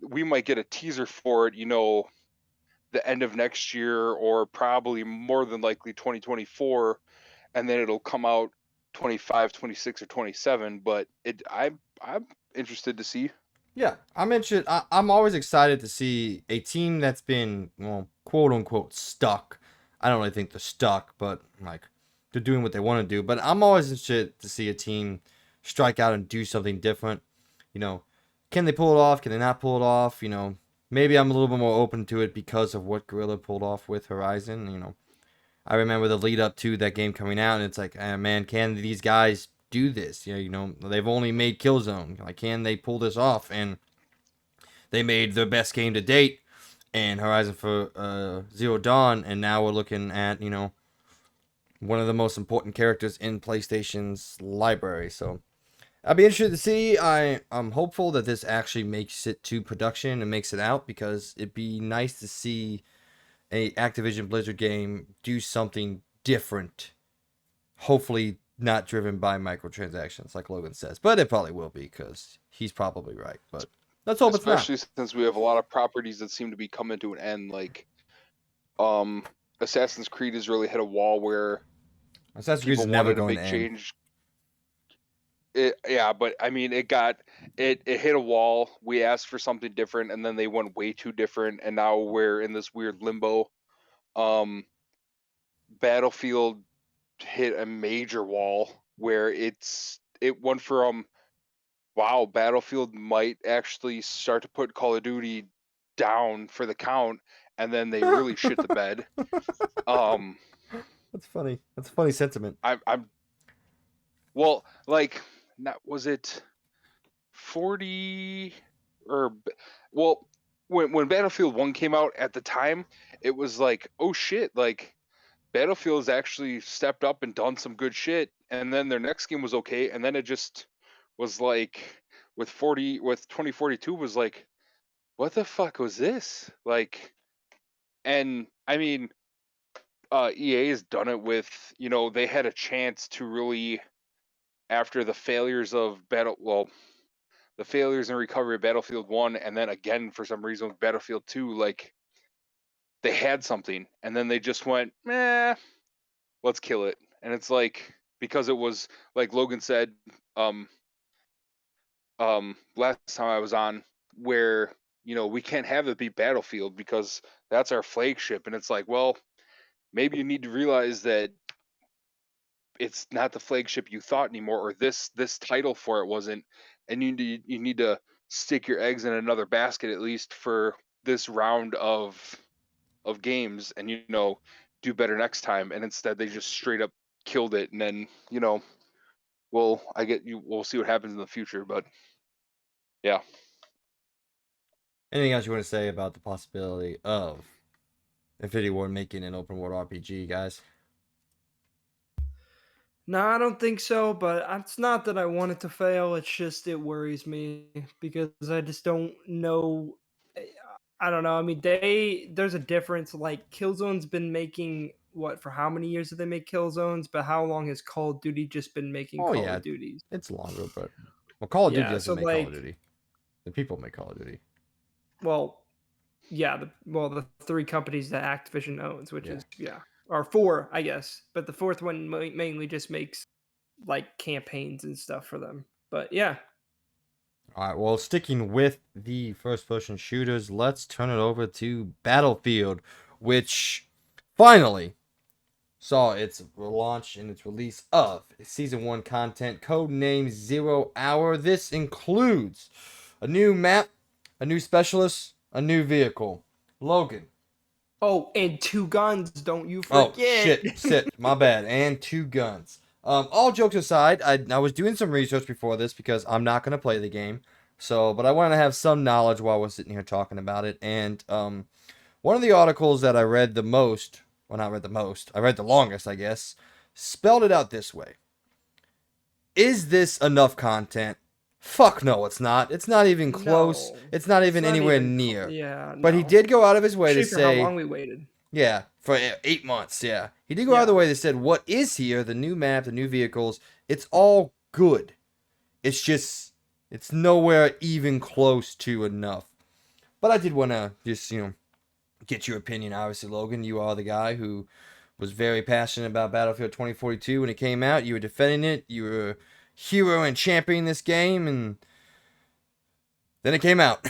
we might get a teaser for it, the end of next year, or probably more than likely 2024, and then it'll come out 25, 26, or 27. But I'm interested to see. Yeah, I'm always excited to see a team that's been, well, quote unquote stuck I don't really think they're stuck, but like they're doing what they want to do. But I'm always interested to see a team strike out and do something different. You know, can they pull it off? Can they not pull it off? You know, maybe I'm a little bit more open to it because of what Guerrilla pulled off with Horizon. You know, I remember the lead up to that game coming out, and it's like, man, can these guys do this? You know, they've only made Killzone. Like, can they pull this off? And they made their best game to date, and Horizon for Zero Dawn, and now we're looking at, you know, one of the most important characters in PlayStation's library. So I'll be interested to see. I'm hopeful that this actually makes it to production and makes it out, because it'd be nice to see a Activision Blizzard game do something different. Hopefully not driven by microtransactions, like Logan says, but it probably will be, because he's probably right. But let's hope it's not. Especially since we have a lot of properties that seem to be coming to an end. Like, Assassin's Creed has really hit a wall where Assassin's Creed is never going to end. Change. Yeah, but I mean, it hit a wall. We asked for something different, and then they went way too different, and now we're in this weird limbo. Battlefield hit a major wall where it went from, wow, Battlefield might actually start to put Call of Duty down for the count, and then they really shit the bed. That's funny. That's a funny sentiment. Well, like, was it 40 or, well, when Battlefield 1 came out at the time, it was like, oh shit, like Battlefield's actually stepped up and done some good shit, and then their next game was okay, and then it just was like with 2042 was like, what the fuck was this? Like, and I mean, EA has done it with, you know, they had a chance to really, after the failures of the failures and recovery of Battlefield 1, and then again for some reason with Battlefield 2, like they had something, and then they just went, let's kill it. And it's like, because it was like Logan said last time I was on, where, you know, we can't have it be Battlefield because that's our flagship. And it's like, well, maybe you need to realize that it's not the flagship you thought anymore, or this title for it wasn't, and you need to stick your eggs in another basket, at least for this round of games, and, you know, do better next time. And instead they just straight up killed it. And then, you know, we'll see what happens in the future. But yeah. Anything else you want to say about the possibility of Infinity Ward making an open world RPG, guys? No, I don't think so, but it's not that I want it to fail. It's just it worries me because I just don't know. I don't know. I mean, there's a difference. Like, Killzone's been making what, for how many years have they made Killzones? But how long has Call of Duty just been making Call of Duties? It's longer, but Call of Duty doesn't make Call of Duty. The people make Call of Duty. Well, yeah. The three companies that Activision owns, which is or four, I guess. But the fourth one mainly just makes like campaigns and stuff for them. But yeah. All right, well, sticking with the first-person shooters, let's turn it over to Battlefield, which finally saw its launch and its release of Season 1 content, codenamed 0 Hour. This includes a new map, a new specialist, a new vehicle. Logan. Oh, and 2 guns, don't you forget. Oh, shit, my bad. And 2 guns. All jokes aside, I was doing some research before this because I'm not going to play the game. But I wanted to have some knowledge while we're sitting here talking about it. And one of the articles that I read the most, well, not read the most, I read the longest, I guess, spelled it out this way. Is this enough content? Fuck no, it's not. It's not even close. It's not even anywhere near. Yeah, But he did go out of his way to say... how long we waited. Yeah, for 8 months, yeah. He did go out of the way that said, what is here, the new map, the new vehicles, it's all good. It's just, it's nowhere even close to enough. But I did want to just, get your opinion, obviously, Logan. You are the guy who was very passionate about Battlefield 2042 when it came out. You were defending it. You were a hero and championing this game, and then it came out.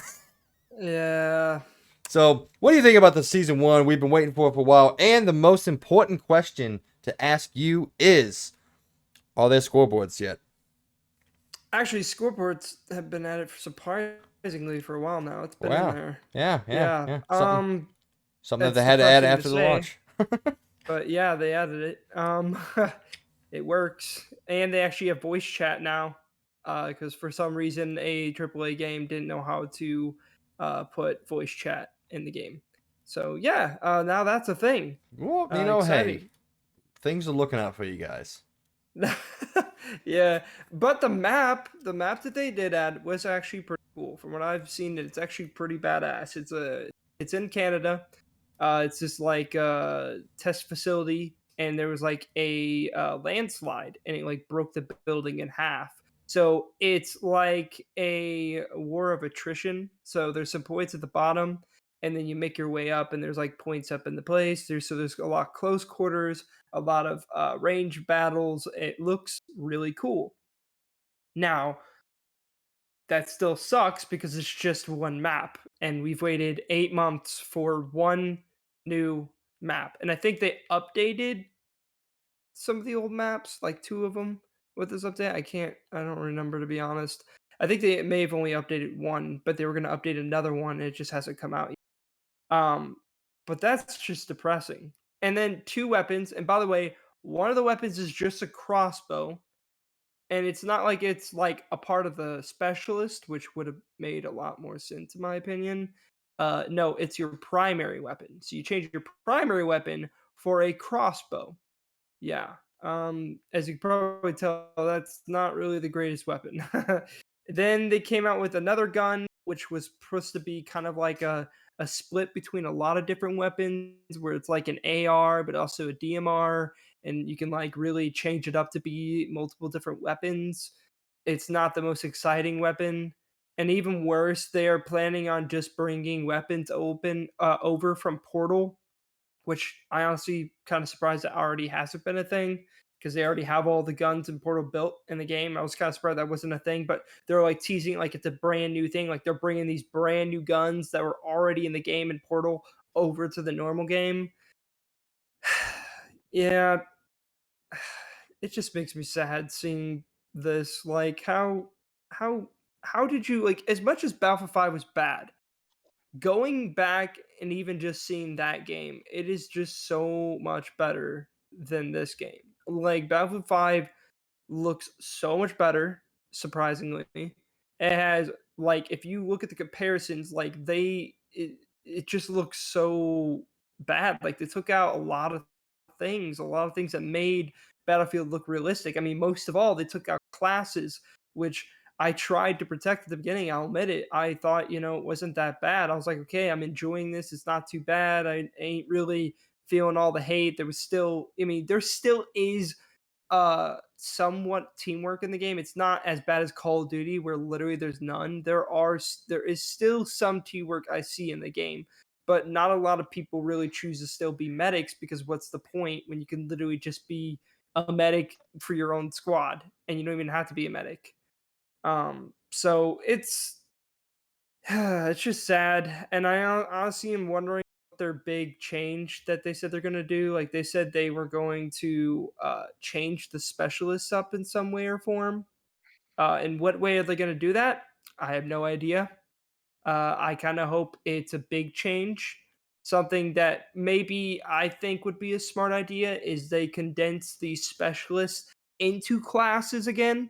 Yeah. So, what do you think about the season 1? We've been waiting for it for a while. And the most important question to ask you is, are there scoreboards yet? Actually, scoreboards have been at it surprisingly for a while now. It's been in there. Yeah. Something that That's they had to add depressing after to the say, launch. but yeah, they added it. It works, and they actually have voice chat now. Because for some reason a AAA game didn't know how to put voice chat in the game. So yeah, now that's a thing. Well, hey, Exciting. things are looking out for you guys. Yeah, but the map that they did add was actually pretty cool. From what I've seen, it's actually pretty badass. It's in Canada. It's just like a test facility, and there was like a landslide, and it like broke the building in half. So it's like a war of attrition. So there's some points at the bottom, and then you make your way up, and there's like points up in the place. There's a lot of close quarters, a lot of range battles. It looks really cool. Now, that still sucks because it's just one map, and we've waited 8 months for one new map. And I think they updated some of the old maps, like two of them with this update. I don't remember, to be honest. I think they may have only updated one, but they were going to update another one, and it just hasn't come out yet. But that's just depressing. And then two weapons, and by the way, one of the weapons is just a crossbow, and it's not like it's like a part of the specialist, which would have made a lot more sense in my opinion. No, it's your primary weapon. So you change your primary weapon for a crossbow. Yeah. As you can probably tell, that's not really the greatest weapon. Then they came out with another gun, which was supposed to be kind of like a split between a lot of different weapons, where it's like an AR, but also a DMR, and you can like really change it up to be multiple different weapons. It's not the most exciting weapon. And even worse, they are planning on just bringing weapons over from Portal, which I honestly kind of surprised that already hasn't been a thing because they already have all the guns in Portal built in the game. I was kind of surprised that wasn't a thing, but they're like teasing like it's a brand new thing. Like they're bringing these brand new guns that were already in the game in Portal over to the normal game. Yeah, it just makes me sad seeing this. Like how how did you, like, as much as Battlefield 5 was bad, going back and even just seeing that game, it is just so much better than this game. Like Battlefield 5 looks so much better, surprisingly. It has, like, if you look at the comparisons, like it just looks so bad. Like they took out a lot of things that made Battlefield look realistic. I mean, most of all, they took out classes, which I tried to protect at the beginning. I'll admit it. I thought, it wasn't that bad. I was like, okay, I'm enjoying this. It's not too bad. I ain't really feeling all the hate. There was still, I mean, there still is somewhat teamwork in the game. It's not as bad as Call of Duty where literally there's none. There is still some teamwork I see in the game, but not a lot of people really choose to still be medics, because what's the point when you can literally just be a medic for your own squad and you don't even have to be a medic. So it's just sad, and I honestly am wondering what their big change that they said they're going to do. Like they said they were going to change the specialists up in some way or form. In what way are they going to do that? I have no idea. I kind of hope it's a big change. Something that maybe I think would be a smart idea is they condense these specialists into classes again,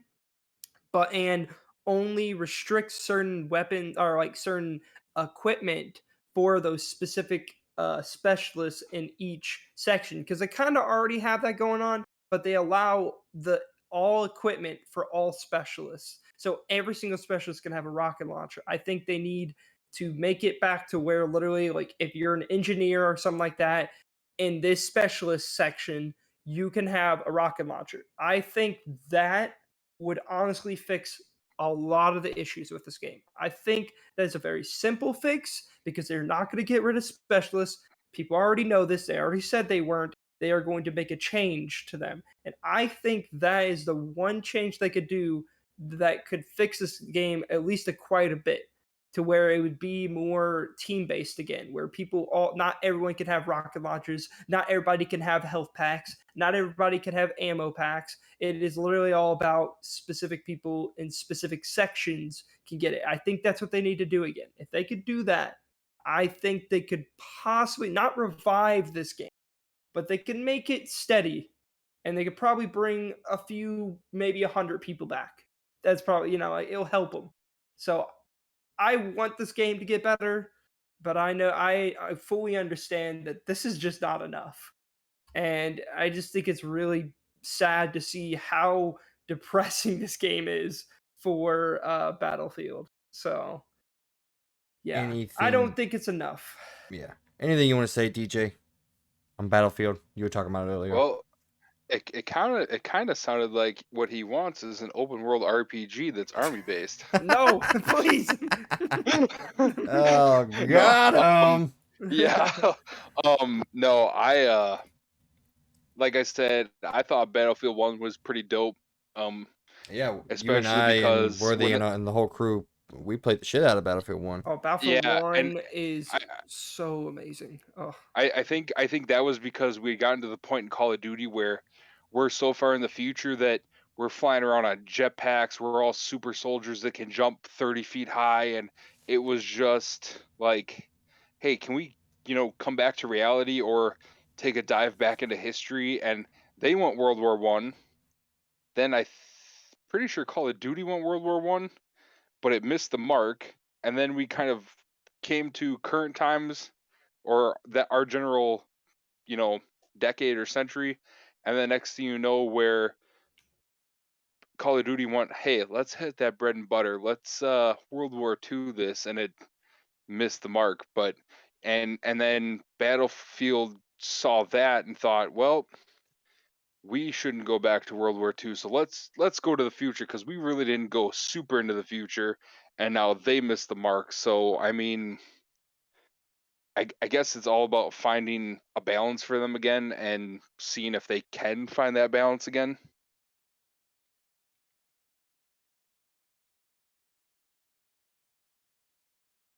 and only restrict certain weapons or like certain equipment for those specific specialists in each section, because they kind of already have that going on, but they allow the all equipment for all specialists, so every single specialist can have a rocket launcher. I think they need to make it back to where literally, like, if you're an engineer or something like that, in this specialist section you can have a rocket launcher. I think that would honestly fix a lot of the issues with this game. I think that's a very simple fix because they're not going to get rid of specialists. People already know this. They already said they weren't. They are going to make a change to them. And I think that is the one change they could do that could fix this game at least quite a bit. to where it would be more team-based again, where not everyone can have rocket launchers, not everybody can have health packs, not everybody can have ammo packs. It is literally all about specific people in specific sections can get it. I think that's what they need to do again. If they could do that, I think they could possibly not revive this game, but they can make it steady, and they could probably bring a few, maybe 100 people back. That's probably, it'll help them. So I want this game to get better, but I know I fully understand that this is just not enough. And I just think it's really sad to see how depressing this game is for Battlefield. So, yeah, I don't think it's enough. Yeah. Anything you want to say, DJ, on Battlefield? You were talking about it earlier. Well, it kind of sounded like what he wants is an open world RPG that's army based. No, please. Oh God. Yeah. No, like I said, I thought Battlefield 1 was pretty dope. Yeah, especially you and I because and Worthy and the whole crew, we played the shit out of Battlefield 1. Oh, Battlefield 1 is so amazing. Oh. I think that was because we had gotten to the point in Call of Duty where we're so far in the future that we're flying around on jetpacks. We're all super soldiers that can jump 30 feet high, and it was just like, hey, can we, come back to reality or take a dive back into history? And they went World War One. Then pretty sure Call of Duty went World War One, but it missed the mark. And then we kind of came to current times, or that our general, decade or century, and the next thing you know, where Call of Duty went, hey, let's hit that bread and butter. Let's World War II this, and it missed the mark. But and then Battlefield saw that and thought, well, we shouldn't go back to World War II, so let's go to the future, because we really didn't go super into the future, and now they missed the mark. So I mean, I guess it's all about finding a balance for them again and seeing if they can find that balance again.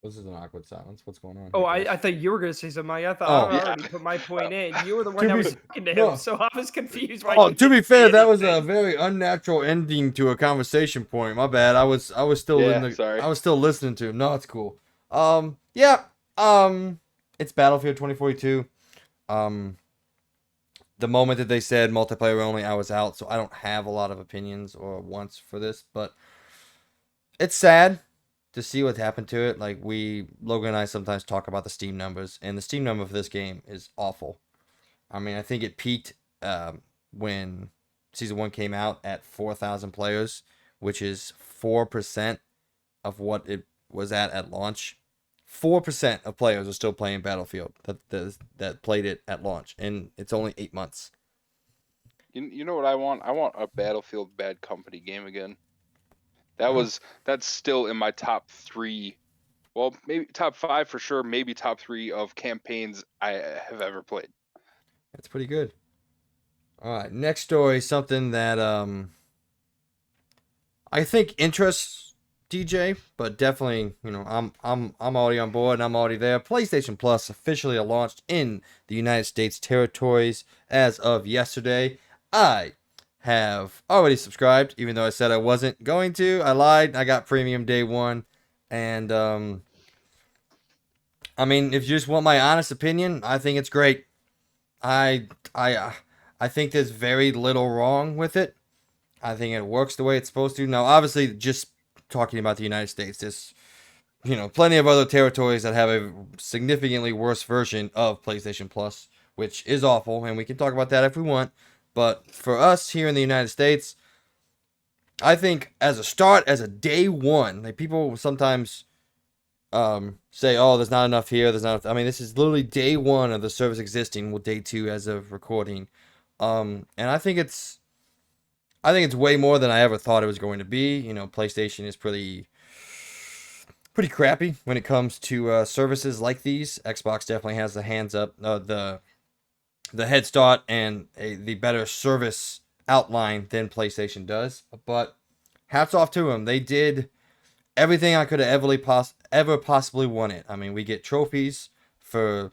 This is an awkward silence. What's going on? Oh, I thought you were going to say something. I thought I already put my point in. You were the one that was talking to him, so I was confused. To be fair, that was a very unnatural ending to a conversation point. My bad. I was still sorry. I was still listening to him. No, it's cool. It's Battlefield 2042. The moment that they said multiplayer only, I was out, so I don't have a lot of opinions or wants for this, but it's sad to see what happened to it. Like, Logan and I sometimes talk about the Steam numbers, and the Steam number for this game is awful. I mean, I think it peaked when Season 1 came out at 4,000 players, which is 4% of what it was at launch. 4% of players are still playing Battlefield that played it at launch, and it's only 8 months. You know what I want? I want a Battlefield Bad Company game again. That's still in my top 3. Well, maybe top 5 for sure. Maybe top 3 of campaigns I have ever played. That's pretty good. All right, next story, something that I think interests DJ, but definitely, I'm already on board and I'm already there. PlayStation Plus officially launched in the United States territories as of yesterday. I have already subscribed, even though I said I wasn't going to. I lied. I got premium day one, and I mean, if you just want my honest opinion, I think it's great. I think there's very little wrong with it. I think it works the way it's supposed to. Now, obviously, just talking about the United States, there's plenty of other territories that have a significantly worse version of PlayStation Plus, which is awful, and we can talk about that if we want. But for us here in the United States, I think as a day one, like, people sometimes say, oh, there's not enough here, there's not enough. I mean, this is literally day one of the service existing, with day 2 as of recording. And I think it's way more than I ever thought it was going to be. PlayStation is pretty crappy when it comes to services like these. Xbox definitely has the hands up, the head start and the better service outline than PlayStation does. But hats off to them. They did everything I could have ever possibly won it. I mean, we get trophies for,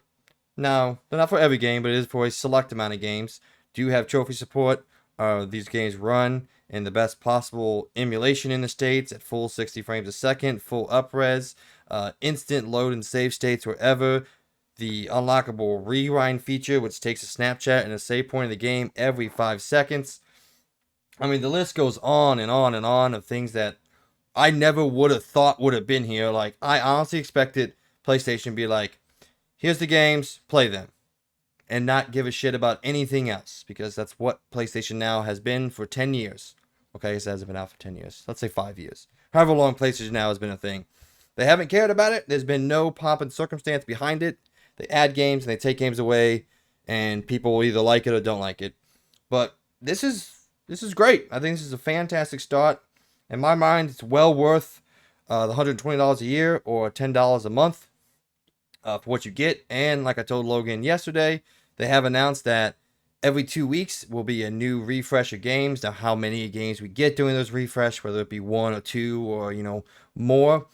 no, they're not for every game, but it is for a select amount of games. Do you have trophy support? These games run in the best possible emulation in the States at full 60 frames a second, full up-res, instant load and save states wherever. The unlockable rewind feature, which takes a snapshot and a save point of the game every 5 seconds. I mean, the list goes on and on and on of things that I never would have thought would have been here. Like, I honestly expected PlayStation to be like, here's the games, play them, and not give a shit about anything else, because that's what PlayStation Now has been for 10 years. Okay, it hasn't been out for 10 years. Let's say 5 years. However long PlayStation Now has been a thing. They haven't cared about it. There's been no pomp and circumstance behind it. They add games and they take games away, and people will either like it or don't like it. But this is great. I think this is a fantastic start. In my mind, it's well worth the $120 a year or $10 a month for what you get. And like I told Logan yesterday, they have announced that every 2 weeks will be a new refresh of games. Now, how many games we get during those refresh, whether it be 1 or 2 or, more,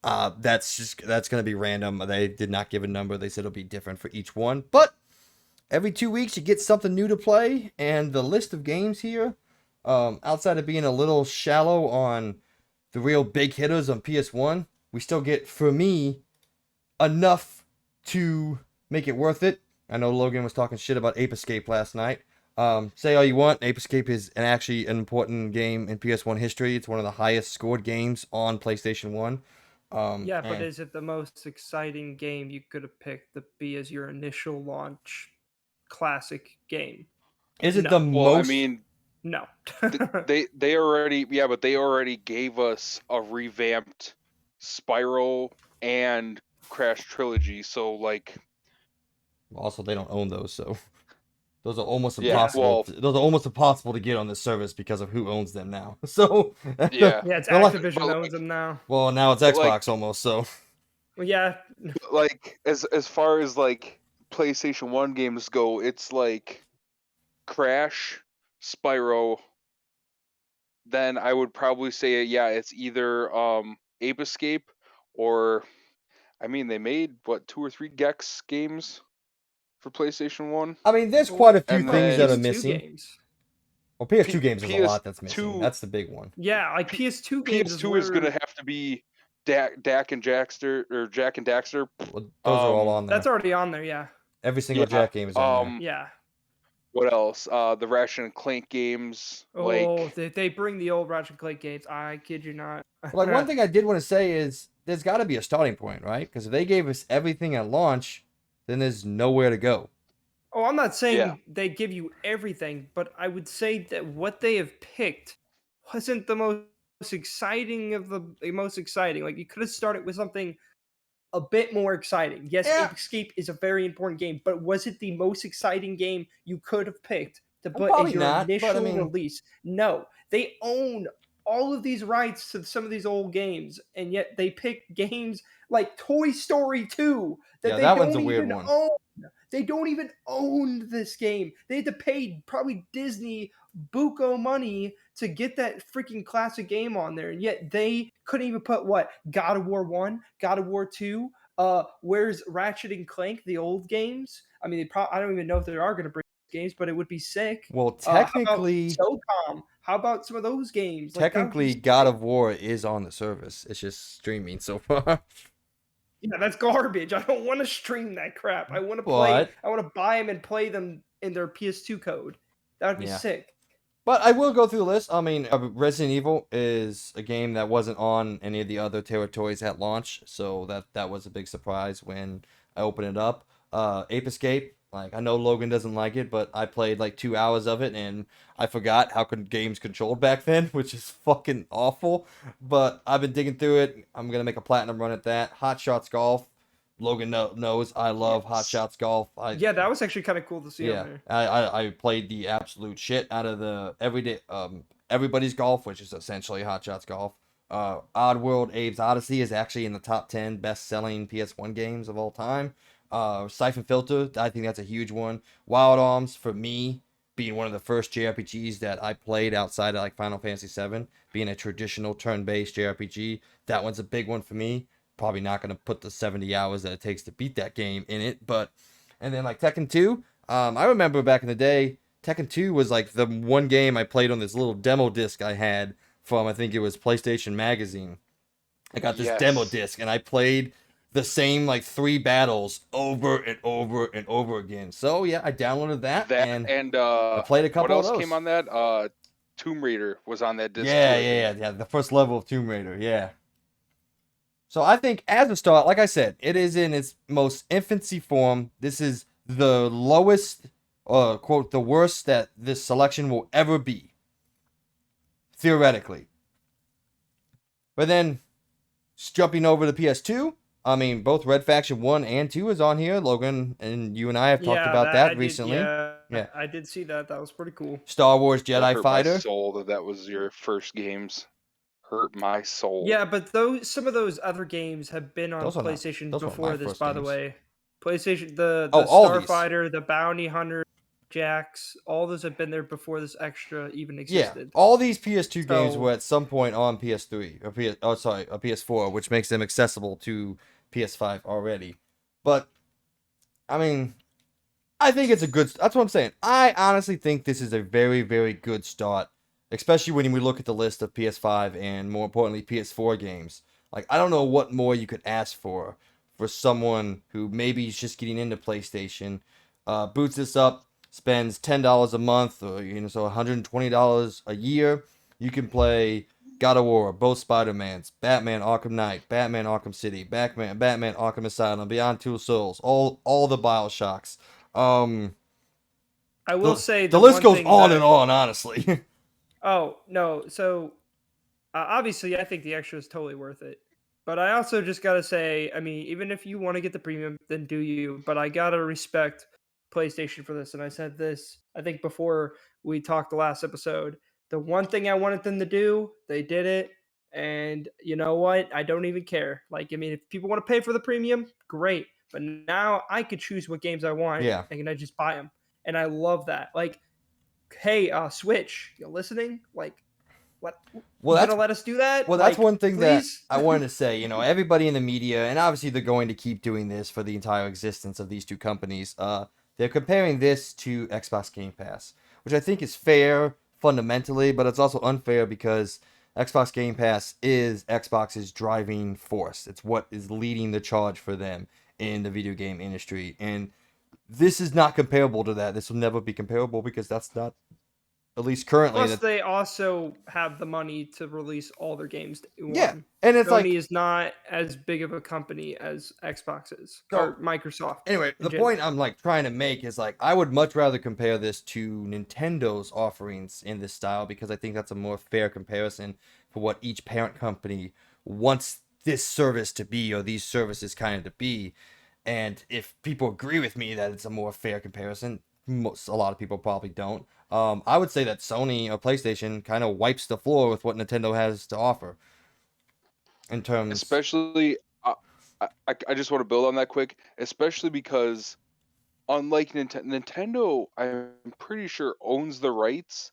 that's going to be random. They did not give a number. They said it'll be different for each one. But every 2 weeks, you get something new to play. And the list of games here, outside of being a little shallow on the real big hitters on PS1, we still get, for me, enough to make it worth it. I know Logan was talking shit about Ape Escape last night. Say all you want, Ape Escape is actually an important game in PS1 history. It's one of the highest scored games on PlayStation 1. But is it the most exciting game you could have picked to be as your initial launch classic game? Is it the most? Well, I mean, no. they already gave us a revamped Spiral and Crash trilogy, so like. Also, they don't own those, so those are almost impossible. Those are almost impossible to get on this service because of who owns them now. So it's Activision owns them now. Well, now it's Xbox almost. So well, yeah, like as far as like PlayStation 1 games go, it's like Crash, Spyro. Then I would probably say it's either Ape Escape or, I mean, they made 2 or 3 Gex games for PlayStation 1. I mean, there's quite a few things that are missing. Games. Well, PS2 games is a lot that's missing. That's the big one. Yeah, like PS2 games. PS2 is gonna have to be Dak and Jackster, or Jack and Daxter. Well, those are all on there. That's already on there, yeah. Every single Jack game is on there. Yeah. What else? The Ratchet and Clank games. They bring the old Ratchet and Clank games. I kid you not. Like, one thing I did want to say is there's got to be a starting point, right? Because if they gave us everything at launch, then there's nowhere to go. Oh, I'm not saying they give you everything, but I would say that what they have picked wasn't the most exciting of the most exciting. Like, you could have started with something a bit more exciting. Yes, Ape Escape is a very important game, but was it the most exciting game you could have picked to put as your initial release? No, they own all of these rights to some of these old games, and yet they pick games like Toy Story 2 that they don't even own. They don't even own this game. They had to pay probably Disney buco money to get that freaking classic game on there, and yet they couldn't even put God of War 1, God of War 2. Where's Ratchet and Clank, the old games? I mean, I don't even know if they are going to bring games, but it would be sick. Well, technically, how about some of those games? Technically, God of War is on the service. It's just streaming so far. Yeah, that's garbage. I don't want to stream that crap. I want to play. I want to buy them and play them in their PS2 code. That would be sick. But I will go through the list. I mean, Resident Evil is a game that wasn't on any of the other territories at launch, so that was a big surprise when I opened it up. Ape Escape. Like, I know Logan doesn't like it, but I played like 2 hours of it, and I forgot how games controlled back then, which is fucking awful. But I've been digging through it. I'm going to make a platinum run at that. Hot Shots Golf. Logan knows I love Hot Shots Golf. That was actually kind of cool to see on there. I played the absolute shit out of the Everybody's Golf, which is essentially Hot Shots Golf. Oddworld Abe's Odyssey is actually in the top 10 best-selling PS1 games of all time. Siphon Filter, I think that's a huge one. Wild Arms, for me, being one of the first JRPGs that I played outside of like Final Fantasy VII, being a traditional turn-based JRPG, that one's a big one for me. probably not going to put the 70 hours that it takes to beat that game in it. But, and then like Tekken 2, I remember back in the day, Tekken 2 was like the one game I played on this little demo disc I had from, I think it was PlayStation Magazine. I got this demo disc and I played the same like 3 battles over and over and over again. So yeah, I downloaded that and I played a couple of those. What else came on that? Tomb Raider was on that disc too. Yeah. The first level of Tomb Raider, yeah. So I think as a start, like I said, it is in its most infancy form. This is the lowest, quote, the worst that this selection will ever be, theoretically. But then, jumping over to PS2, I mean, both Red Faction 1 and 2 is on here. Logan and you and I have talked about that recently. Yeah, I did see that. That was pretty cool. Star Wars Jedi Fighter. My soul that was your first games. Hurt my soul. Yeah, but some of those other games have been on PlayStation before this, by the way. PlayStation, the Starfighter, the Bounty Hunter, Jax, all those have been there before this extra even existed. Yeah, all these PS2 games were at some point on PS3 or PS4, which makes them accessible to PS5 already. But I mean, I think it's a good. That's what I'm saying. I honestly think this is a very, very good start, especially when we look at the list of PS5 and more importantly PS4 games. Like, I don't know what more you could ask for someone who maybe is just getting into PlayStation, boots this up, spends $10 a month, or so $120 a year. You can play God of War, both Spider-Mans, Batman Arkham Knight, Batman Arkham City, Batman Arkham Asylum, Beyond Two Souls, all the BioShocks. I will say the list goes on and on, honestly. Oh no! So obviously, I think the extra is totally worth it. But I also just gotta say, I mean, even if you want to get the premium, then do you. But I gotta respect PlayStation for this, and I said this, I think, before we talked the last episode. The one thing I wanted them to do, they did it, and you know what? I don't even care. Like, I mean, if people want to pay for the premium, great. But now I could choose what games I want, and I just buy them, and I love that. Like, hey, Switch, you listening? Like, what? Well, you gonna let us do that? Well, that's one thing that I wanted to say. Everybody in the media, and obviously they're going to keep doing this for the entire existence of these two companies. They're comparing this to Xbox Game Pass, which I think is fair fundamentally, but it's also unfair because Xbox Game Pass is Xbox's driving force. It's what is leading the charge for them in the video game industry, and this is not comparable to that. This will never be comparable because that's not, at least currently. Plus, they also have the money to release all their games. And it's Sony is not as big of a company as Xbox is, or Microsoft. Anyway, the point I'm trying to make is I would much rather compare this to Nintendo's offerings in this style because I think that's a more fair comparison for what each parent company wants this service to be, or these services kind of to be. And if people agree with me that it's a more fair comparison, a lot of people probably don't. I would say that Sony or PlayStation kind of wipes the floor with what Nintendo has to offer. In terms, especially, I just want to build on that quick, especially because, unlike Nintendo, I'm pretty sure owns the rights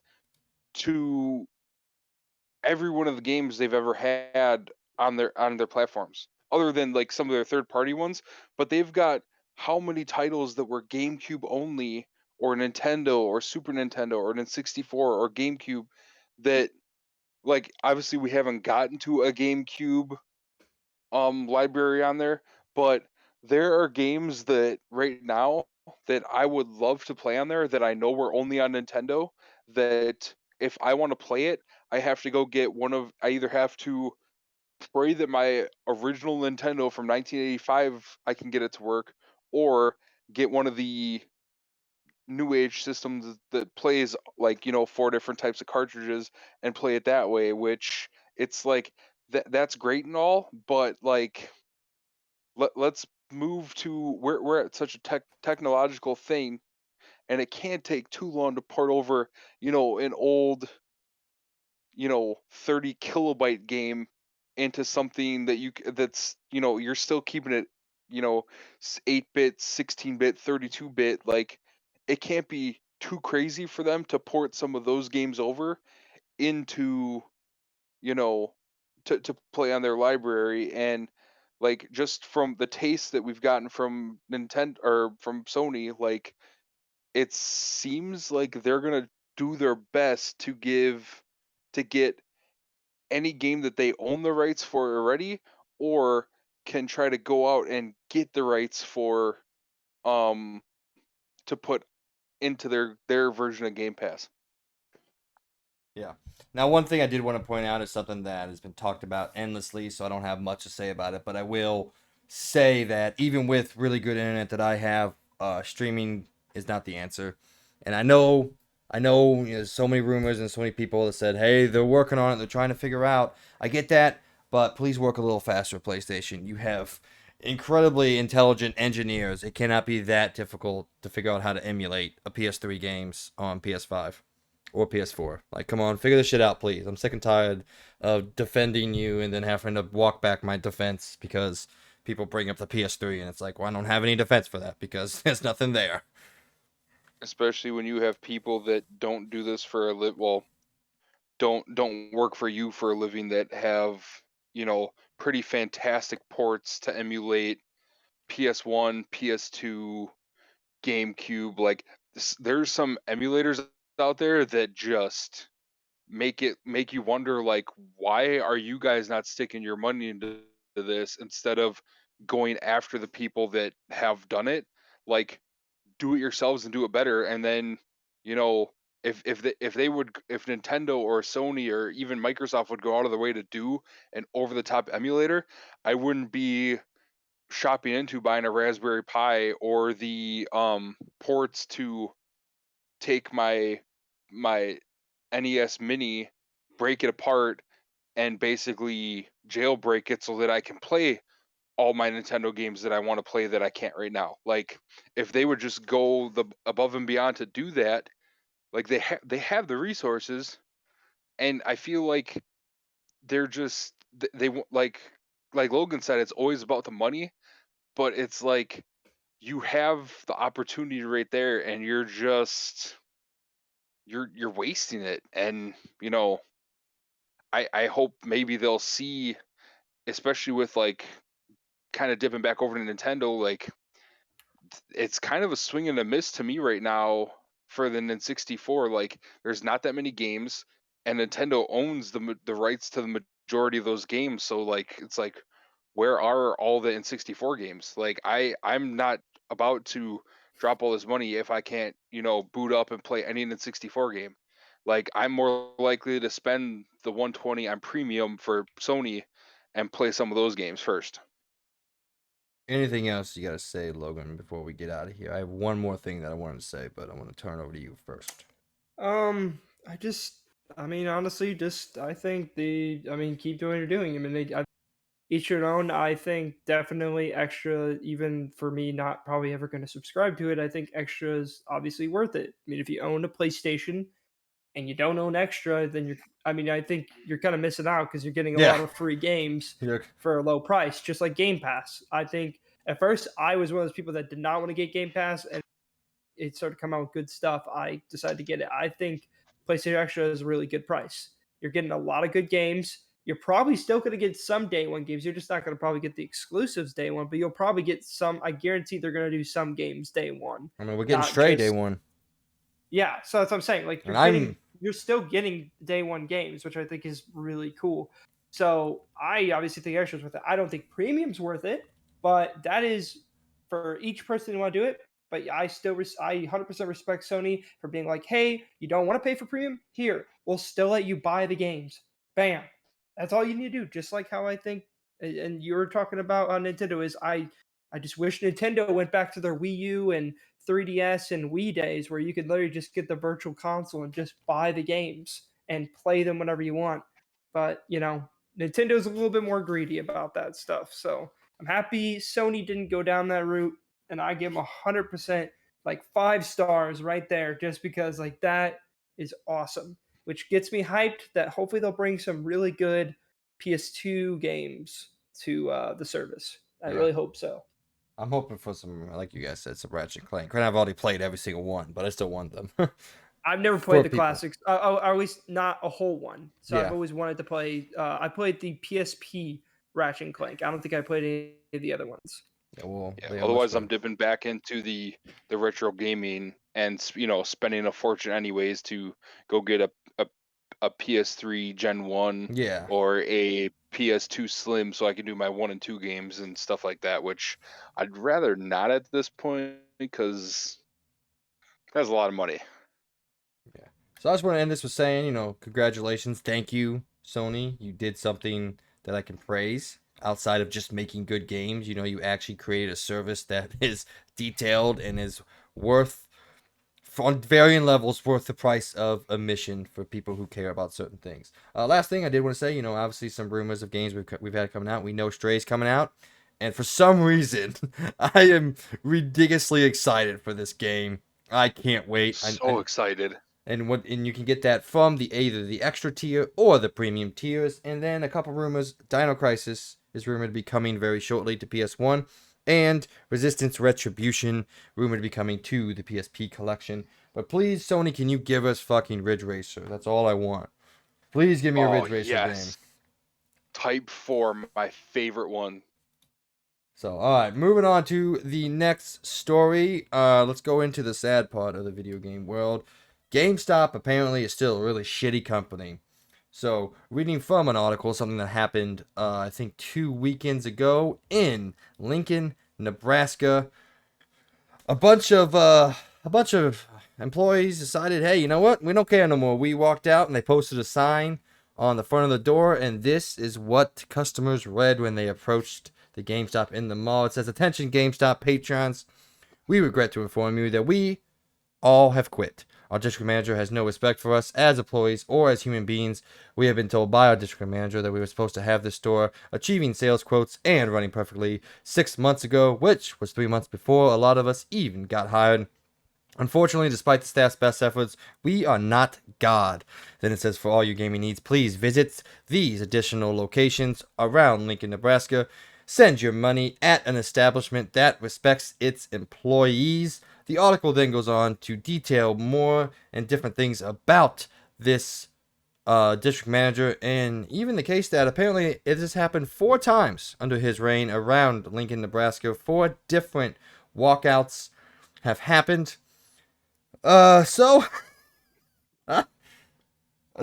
to every one of the games they've ever had on their platforms, other than some of their third-party ones. But they've got how many titles that were GameCube only, or Nintendo, or Super Nintendo, or N64, or GameCube, that obviously we haven't gotten to a GameCube library on there, but there are games that right now that I would love to play on there that I know were only on Nintendo, that if I want to play it, I have to go get I either have to pray that my original Nintendo from 1985 I can get it to work, or get one of the new age systems that plays 4 different types of cartridges and play it that way, which it's that's great and all, but let's move to, we're at such a technological thing, and it can't take too long to port over an old 30 kilobyte game into something that's you're still keeping it 8-bit, 16-bit, 32-bit. It can't be too crazy for them to port some of those games over into to play on their library. And like just from the taste that we've gotten from Nintendo or from Sony, like it seems like they're gonna do their best to get any game that they own the rights for already, or can try to go out and get the rights for um to put into their version of Game Pass. Yeah. Now, one thing I did want to point out is something that has been talked about endlessly, so I don't have much to say about it, but I will say that even with really good internet that I have, streaming is not the answer. And I know, there's so many rumors and so many people that said, hey, they're working on it, they're trying to figure out. I get that, but please work a little faster, PlayStation. You have incredibly intelligent engineers. It cannot be that difficult to figure out how to emulate a PS3 games on PS5 or PS4. Like, come on, figure this shit out, please. I'm sick and tired of defending you and then having to walk back my defense because people bring up the PS3 and it's like, well, I don't have any defense for that because there's nothing there. Especially when you have people that don't do this for a well, don't work for you for a living, that have, pretty fantastic ports to emulate PS1, PS2, GameCube. Like there's some emulators out there that just make you wonder, like, why are you guys not sticking your money into this instead of going after the people that have done it? Like, do it yourselves and do it better. And then, you know, if Nintendo or Sony or even Microsoft would go out of their way to do an over the top emulator, I wouldn't be shopping into buying a Raspberry Pi or the ports to take my NES Mini, break it apart, and basically jailbreak it so that I can play all my Nintendo games that I want to play that I can't right now. Like, if they would just go the above and beyond to do that, like they have the resources, and I feel like they're just like Logan said, it's always about the money, but it's like you have the opportunity right there, and you're wasting it. And I hope maybe they'll see, especially with like kind of dipping back over to Nintendo, like it's kind of a swing and a miss to me right now for the N64. Like, there's not that many games, and Nintendo owns the rights to the majority of those games. So like, it's like, where are all the N64 games? Like, I'm not about to drop all this money if I can't, boot up and play any N64 game. Like, I'm more likely to spend the 120 on premium for Sony and play some of those games first. Anything else you got to say, Logan, before we get out of here? I have one more thing that I wanted to say, but I want to turn over to you first. Honestly, keep doing what you're doing. Each your own. I think definitely extra, even for me, not probably ever going to subscribe to it. I think extra is obviously worth it. I mean, if you own a PlayStation and you don't own extra, then I think you're kind of missing out because you're getting a lot of free games for a low price, just like Game Pass. I think at first I was one of those people that did not want to get Game Pass, and it started to come out with good stuff. I decided to get it. I think PlayStation Extra is a really good price. You're getting a lot of good games. You're probably still going to get some day one games. You're just not going to probably get the exclusives day one, but you'll probably get some. I guarantee they're going to do some games day one. I mean, we're getting Stray day one. Yeah, so that's what I'm saying. Like, you're still getting day one games, which I think is really cool. So I obviously think Extra's worth it. I don't think Premium's worth it, but that is for each person who want to do it. But I 100% respect Sony for being like, hey, you don't want to pay for Premium? Here, we'll still let you buy the games. Bam. That's all you need to do. Just like how I think, and you were talking about on Nintendo, is I just wish Nintendo went back to their Wii U and 3DS and Wii days where you could literally just get the virtual console and just buy the games and play them whenever you want. But, Nintendo's a little bit more greedy about that stuff. So I'm happy Sony didn't go down that route, and I give them 100%, like 5 stars right there, just because like that is awesome, which gets me hyped that hopefully they'll bring some really good PS2 games to the service. I really hope so. I'm hoping for some, like you guys said, some Ratchet and Clank. I've already played every single one, but I still want them. I've never played the classics, or at least not a whole one. So I've always wanted to play. I played the PSP Ratchet and Clank. I don't think I played any of the other ones. Yeah, well, otherwise, I'm dipping back into the retro gaming and spending a fortune anyways to go get a PS3 Gen 1 or a PS2 Slim so I can do my 1 and 2 games and stuff like that, which I'd rather not at this point because that's a lot of money. Yeah. So I just want to end this with saying, congratulations. Thank you, Sony. You did something that I can praise outside of just making good games. You actually created a service that is detailed and is worth, on varying levels, worth the price of admission for people who care about certain things. Last thing I did want to say, obviously some rumors of games we've had coming out. We know Stray's coming out. And for some reason, I am ridiculously excited for this game. I can't wait. So excited. And you can get that from either the extra tier or the premium tiers. And then a couple rumors: Dino Crisis is rumored to be coming very shortly to PS1, and Resistance Retribution rumored to be coming to the PSP collection. But please, Sony, can you give us fucking Ridge Racer? That's all I want. Please give me a Ridge Racer game. Type 4, my favorite one. So, alright, moving on to the next story. Let's go into the sad part of the video game world. GameStop apparently is still a really shitty company. So, reading from an article, something that happened, I think 2 weekends ago in Lincoln, Nebraska. A bunch of employees decided, hey, you know what? We don't care no more. We walked out and they posted a sign on the front of the door, and this is what customers read when they approached the GameStop in the mall. It says, "Attention GameStop patrons, we regret to inform you that we all have quit. Our district manager has no respect for us as employees or as human beings. We have been told by our district manager that we were supposed to have this store achieving sales quotes and running perfectly 6 months ago, which was 3 months before a lot of us even got hired. Unfortunately, despite the staff's best efforts, we are not God." Then it says, "For all your gaming needs, please visit these additional locations around Lincoln, Nebraska. Send your money at an establishment that respects its employees." The article then goes on to detail more and different things about this district manager, and even the case that apparently it has happened 4 times under his reign around Lincoln, Nebraska. 4 different walkouts have happened. So I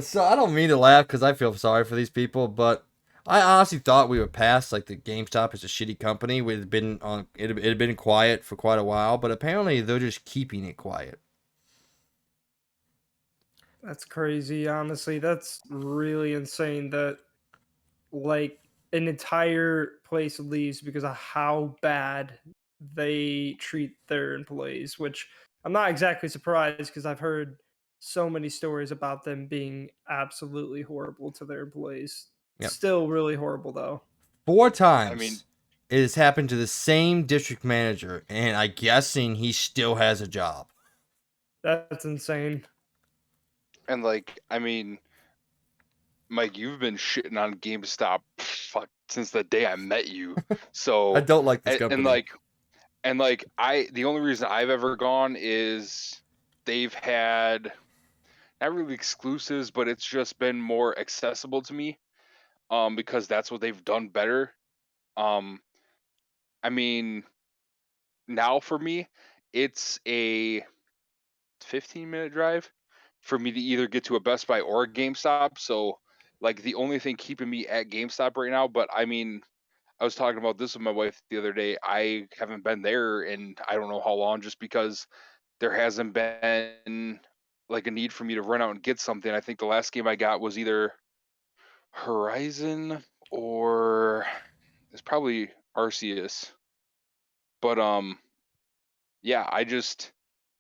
don't mean to laugh because I feel sorry for these people, but I honestly thought we were past like the GameStop is a shitty company. It had been quiet for quite a while, but apparently they're just keeping it quiet. That's crazy, honestly. That's really insane that like an entire place leaves because of how bad they treat their employees, which I'm not exactly surprised because I've heard so many stories about them being absolutely horrible to their employees. Yep. Still really horrible though. 4 times it has happened to the same district manager, and I'm guessing he still has a job. That's insane. And Mike, you've been shitting on GameStop since the day I met you. So I don't like this company. The only reason I've ever gone is they've had not really exclusives, but it's just been more accessible to me. Because that's what they've done better. Now for me, it's a 15-minute drive for me to either get to a Best Buy or a GameStop. So the only thing keeping me at GameStop right now, but I was talking about this with my wife the other day. I haven't been there in I don't know how long, just because there hasn't been a need for me to run out and get something. I think the last game I got was either Horizon or it's probably Arceus. But yeah, I just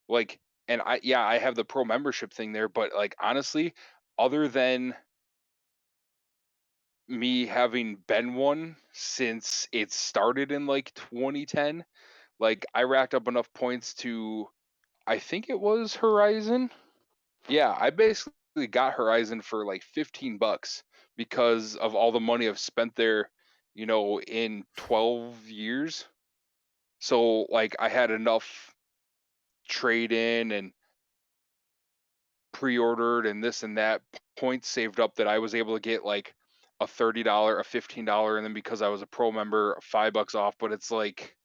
and I have the pro membership thing there, but honestly, other than me having been one since it started in 2010, I racked up enough points to, I think it was Horizon. Yeah, I basically got Horizon for $15 because of all the money I've spent there, in 12 years. So I had enough trade in and pre-ordered and this and that points saved up that I was able to get a $30, a $15, and then because I was a pro member, $5 off. But it's like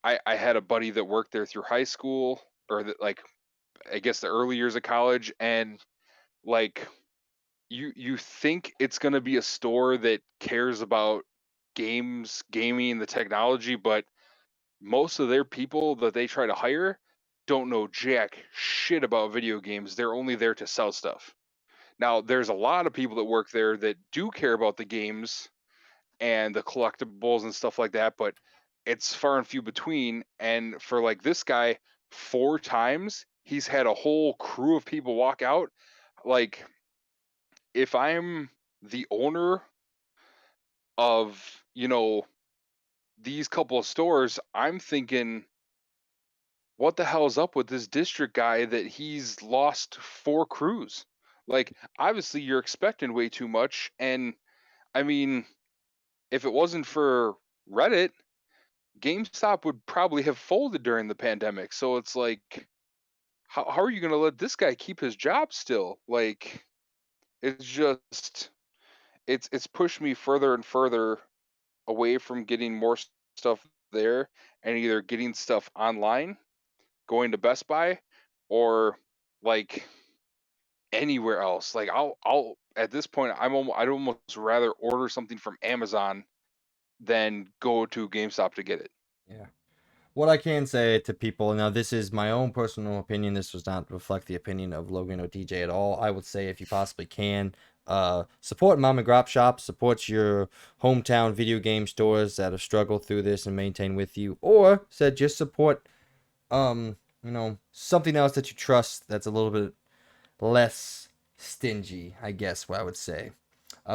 I had a buddy that worked there through high school, or that, like, I guess the early years of college, and like you think it's gonna be a store that cares about games, gaming, the technology, but most of their people that they try to hire don't know jack shit about video games. They're only there to sell stuff. Now, there's a lot of people that work there that do care about the games and the collectibles and stuff like that, but it's far and few between. And for like this guy, 4 times he's had a whole crew of people walk out. Like, if I'm the owner of, these couple of stores, I'm thinking, what the hell's up with this district guy that he's lost 4 crews? Like, obviously you're expecting way too much. And I mean, if it wasn't for Reddit, GameStop would probably have folded during the pandemic. So it's like, how are you going to let this guy keep his job still? Like, it's just, it's pushed me further and further away from getting more stuff there, and either getting stuff online, going to Best Buy, or like anywhere else. Like, I'll at this point, I'd almost rather order something from Amazon than go to GameStop to get it. Yeah. What I can say to people, now this is my own personal opinion, this does not reflect the opinion of Logan or DJ at all. I would say, if you possibly can, support mom and grop shops, support your hometown video game stores that have struggled through this and maintain with you, or said just support something else that you trust that's a little bit less stingy, I guess what I would say.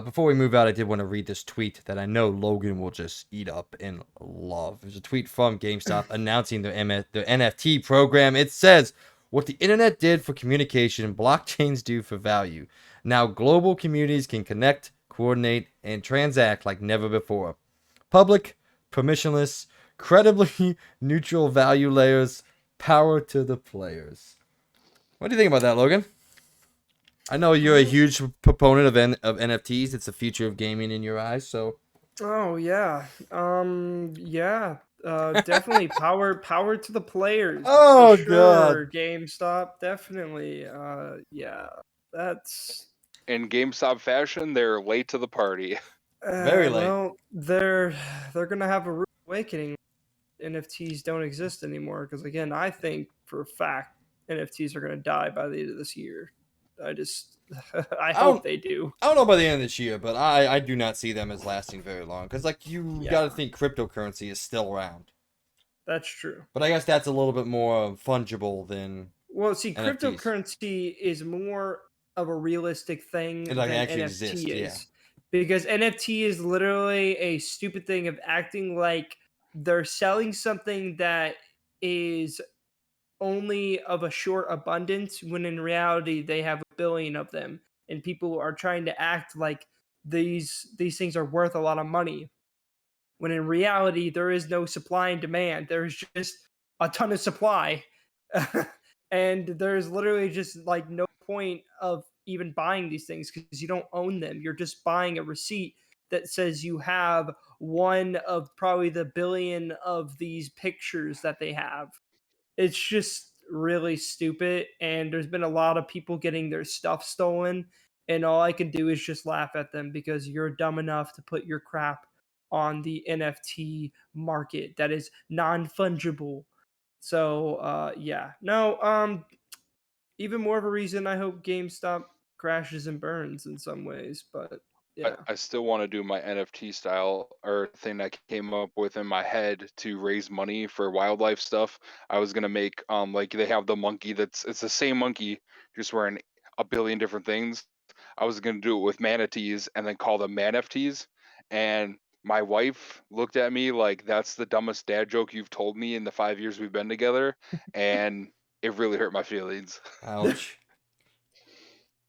Before we move out, I did want to read this tweet that I know Logan will just eat up and love. There's a tweet from GameStop announcing their NFT program. It says, "What the internet did for communication, blockchains do for value. Now global communities can connect, coordinate, and transact like never before. Public, permissionless, credibly neutral value layers. Power to the players." What do you think about that, Logan? I know you're a huge proponent of NFTs. It's the future of gaming in your eyes. So. Oh yeah, definitely power to the players. Oh for sure. God. GameStop, definitely. Yeah, that's. In GameStop fashion, they're late to the party. Very late. Well, they're gonna have a rude awakening. NFTs don't exist anymore, because again, I think for a fact NFTs are gonna die by the end of this year. I hope they do. I don't know by the end of this year, but I do not see them as lasting very long. Because, like, you got to think cryptocurrency is still around. That's true. But I guess that's a little bit more fungible than. Well, see, NFTs. Cryptocurrency is more of a realistic thing than actually NFT exists, is. yeah. Because NFT is literally a stupid thing of acting like they're selling something that is only of a short abundance, when in reality they have a billion of them, and people are trying to act like these things are worth a lot of money, when in reality there is no supply and demand. There's just a ton of supply. And there's literally just like no point of even buying these things, because you don't own them. You're just buying a receipt that says you have one of probably the billion of these pictures that they have. It's just really stupid, and there's been a lot of people getting their stuff stolen, and all I can do is just laugh at them, because you're dumb enough to put your crap on the NFT market that is non-fungible. So even more of a reason I hope GameStop crashes and burns in some ways. But yeah, I still want to do my NFT style, or thing I came up with in my head to raise money for wildlife stuff. I was gonna make like, they have the monkey it's the same monkey just wearing a billion different things. I was gonna do it with manatees and then call them manFTs. And my wife looked at me like, that's the dumbest dad joke you've told me in the 5 years we've been together, and it really hurt my feelings. Ouch.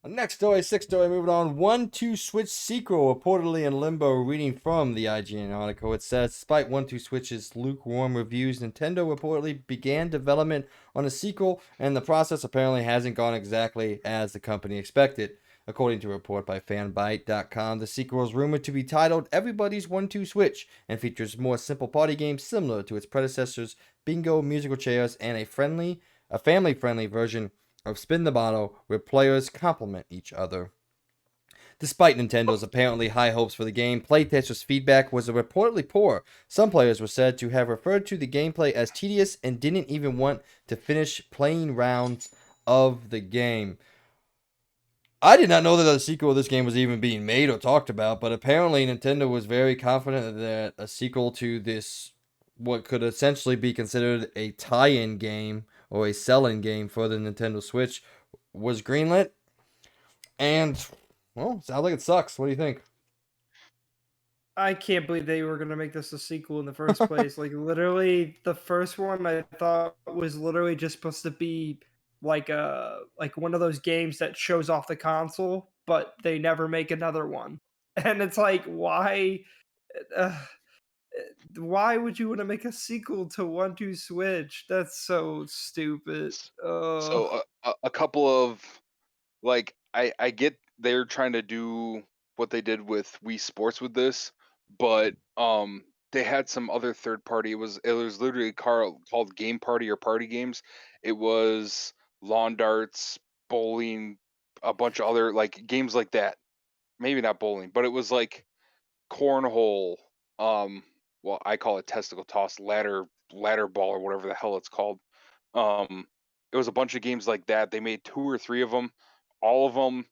Next story, sixth story, moving on. 1-2 Switch sequel reportedly in limbo. Reading from the IGN article, it says, despite 1-2 Switch's lukewarm reviews, Nintendo reportedly began development on a sequel, and the process apparently hasn't gone exactly as the company expected. According to a report by fanbyte.com, the sequel is rumored to be titled Everybody's 1-2 Switch and features more simple party games similar to its predecessors, bingo, musical chairs, and a family-friendly version of Spin the Bottle where players complement each other. Despite Nintendo's apparently high hopes for the game, playtesters' feedback was reportedly poor. Some players were said to have referred to the gameplay as tedious and didn't even want to finish playing rounds of the game. I did not know that a sequel of this game was even being made or talked about, but apparently Nintendo was very confident that a sequel to this, what could essentially be considered a tie-in game or a sell-in game for the Nintendo Switch, was greenlit. And, well, sounds like it sucks. What do you think? I can't believe they were gonna make this a sequel in the first place. Like literally, the first one I thought was literally just supposed to be like one of those games that shows off the console, but they never make another one. And it's like, uh, why would you want to make a sequel to 1-2 Switch? That's so stupid. So a couple of like I get they're trying to do what they did with Wii Sports with this, but they had some other third party. It was literally called Game Party or Party Games. It was lawn darts, bowling, a bunch of other like games like that. Maybe not bowling, but it was like cornhole. Well, I call it testicle toss, ladder ball, or whatever the hell it's called. Um, it was a bunch of games like that. They made 2 or 3 of them. All of them,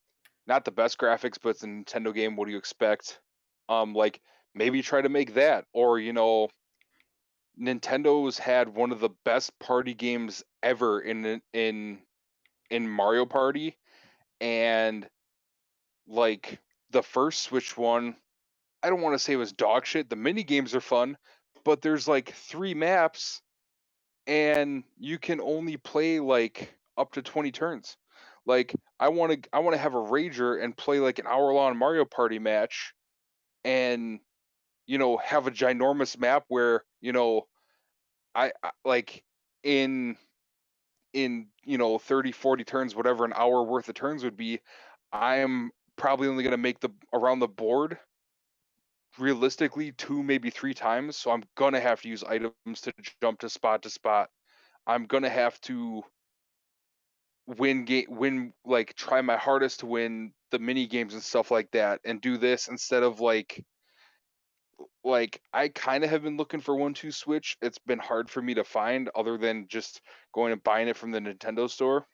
not the best graphics, but it's a Nintendo game. What do you expect? Like maybe try to make that, or Nintendo's had one of the best party games ever in Mario Party, and like the first Switch one, I don't want to say it was dog shit. The mini games are fun, but there's like 3 maps and you can only play like up to 20 turns. Like I want to have a rager and play like an hour-long Mario Party match and have a ginormous map where, I like in 30 40 turns, whatever an hour worth of turns would be, I'm probably only going to make the around the board realistically 2 maybe 3 times, so I'm going to have to use items to jump to spot. I'm going to have to win, like try my hardest to win the mini games and stuff like that and do this instead of like I kind of have been looking for 1-2 Switch. It's been hard for me to find other than just going and buying it from the Nintendo store.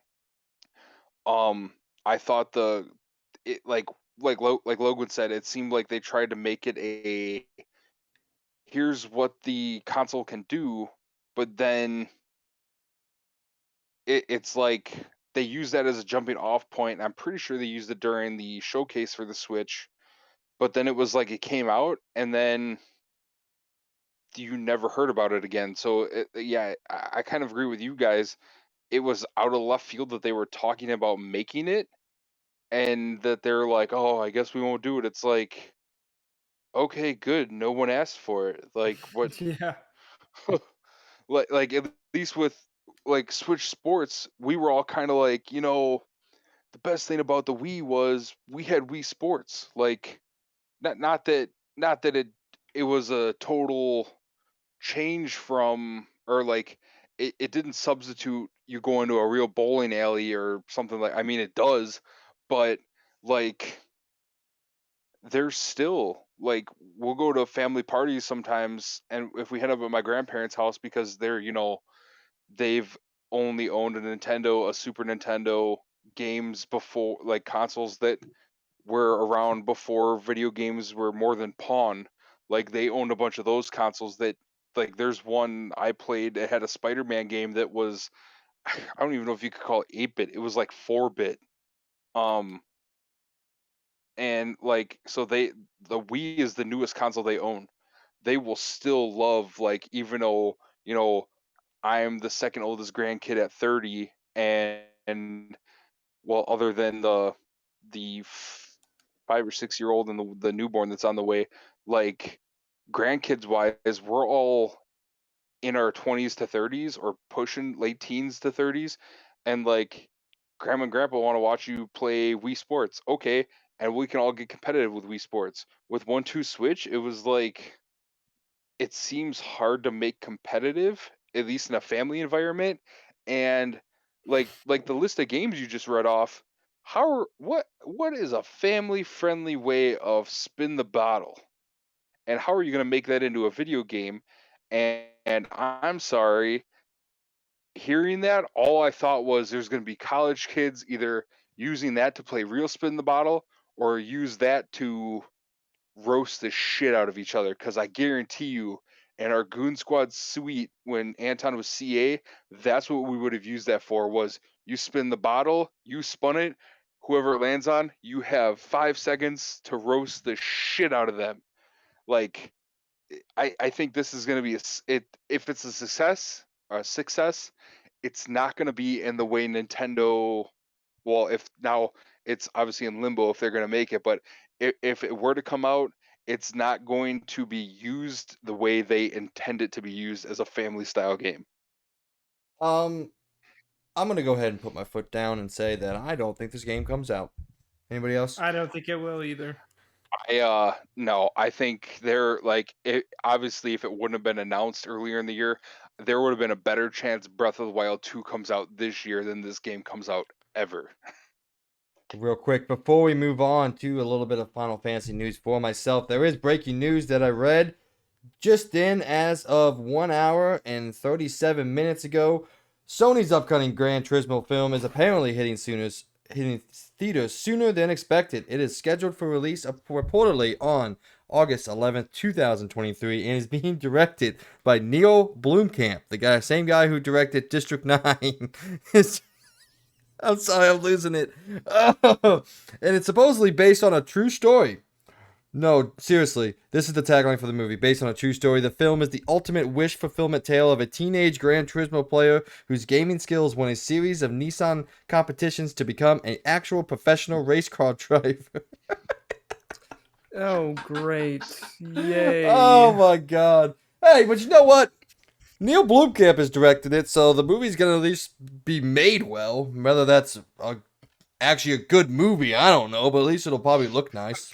um I thought it like Logan said, it seemed like they tried to make it a here's what the console can do, but then it's like they use that as a jumping off point. I'm pretty sure they used it during the showcase for the Switch, but then it was like it came out and then you never heard about it again. So yeah, I kind of agree with you guys. It was out of left field that they were talking about making it and that they're like, "Oh, I guess we won't do it." It's like, okay, good. No one asked for it. Like what Yeah. like at least with like Switch Sports, we were all kind of like, the best thing about the Wii was we had Wii Sports. Like not that it was a total change from, or like it didn't substitute you going to a real bowling alley or something. Like, I mean it does, but like there's still like we'll go to family parties sometimes, and if we head up at my grandparents' house because they've only owned a Nintendo, a Super Nintendo, games before, like consoles that were around before video games were more than Pawn. Like they owned a bunch of those consoles that, like, there's one I played. It had a Spider-Man game that was I don't even know if you could call it 8-bit. It was like 4-bit. Um, and like so the Wii is the newest console they own. They will still love, like, even though I'm the second oldest grandkid at 30, and well, other than the 5 or 6 year old and the newborn that's on the way, like grandkids wise, we're all in our 20s to 30s or pushing late teens to 30s, and like Grandma and Grandpa want to watch you play Wii Sports. Okay, and we can all get competitive with Wii Sports. With 1-2 Switch, it was like it seems hard to make competitive, at least in a family environment. And like the list of games you just read off, what is a family friendly way of spin the bottle? And how are you going to make that into a video game? And I'm sorry, hearing that, all I thought was there's going to be college kids either using that to play real spin the bottle or use that to roast the shit out of each other. Because I guarantee you, in our Goon Squad suite when Anton was CA, that's what we would have used that for. Was you spin the bottle, you spun it, whoever it lands on, you have 5 seconds to roast the shit out of them. Like I think this is going to be if it's a success, it's not going to be in the way Nintendo. Well, if now it's obviously in limbo if they're going to make it, but if it were to come out, it's not going to be used the way they intend it to be used as a family style game. I'm gonna go ahead and put my foot down and say that I don't think this game comes out. Anybody else? I don't think it will either. No, I think they're like obviously if it wouldn't have been announced earlier in the year, there would have been a better chance Breath of the Wild 2 comes out this year than this game comes out ever. Real quick, before we move on to a little bit of Final Fantasy news for myself, there is breaking news that I read just in as of 1 hour and 37 minutes ago. Sony's upcoming Gran Turismo film is apparently hitting theaters sooner than expected. It is scheduled for release reportedly on August 11th, 2023, and is being directed by Neil Blomkamp, the same guy who directed District 9. I'm sorry, I'm losing it. Oh, and it's supposedly based on a true story. No, seriously, this is the tagline for the movie. Based on a true story, the film is the ultimate wish fulfillment tale of a teenage Gran Turismo player whose gaming skills won a series of Nissan competitions to become an actual professional race car driver. Oh, great. Yay. Oh my god. Hey, but you know what? Neil Blomkamp has directed it, so the movie's gonna at least be made well. Whether that's actually a good movie, I don't know, but at least it'll probably look nice.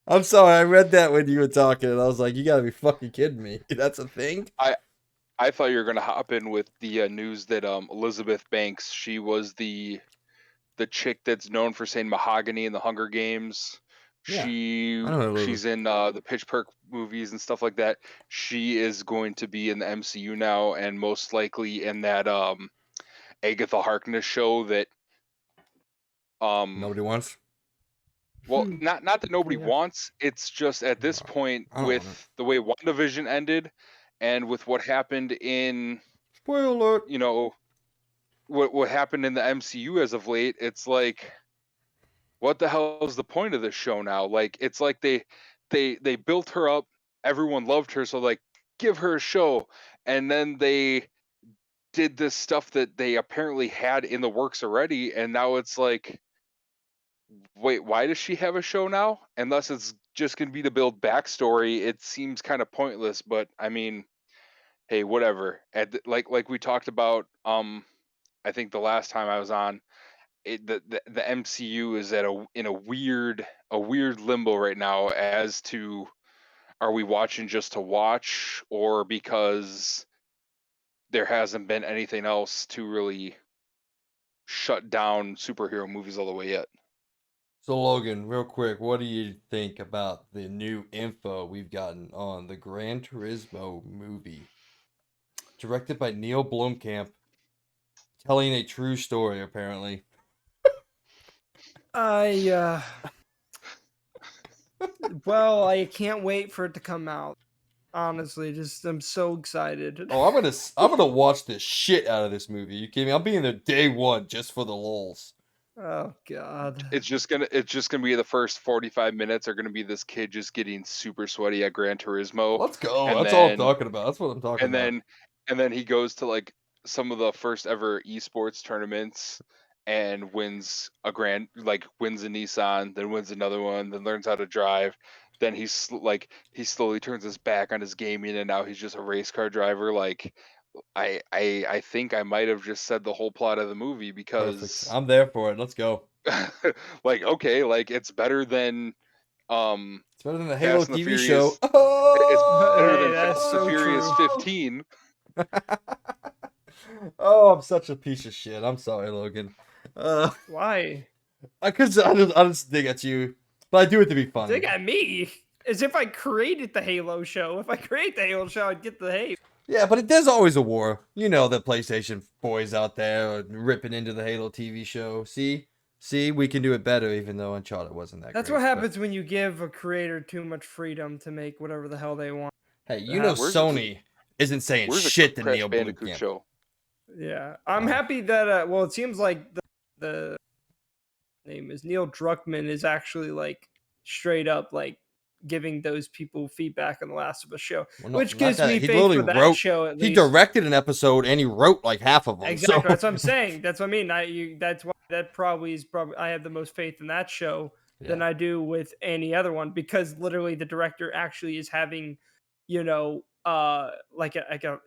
I'm sorry, I read that when you were talking, and I was like, you gotta be fucking kidding me. That's a thing? I thought you were gonna hop in with the news that Elizabeth Banks, she was the chick that's known for saying Mahogany in the Hunger Games. Yeah, She's in the Pitch Perfect movies and stuff like that. She is going to be in the MCU now, and most likely in that Agatha Harkness show that nobody wants. Well, not that nobody wants. It's just at this point with the way WandaVision ended, and with what happened in spoiler alert, you know, what happened in the MCU as of late. It's like, what the hell is the point of this show now? Like, it's like they built her up, everyone loved her, so like give her a show, and then they did this stuff that they apparently had in the works already, and now it's like, wait, why does she have a show now? Unless it's just going to be to build backstory, it seems kind of pointless. But I mean, hey, whatever. Like we talked about, I think the last time I was on, the MCU is in a weird limbo right now as to, are we watching just to watch, or because there hasn't been anything else to really shut down superhero movies all the way yet. So Logan, real quick, what do you think about the new info we've gotten on the Gran Turismo movie? Directed by Neil Blomkamp, telling a true story, apparently. Well, I can't wait for it to come out. Honestly, I'm so excited. Oh, I'm gonna watch the shit out of this movie. You kidding me? I'm being there day one just for the lulz. Oh god. It's just gonna be the first 45 minutes are gonna be this kid just getting super sweaty at Gran Turismo. Let's go. That's all I'm talking about. That's what I'm talking about. And then he goes to like some of the first ever esports tournaments and wins a wins a Nissan, then wins another one, then learns how to drive. Then he slowly turns his back on his gaming, and now he's just a race car driver. Like, I think I might have just said the whole plot of the movie Perfect. because I'm there for it. Let's go. like okay, like it's better than It's better than the Halo Fast and the TV show. Furious. It's better Hey, than that's Fast and the so Furious true. 15. Oh, I'm such a piece of shit. I'm sorry, Logan. Why? I just dig at you, but I do it to be funny. Dig at me? As if I created the Halo show. If I create the Halo show, I'd get the hate. Yeah, but there's always a war. You know, the PlayStation boys out there are ripping into the Halo TV show. See, we can do it better, even though Uncharted wasn't that. That's great, what happens when you give a creator too much freedom to make whatever the hell they want. Hey, you know, Sony isn't saying shit to Crash Neil Bandicoot Blomkamp. show? Yeah, I'm happy that. Well, it seems like the name is Neil Druckmann is actually like straight up like giving those people feedback on the Last of Us show, Well, no, which gives me he faith for that show. At least he directed an episode and he wrote like half of them. Exactly, So. that's what I'm saying. That's what I mean. That's why that probably I have the most faith in that show than I do with any other one, because literally the director actually is having, like a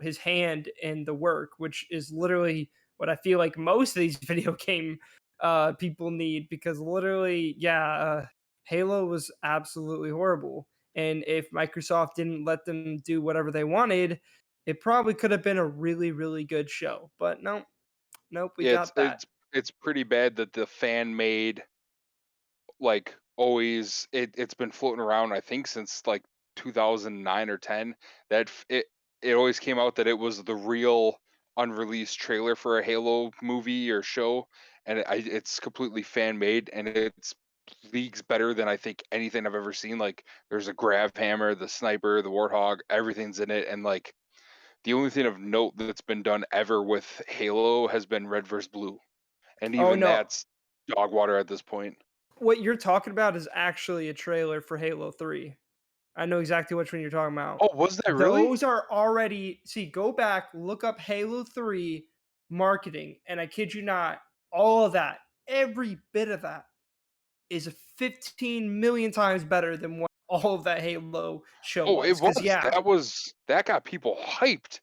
his hand in the work, which is literally what I feel like most of these video game people need, because literally, Halo was absolutely horrible. And if Microsoft didn't let them do whatever they wanted, it probably could have been a really, really good show. But nope, we Yeah, got that. it's pretty bad that the fan made, like, always it's been floating around, I think, since like 2009 or 10, that it always came out that it was the real unreleased trailer for a Halo movie or show, and it's completely fan made, and it's leagues better than I think anything I've ever seen. Like, there's a grav hammer, the sniper, the warthog, everything's in it, and like the only thing of note that's been done ever with Halo has been Red vs. Blue, and Oh even no, that's dog water at this point. what you're talking about is actually a trailer for Halo 3. I know exactly which one you're talking about. Oh, was that really? Those are already, go back, look up Halo 3 marketing, and I kid you not, all of that, every bit of that is 15 million times better than what all of that Halo show Oh, it was. Because that got people hyped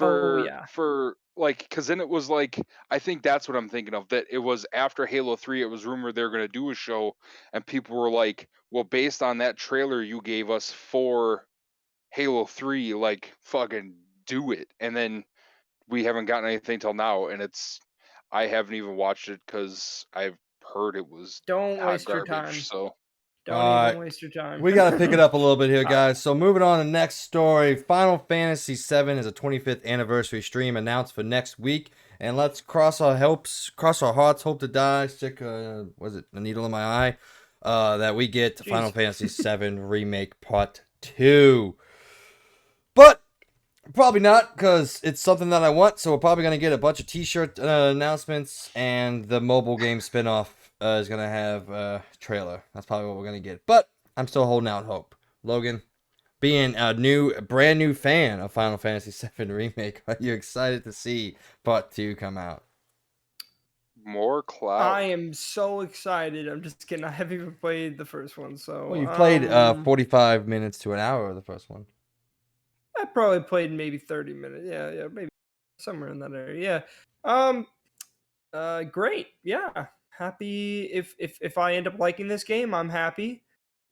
oh yeah, for like, because then it was like, I think that's what I'm thinking of. That it was after Halo 3, it was rumored they were going to do a show, and people were like, well, based on that trailer you gave us for Halo 3, like, fucking do it. And then we haven't gotten anything till now, and I haven't even watched it because I've heard it was don't hot waste your time. garbage. So Don't even waste your time. We got to pick it up a little bit here, guys. So moving on to the next story. Final Fantasy VII is a 25th anniversary stream announced for next week. And let's cross our hearts, hope to die, stick was it a needle in my eye, that we get Final Fantasy VII Remake Part 2. But probably not, because it's something that I want. So we're probably going to get a bunch of t-shirt announcements, and the mobile game spinoff is going to have a trailer. That's probably what we're going to get. But I'm still holding out hope. Logan, being a brand new fan of Final Fantasy VII Remake, are you excited to see Part 2 come out? more cloud. I am so excited. I'm just kidding. I haven't even played the first one. So Well, you played 45 minutes to an hour of the first one. I probably played maybe 30 minutes. Yeah, maybe somewhere in that area. Great. Yeah. Happy if I end up liking this game, I'm happy.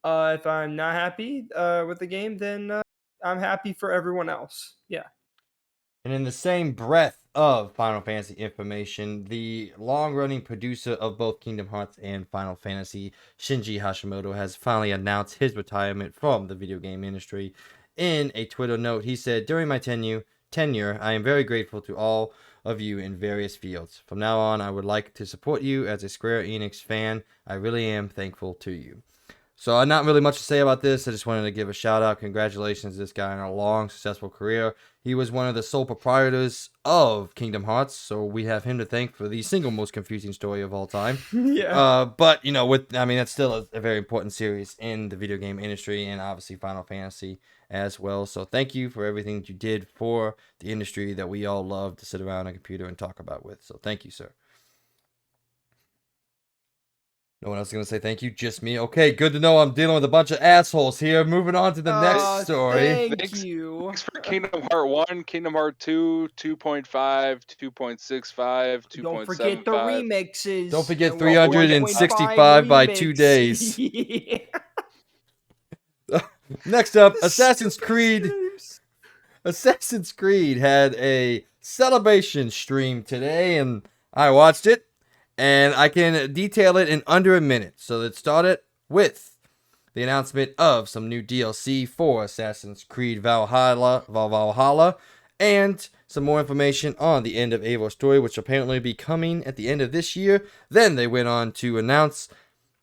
If I'm not happy with the game, then I'm happy for everyone else. Yeah. And in the same breath of Final Fantasy information, the long-running producer of both Kingdom Hearts and Final Fantasy, Sinjin Hashimoto, has finally announced his retirement from the video game industry. In a Twitter note, he said, "During my tenure, I am very grateful to all of you in various fields. From now on, I would like to support you as a Square Enix fan. I really am thankful to you." So not really much to say about this. I just wanted to give a shout out. Congratulations to this guy on a long, successful career. He was one of the sole proprietors of Kingdom Hearts, so we have him to thank for the single most confusing story of all time. Yeah. But, that's still a very important series in the video game industry, and obviously Final Fantasy as well. So thank you for everything that you did for the industry that we all love to sit around a computer and talk about with. So thank you, sir. No one else is going to say thank you, just me. Okay, good to know I'm dealing with a bunch of assholes here. Moving on to the next story. Thank you. Thanks for Kingdom Hearts 1, Kingdom Hearts 2, 2.5, 2.65, 2.75. Don't forget the remixes. Don't forget 365 by 2 days. Next up, Assassin's Creed. Assassin's Creed had a celebration stream today, and I watched it. And I can detail it in under a minute. So it started with the announcement of some new DLC for Assassin's Creed Valhalla, and some more information on the end of Eivor story, which apparently will be coming at the end of this year. Then they went on to announce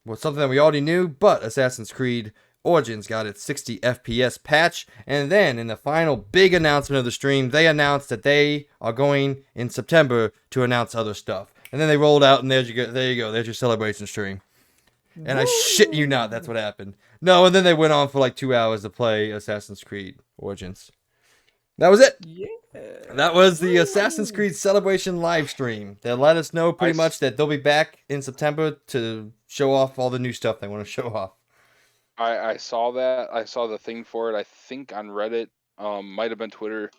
something that we already knew, but Assassin's Creed Origins got its 60 FPS patch, and then in the final big announcement of the stream, they announced that they are going in September to announce other stuff. And then they rolled out, and there you go. There's your celebration stream. And I shit you not, that's what happened. No, and then they went on for like 2 hours to play Assassin's Creed Origins. That was it. Yeah. That was the Assassin's Creed Celebration live stream. They let us know pretty much that they'll be back in September to show off all the new stuff they want to show off. I saw that. I saw the thing for it. I think on Reddit, might have been Twitter.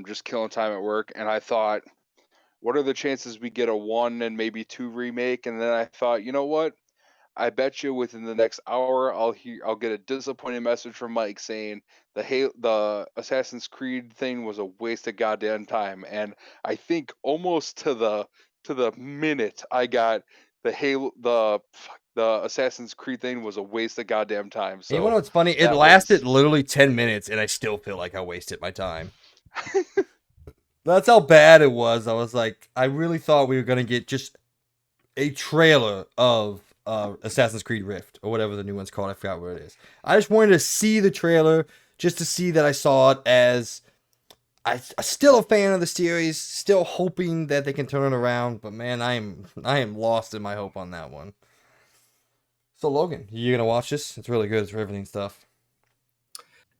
Just killing time at work, and I thought, what are the chances we get a 1 and maybe 2 remake? And then I thought, you know what? I bet you within the next hour I'll get a disappointing message from Mike saying the Assassin's Creed thing was a waste of goddamn time. And I think almost to the minute I got the Assassin's Creed thing was a waste of goddamn time. So you know what's funny? It lasted literally 10 minutes, and I still feel like I wasted my time. That's how bad it was. I was like, I really thought we were going to get just a trailer of Assassin's Creed Rift, or whatever the new one's called. I forgot what it is. I just wanted to see the trailer, just to see that I saw it as... I'm still a fan of the series, still hoping that they can turn it around, but man, I am lost in my hope on that one. So Logan, you gonna watch this? It's really good. It's riveting stuff.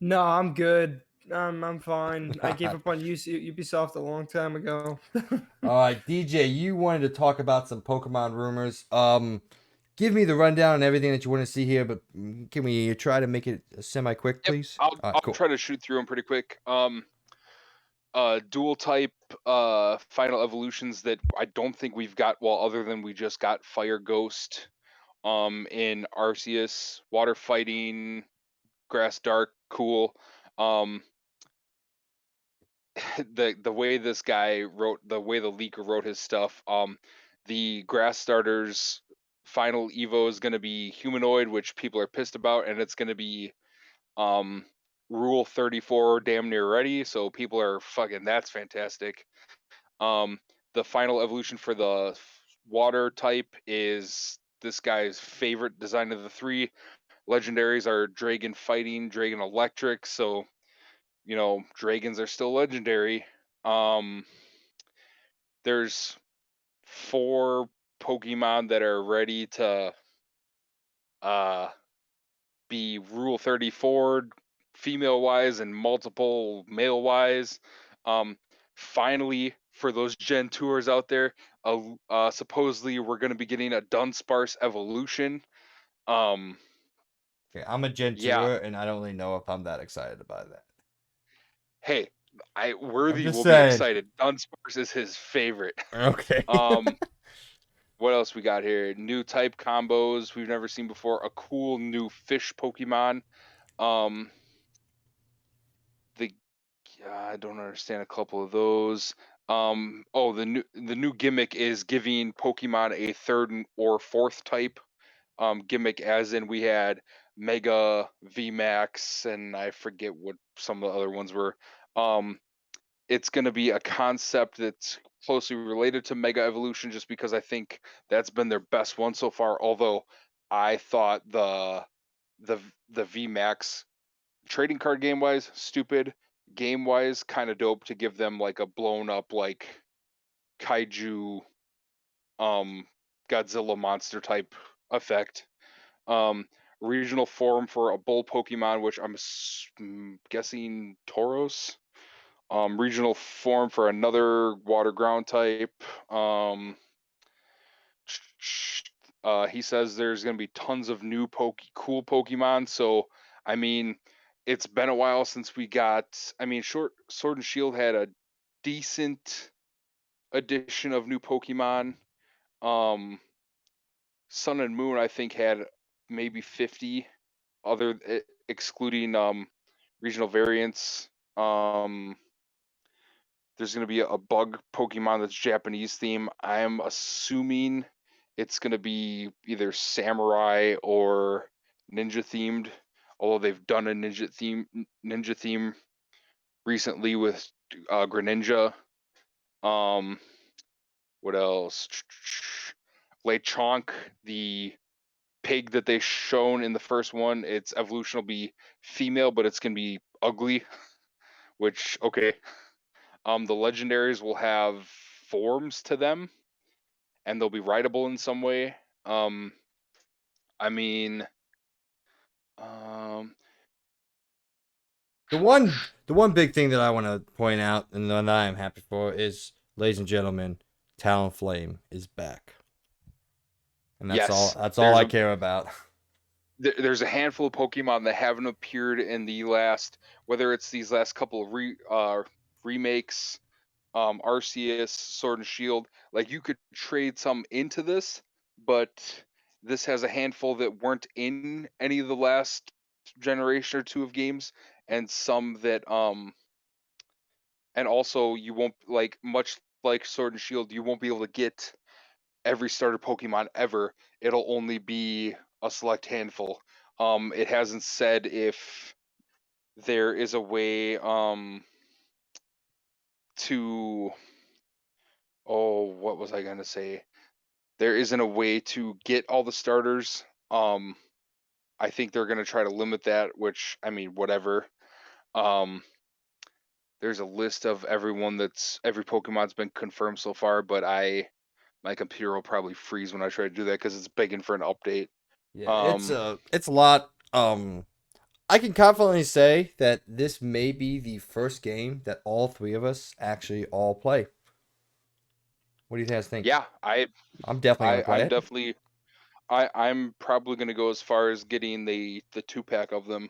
No, I'm good. I'm fine. I gave up on Ubisoft a long time ago. All right, DJ, you wanted to talk about some Pokemon rumors. Give me the rundown and everything that you want to see here, but can we try to make it semi-quick, please? I'll try to shoot through them pretty quick. Dual type final evolutions that I don't think we've got, well, other than we just got Fire Ghost in Arceus, water fighting, grass dark, cool. The way this guy wrote, the way the leaker wrote his stuff, the grass starters final evo is going to be humanoid, which people are pissed about, and it's going to be rule 34 damn near ready, so people are fucking, that's fantastic. The final evolution for the water type is this guy's favorite design of the 3 legendaries are Dragon Fighting, Dragon Electric, so you know, dragons are still legendary. There's 4 Pokemon that are ready to be Rule 34 female wise and multiple male wise. Finally, for those Gen 2ers out there, supposedly we're going to be getting a Dunsparce evolution. Okay, I'm a Gen 2er, and I don't really know if I'm that excited about that. Hey, Worthy will be excited. Dunsparce is his favorite. Okay. What else we got here? New type combos we've never seen before. A cool new fish Pokemon. I don't understand a couple of those. The new gimmick is giving Pokemon a 3rd or 4th type gimmick, as in we had Mega, VMAX, and I forget what some of the other ones were. It's going to be a concept that's closely related to Mega Evolution, just because I think that's been their best one so far. Although I thought the VMAX trading card game wise stupid, game wise kind of dope to give them like a blown up like kaiju Godzilla monster type effect. Regional form for a bull Pokemon, which I'm guessing Tauros. Regional form for another water ground type. He says there's going to be tons of new cool Pokemon. So, I mean, it's been a while since we got. I mean, Sword and Shield had a decent addition of new Pokemon. Sun and Moon, I think, had maybe 50, excluding regional variants. There's going to be a bug Pokemon that's Japanese theme. I'm assuming it's going to be either samurai or ninja themed, although they've done a ninja theme recently with Greninja. What else? Lechonk, the pig that they shown in the first one, its evolution will be female, but it's going to be ugly, which, okay. The legendaries will have forms to them, and they'll be rideable in some way. I mean, the one big thing that I want to point out and that I am happy for is, ladies and gentlemen, Talonflame is back, and that's yes, all. That's all I care about. There's a handful of Pokemon that haven't appeared in the last, whether it's these last couple of remakes, Arceus, Sword and Shield. Like, you could trade some into this, but this has a handful that weren't in any of the last generation or two of games, and some that and also you won't, like, much like Sword and Shield, you won't be able to get every starter Pokemon ever. It'll only be a select handful. It hasn't said if there is a way to what was I gonna say? There isn't a way to get all the starters. I think they're gonna try to limit that, which, I mean, whatever. There's a list of every Pokemon's been confirmed so far, but my computer will probably freeze when I try to do that because it's begging for an update. Yeah, it's a lot. I can confidently say that this may be the first game that all three of us actually all play. What do you guys think? Yeah, I'm definitely gonna play I'm it. definitely I'm probably gonna go as far as getting the 2-pack of them,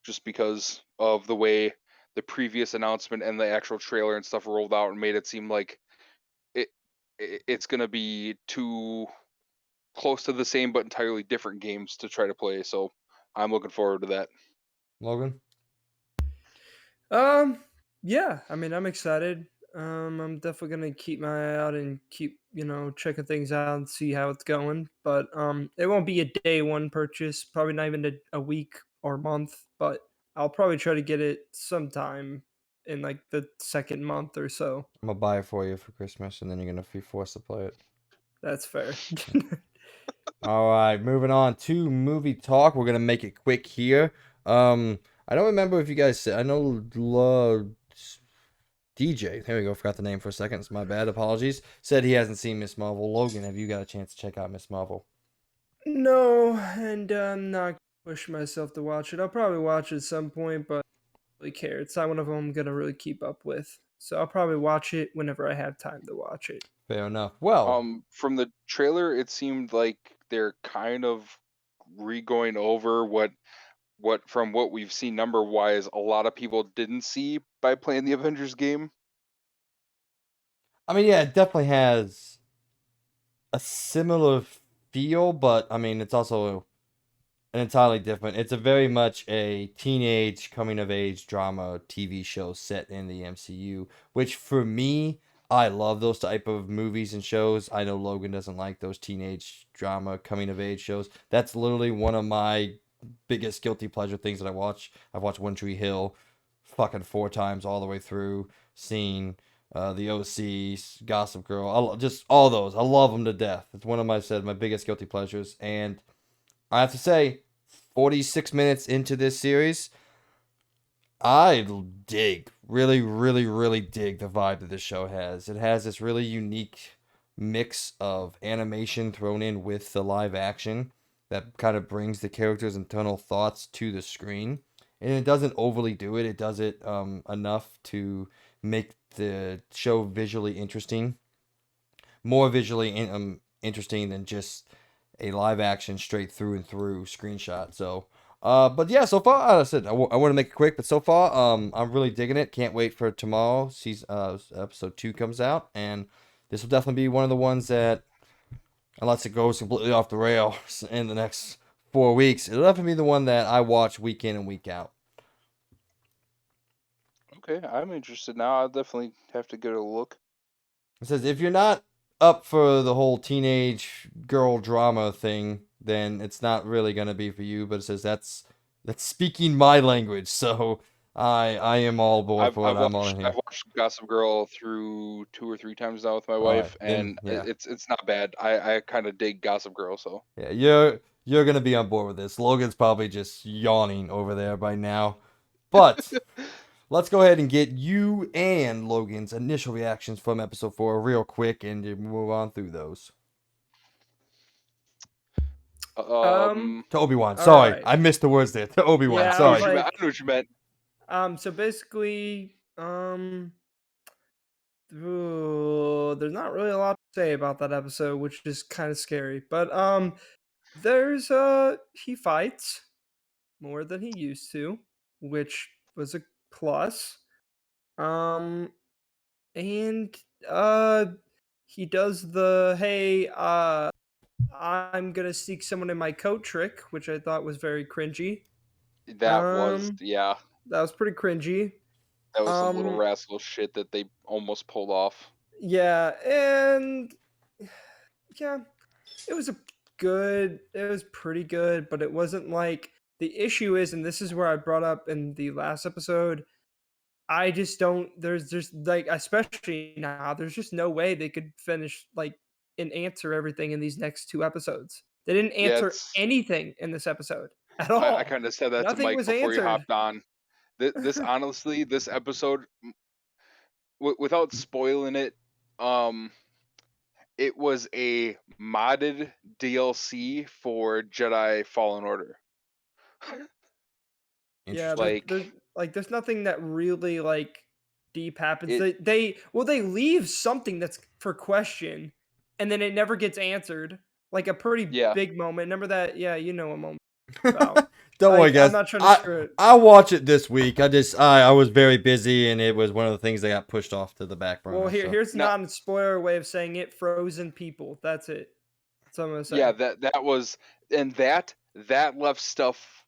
just because of the way the previous announcement and the actual trailer and stuff rolled out and made it seem like it's gonna be too close to the same but entirely different games to try to play. So I'm looking forward to that. Logan? Yeah, I mean, I'm excited. I'm definitely gonna keep my eye out and keep, checking things out and see how it's going. But it won't be a day one purchase, probably not even a week or month, but I'll probably try to get it sometime in like the second month or so. I'm gonna buy it for you for Christmas, and then you're gonna be forced to play it. That's fair. All right, moving on to movie talk. We're gonna make it quick here. I don't remember if you guys said. I know DJ. There we go. Forgot the name for a second. It's my bad. Apologies. Said he hasn't seen Miss Marvel. Logan, have you got a chance to check out Miss Marvel? No, and I'm not gonna push myself to watch it. I'll probably watch it at some point, but I don't really care. It's not one of them I'm gonna really keep up with. So I'll probably watch it whenever I have time to watch it. Fair enough. Well, From the trailer, it seemed like they're kind of re-going over what from what we've seen number wise a lot of people didn't see by playing the Avengers game. I mean, yeah, it definitely has a similar feel, but I mean, it's also an entirely different. It's a very much a teenage coming of age drama TV show set in the MCU, which for me, I love those type of movies and shows. I know Logan doesn't like those teenage drama coming of age shows. That's literally one of my biggest guilty pleasure things that I watch. I've watched One Tree Hill fucking 4 times all the way through, seen the OC, Gossip Girl, just all those. I love them to death. It's one of my biggest guilty pleasures, and I have to say, 46 minutes into this series, I really, really, really dig the vibe that this show has. It has this really unique mix of animation thrown in with the live action that kind of brings the characters' internal thoughts to the screen. And it doesn't overly do it. It does it enough to make the show visually interesting. More visually interesting than just a live action straight through and through screenshot. So, but yeah, so far, I said I want to make it quick, but so far, I'm really digging it. Can't wait for tomorrow. Season episode 2 comes out, and this will definitely be one of the ones that, unless it goes completely off the rails in the next 4 weeks, it'll definitely be the one that I watch week in and week out. Okay, I'm interested now. I'll definitely have to get a look. It says if you're not up for the whole teenage girl drama thing, then it's not really gonna be for you. But it says that's speaking my language, so I am all aboard for it. I'm on here. I've watched Gossip Girl through 2 or 3 times now with my wife, and it's not bad. I kind of dig Gossip Girl, so yeah, you're gonna be on board with this. Logan's probably just yawning over there by now, but. Let's go ahead and get you and Logan's initial reactions from episode 4 real quick and move on through those. To Obi-Wan. Sorry, right. I missed the words there. To Obi-Wan. Yeah, sorry. I know what you meant. So basically, there's not really a lot to say about that episode, which is kind of scary. But there's he fights more than he used to, which was a plus. And he does the hey, I'm gonna seek someone in my coat trick, which I thought was very cringy. That was pretty cringy. That was some little rascal shit that they almost pulled off. Yeah, and yeah, it was pretty good, but it wasn't like the issue is, and this is where I brought up in the last episode. I just don't. There's just like, especially now, there's just no way they could finish like and answer everything in these next 2 episodes. They didn't answer anything in this episode at all. I kind of said that Nothing to Mike before answered. you hopped on. This honestly, this episode, without spoiling it, it was a modded DLC for Jedi Fallen Order. Yeah, there's nothing that really like deep happens. They leave something that's for question, and then it never gets answered. Like a pretty big moment. Remember that? Yeah, you know a moment. Don't worry, guys. I'm not trying to screw it. I'll watch it this week. I was very busy, and it was one of the things that got pushed off to the back burner. Well, here's not a spoiler way of saying it: frozen people. That's it. That's what I'm gonna say. Yeah, that was, and that left stuff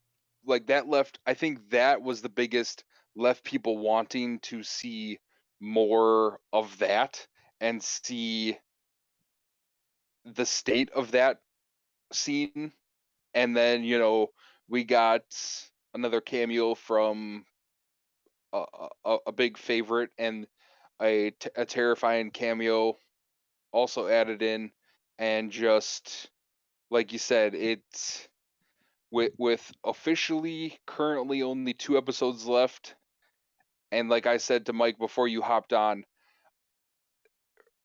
like that left. I think that was the biggest, left people wanting to see more of that and see the state of that scene. And then, we got another cameo from a big favorite, and a terrifying cameo also added in. And just like you said, it's with officially currently only 2 episodes left. And like I said to Mike before you hopped on,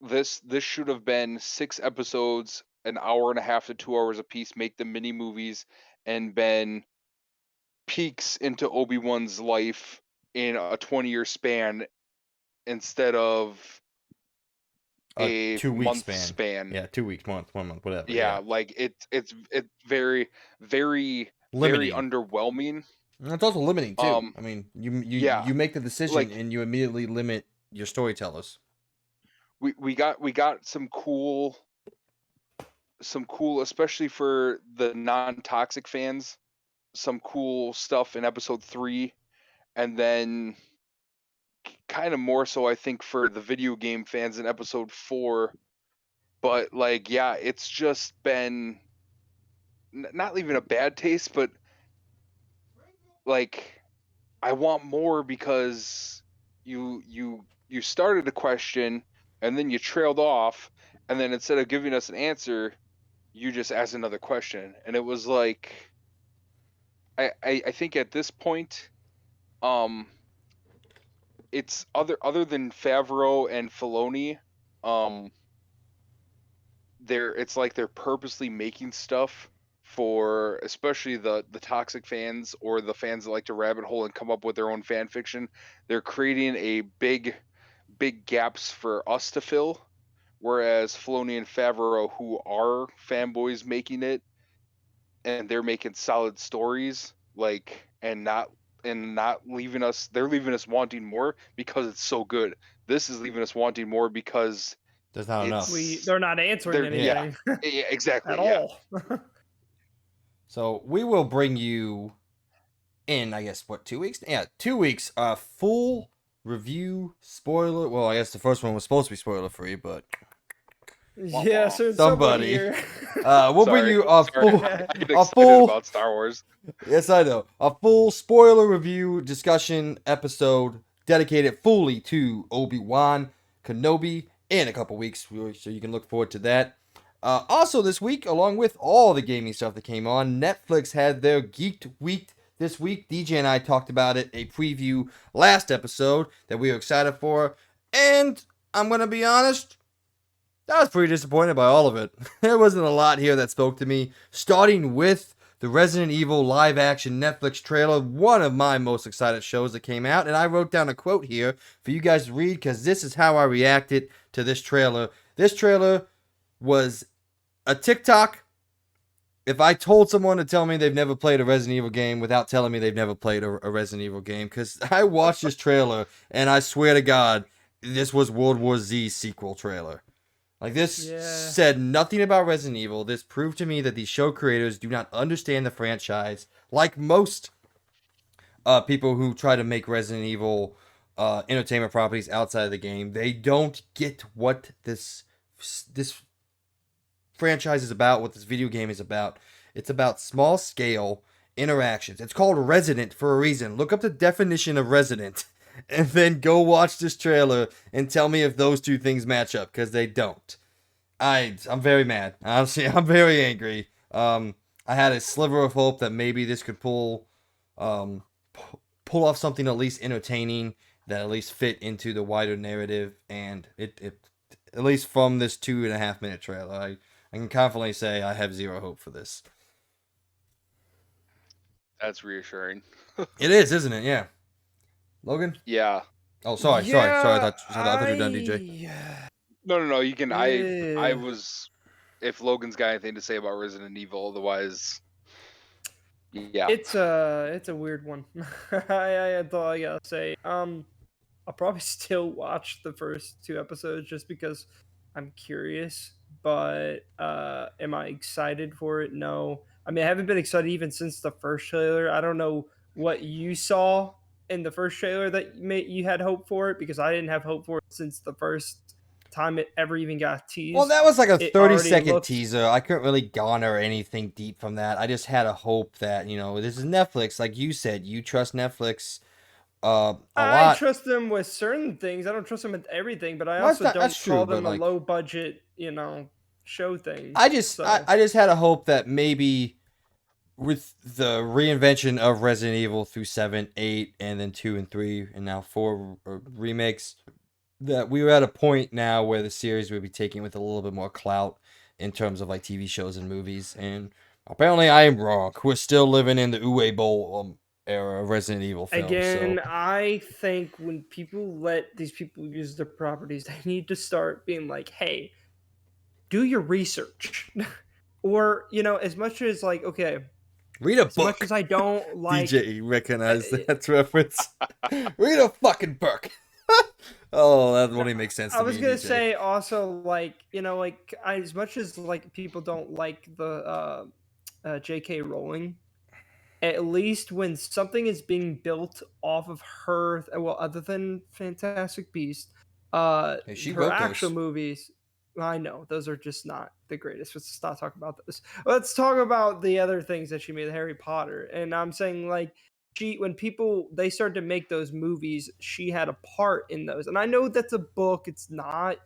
this should have been 6 episodes, an hour and a half to 2 hours a piece, make the mini movies, and been peeks into Obi-Wan's life in a 20-year span instead of a 2-week month span. Yeah, 2 weeks, 1 month, whatever. Yeah, like it's very, very, very underwhelming. It's also limiting too. I mean, you make the decision and you immediately limit your storytellers. We got some cool, especially for the non-toxic fans, some cool stuff in episode 3, and then kind of more so I think for the video game fans in episode 4. But it's just been not leaving a bad taste, but I want more, because you started a question and then you trailed off, and then instead of giving us an answer, you just asked another question. And it was like, I think at this point, it's other than Favreau and Filoni, it's like they're purposely making stuff for especially the toxic fans, or the fans that like to rabbit hole and come up with their own fan fiction. They're creating a big gaps for us to fill, whereas Filoni and Favreau, who are fanboys making it, and they're making solid stories, like, and not leaving us, they're leaving us wanting more because it's so good. This is leaving us wanting more because there's not enough. They're not answering anything. Yeah, exactly. At all. So we will bring you in, I guess, 2 weeks? Yeah, 2 weeks. Full review spoiler. Well, I guess the first one was supposed to be spoiler free, but yeah, so somebody. We'll bring you a full about Star Wars. Yes, I know. A full spoiler review discussion episode dedicated fully to Obi-Wan Kenobi in a couple weeks, so you can look forward to that. Also this week, along with all the gaming stuff that came on, Netflix had their Geeked Week this week. DJ and I talked about it, a preview last episode that we were excited for, and I'm going to be honest, I was pretty disappointed by all of it. There wasn't a lot here that spoke to me, starting with the Resident Evil live-action Netflix trailer, one of my most excited shows that came out, and I wrote down a quote here for you guys to read, because this is how I reacted to this trailer. This trailer was a TikTok. If I told someone to tell me they've never played a Resident Evil game without telling me they've never played a Resident Evil game, because I watched this trailer, and I swear to God, this was World War Z sequel trailer. Like, this said nothing about Resident Evil. This proved to me that these show creators do not understand the franchise. Like most people who try to make Resident Evil entertainment properties outside of the game, they don't get what this franchise is about, what this video game is about. It's about small-scale interactions. It's called Resident for a reason. Look up the definition of Resident. And then go watch this trailer and tell me if those two things match up, because they don't. I'm very mad. Honestly, I'm very angry. I had a sliver of hope that maybe this could pull off something at least entertaining, that at least fit into the wider narrative, and it at least from this 2.5 minute trailer, I can confidently say I have zero hope for this. That's reassuring. It is, isn't it? Yeah. Logan? Yeah. Oh, sorry. I thought you were done, DJ. No. You can. I was. If Logan's got anything to say about Resident Evil, otherwise, yeah. It's a weird one. That's all I gotta say. I'll probably still watch the first 2 episodes just because I'm curious. But am I excited for it? No. I mean, I haven't been excited even since the first trailer. I don't know what you saw in the first trailer that you had hope for it, because I didn't have hope for it since the first time it ever even got teased. Well, that was like a 30-second teaser. I couldn't really garner anything deep from that. I just had a hope that, this is Netflix. Like you said, you trust Netflix a lot. I trust them with certain things. I don't trust them with everything, but I also don't call them a low budget, show thing. I just had a hope that maybe with the reinvention of Resident Evil through 7, 8, and then 2 and 3, and now 4 remakes, that we were at a point now where the series would be taking with a little bit more clout in terms of like TV shows and movies. And apparently I am wrong. We're still living in the Uwe Boll era of Resident Evil films. Again, I think when people let these people use their properties, they need to start being like, hey, do your research. Or, as much as like, okay, read a book. As much as I don't like... DJ recognized that reference. Read a fucking book. Oh, that won't even make sense to me. I was going to say also, like, as much as like people don't like the J.K. Rowling, at least when something is being built off of her, well, other than Fantastic Beasts, her actual movies... I know those are just not the greatest. Let's stop talking about those. Let's talk about the other things that she made, Harry Potter. And I'm saying, like, when they started to make those movies, she had a part in those. And I know that's a book, it's not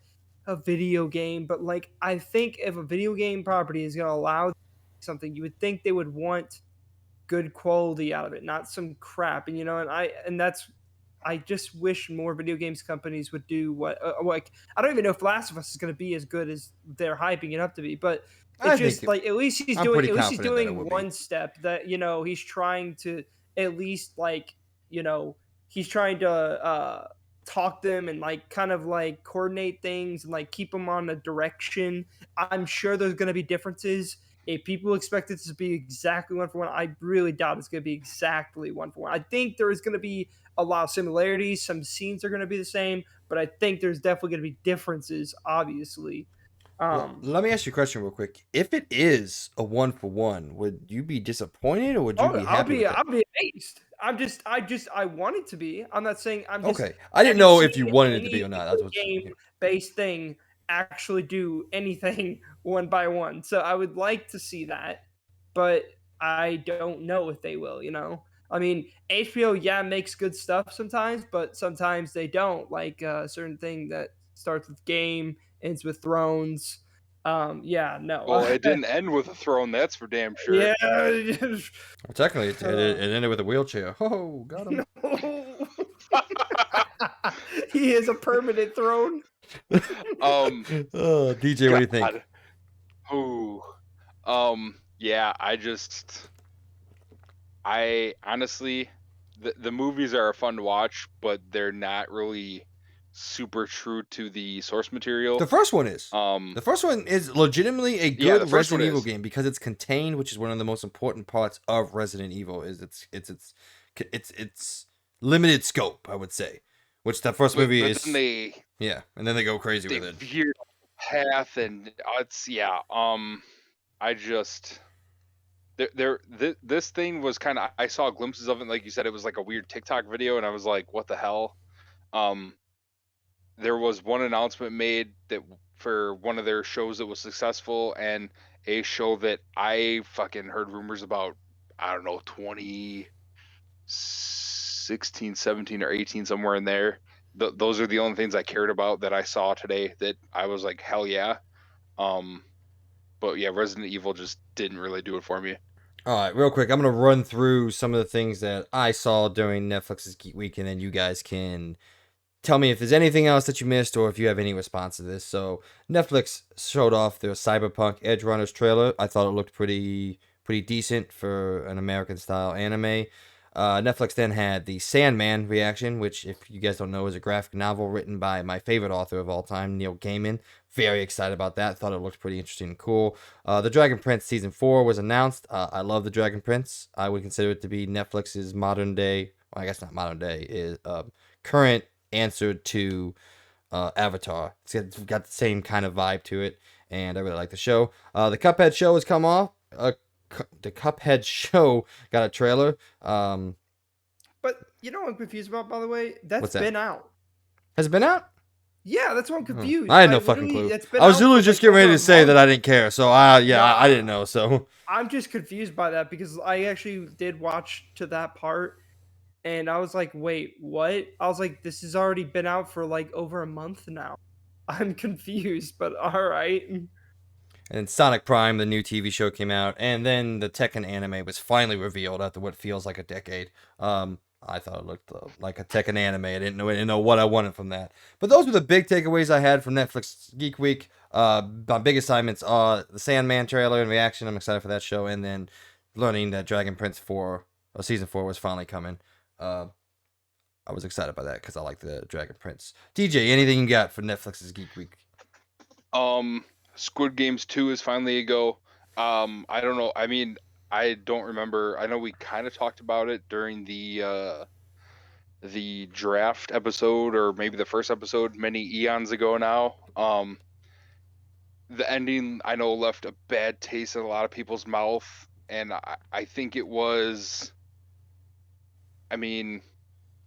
a video game, but like, I think if a video game property is going to allow something, you would think they would want good quality out of it, not some crap. And I just wish more video games companies would do what, like, I don't even know if Last of Us is going to be as good as they're hyping it up to be, but it's just like, at least he's doing one step that, he's trying to at least, like, he's trying to talk them and like kind of like coordinate things and like keep them on a direction. I'm sure there's going to be differences. If people expect it to be exactly 1-for-1, I really doubt it's going to be exactly 1-for-1. I think there is going to be a lot of similarities. Some scenes are going to be the same, but I think there's definitely going to be differences, obviously. Let me ask you a question real quick. If it is a 1-for-1, would you be disappointed or would you be happy with it? I'll be amazed. I want it to be. I'm not saying I'm just okay. I didn't know if you wanted it to be or not. That's what game-based thing actually do anything 1-by-1. So I would like to see that, but I don't know if they will. I mean, HBO makes good stuff sometimes, but sometimes they don't. Like a certain thing that starts with game, ends with Thrones. No. Well, it didn't end with a throne, that's for damn sure. Yeah. Well, technically, it ended with a wheelchair. Oh, got him. No. He is a permanent throne. DJ, what do you think? Yeah, I honestly, the movies are fun to watch, but they're not really super true to the source material. The first one is. The first one is legitimately a good Resident Evil game because it's contained, which is one of the most important parts of Resident Evil. Is its limited scope, I would say. Which the first movie is. And then they go crazy with it. Veer path and this thing was kind of, I saw glimpses of it, like you said, it was like a weird TikTok video, and I was like, what the hell? There was one announcement made that for one of their shows that was successful, and a show that I fucking heard rumors about, I don't know, 2016, 17, or 18, somewhere in there. Those are the only things I cared about that I saw today that I was like, hell yeah. But yeah, Resident Evil just didn't really do it for me. All right, real quick, I'm going to run through some of the things that I saw during Netflix's Geek Week, and then you guys can tell me if there's anything else that you missed or if you have any response to this. So Netflix showed off their Cyberpunk Edge Runners trailer. I thought it looked pretty decent for an American-style anime. Netflix then had the Sandman reaction, which, if you guys don't know, is a graphic novel written by my favorite author of all time, Neil Gaiman. Very excited about that. Thought it looked pretty interesting and cool. The Dragon Prince Season 4 was announced. I love The Dragon Prince. I would consider it to be Netflix's modern day, well, I guess not modern day, is current answer to Avatar. It's got the same kind of vibe to it, and I really like the show. The Cuphead show has come off. The Cuphead show got a trailer. But you know what I'm confused about, by the way? That's been out. Has it been out? Yeah, that's what I'm confused. I had no fucking clue. I was literally just getting ready to say that I didn't care. So I didn't know. So I'm just confused by that because I actually did watch to that part, and I was like, wait, what? I was like, this has already been out for like over a month now. I'm confused, but all right. And Sonic Prime, the new TV show, came out, and then the Tekken anime was finally revealed after what feels like a decade. I thought it looked like a Tekken anime. I didn't know what I wanted from that. But those were the big takeaways I had from Netflix Geek Week. My big assignments are the Sandman trailer and reaction. I'm excited for that show, and then learning that Dragon Prince Season 4 was finally coming. I was excited by that because I like the Dragon Prince. DJ, anything you got for Netflix's Geek Week? Squid Games 2 is finally a go. I don't know. I mean, I don't remember. I know we kind of talked about it during the draft episode, or maybe the first episode many eons ago now. The ending, I know, left a bad taste in a lot of people's mouth, and I think it was, I mean,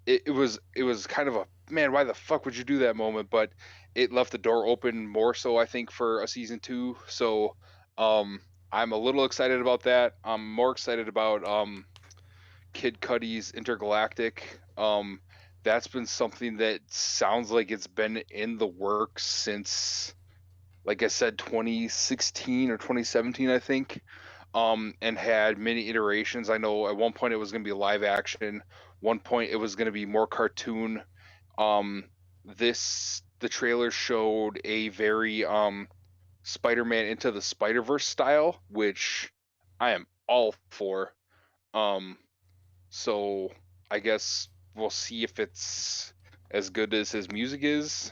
it was kind of a, man, why the fuck would you do that moment? But it left the door open more so, I think, for a season 2. So I'm a little excited about that. I'm more excited about Kid Cudi's Intergalactic. That's been something that sounds like it's been in the works since, like I said, 2016 or 2017, I think. And had many iterations. I know at one point it was going to be live action. One point it was going to be more cartoon. The trailer showed a very Spider-Man Into the Spider-Verse style, which I am all for. So I guess we'll see if it's as good as his music is.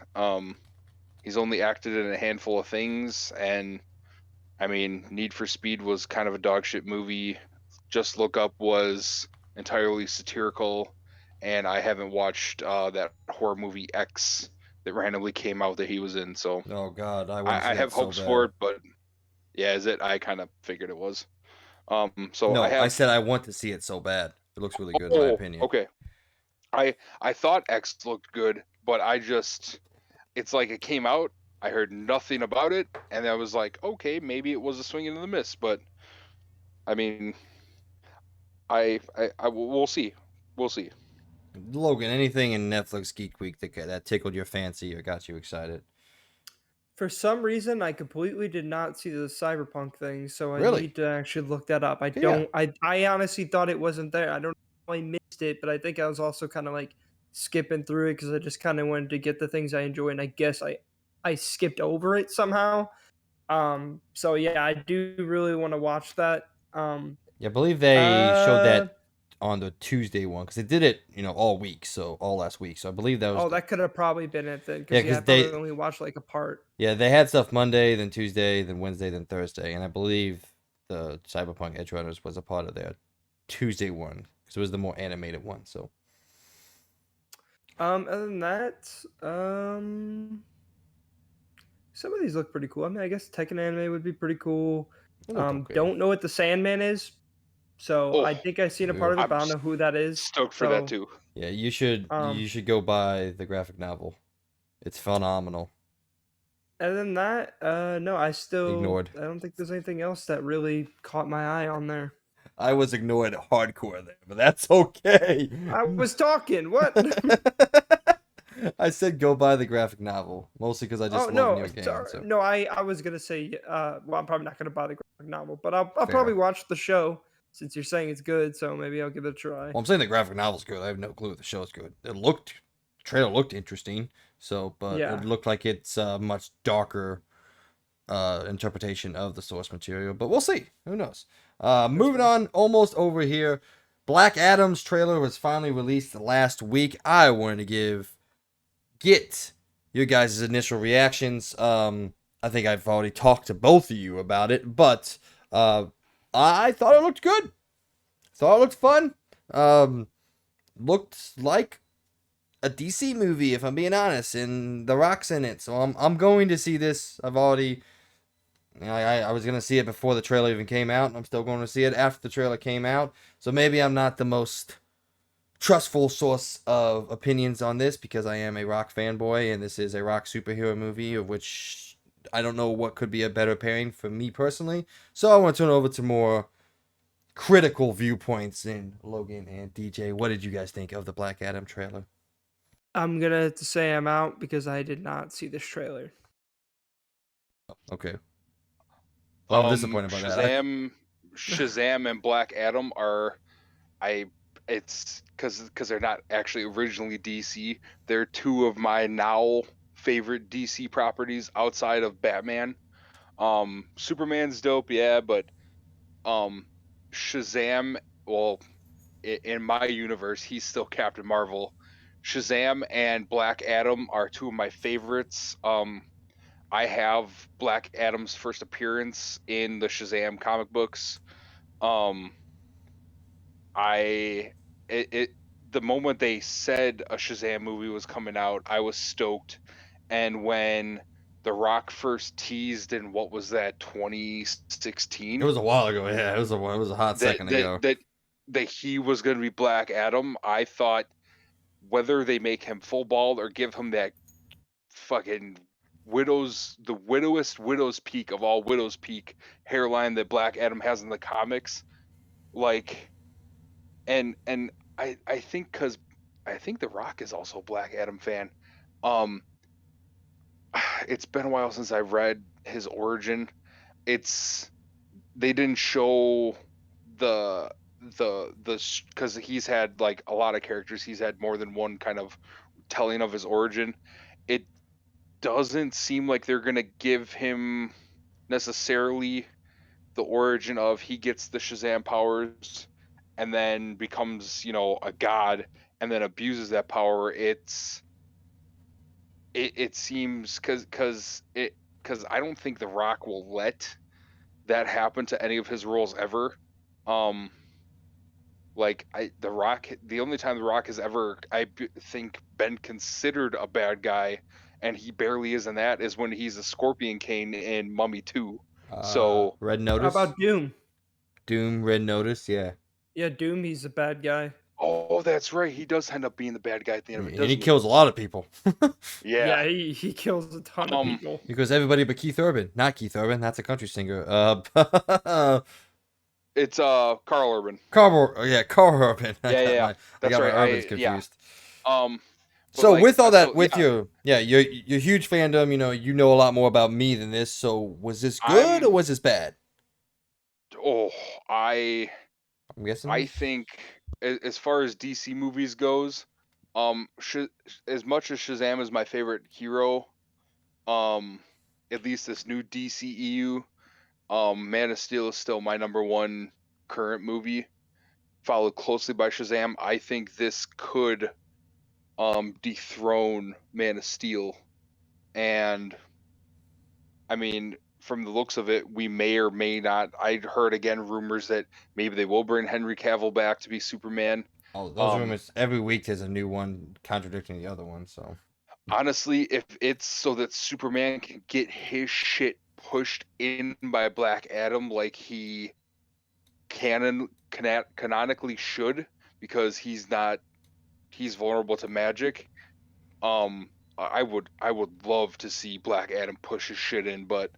He's only acted in a handful of things, and I mean, Need for Speed was kind of a dog shit movie. Just Look Up was entirely satirical, and I haven't watched that horror movie X that randomly came out that he was in. So, oh God, I want to see I that have so hopes for bad. it, but yeah, is it? I kind of figured it was. So I No, I have. said I want to see it so bad. It looks really good in my Oh, opinion. okay. I thought X looked good, but it's like it came out. I heard nothing about it, and I was like, okay, maybe it was a swing and a miss, but I mean, we'll see. We'll see. Logan, anything in Netflix Geek Week that tickled your fancy or got you excited? For some reason, I completely did not see the cyberpunk thing, so I Really? need to actually look that up. I Yeah. don't. I honestly thought it wasn't there. I don't know if I missed it, but I think I was also kind of like skipping through it because I just kind of wanted to get the things I enjoy, and I guess I skipped over it somehow. So yeah, I do really want to watch that. Yeah, I believe they showed Uh that on the Tuesday one because they did it, all week, so all last week. So I believe that was oh, that could have probably been it then, yeah, because yeah, I because probably only watched like a part. they had stuff Monday, then Tuesday, then Wednesday, then Thursday, and I believe the Cyberpunk Edge Runners was a part of their Tuesday one because it was the more animated one. So Other than that, some of these look pretty cool. I mean, I guess Tekken anime would be pretty cool. it looked okay. Don't know what the Sandman is, so Oh, I think I've seen a part Ew. of it, but I'm I don't know who that is. stoked for that So, too. Yeah, you should go buy the graphic novel. It's phenomenal. other than that, no, Ignored. I don't think there's anything else that really caught my eye on there. I was ignored hardcore there, but that's okay. I was talking. What? I said go buy the graphic novel, mostly because I just Oh love no, new games. sorry. So No, I was gonna say, well, I'm probably not gonna buy the graphic novel, but I'll probably fair. watch the show since you're saying it's good. So maybe I'll give it a try. Well, I'm saying the graphic novel's good. I have no clue if the show's good. Trailer looked interesting. So, but it Yeah. looked like it's a much darker interpretation of the source material. But we'll see. Who knows? Moving on, almost over here. Black Adam's trailer was finally released last week. I wanted to get your guys' initial reactions. I think I've already talked to both of you about it, but I thought it looked good. Thought it looked fun. Looked like a DC movie, if I'm being honest, and The Rock's in it. So I'm going to see this. I've already. I was gonna see it before the trailer even came out, and I'm still going to see it after the trailer came out. So maybe I'm not the most trustful source of opinions on this because I am a Rock fanboy, and this is a Rock superhero movie, of which I don't know what could be a better pairing for me personally. So I want to turn over to more critical viewpoints in Logan and DJ. What did you guys think of the Black Adam trailer? I'm gonna have to say I'm out because I did not see this trailer. Okay. Well, I'm disappointed by that. Shazam and Black Adam are it's because they're not actually originally DC. They're two of my now favorite DC properties outside of Batman. Superman's dope, yeah, but Shazam, well, in my universe, he's still Captain Marvel. Shazam and Black Adam are two of my favorites. I have Black Adam's first appearance in the Shazam comic books. Um, I it the moment they said a Shazam movie was coming out, I was stoked. And when The Rock first teased in what was that, 2016? It was a while ago. Yeah, it was a hot that second that ago. that that he was going to be Black Adam. I thought whether they make him full bald or give him that fucking the widow's peak of all widow's peak hairline that Black Adam has in the comics, like, and I think because I think The Rock is also a Black Adam fan. Um, it's been a while since I've read his origin. They didn't show the because he's had like a lot of characters. He's had more than one kind of telling of his origin. It doesn't seem like they're gonna give him necessarily the origin of he gets the Shazam powers and then becomes, a god and then abuses that power. it seems because I don't think The Rock will let that happen to any of his roles ever. The Rock, the only time The Rock has ever, think, been considered a bad guy, and he barely is in that, is when he's a Scorpion King in Mummy 2. So Red Notice. How about Doom? Doom, Red Notice, yeah. Yeah, Doom, he's a bad guy. Oh, that's right. He does end up being the bad guy at the end of it, doesn't And he kills a lot of people. Yeah. He kills a ton of people. Because everybody but Keith Urban. Not Keith Urban, that's a country singer. It's Carl Urban. Carl Urban. Yeah. I got my Urbans confused. So like, with all that, so, with yeah. your huge fandom, you know a lot more about me than this. So was this good or was this bad? Oh, I'm guessing. I think as far as DC movies goes, as much as Shazam is my favorite hero, at least this new DCEU, Man of Steel is still my number one current movie, followed closely by Shazam. I think this could dethrone Man of Steel, and I mean, from the looks of it, we may or may not. I heard again rumors that maybe they will bring Henry Cavill back to be Superman. Oh, those rumors, every week there's a new one contradicting the other one. So honestly, if it's so that Superman can get his shit pushed in by Black Adam like he canonically should, because he's vulnerable to magic. I would love to see Black Adam push his shit in, but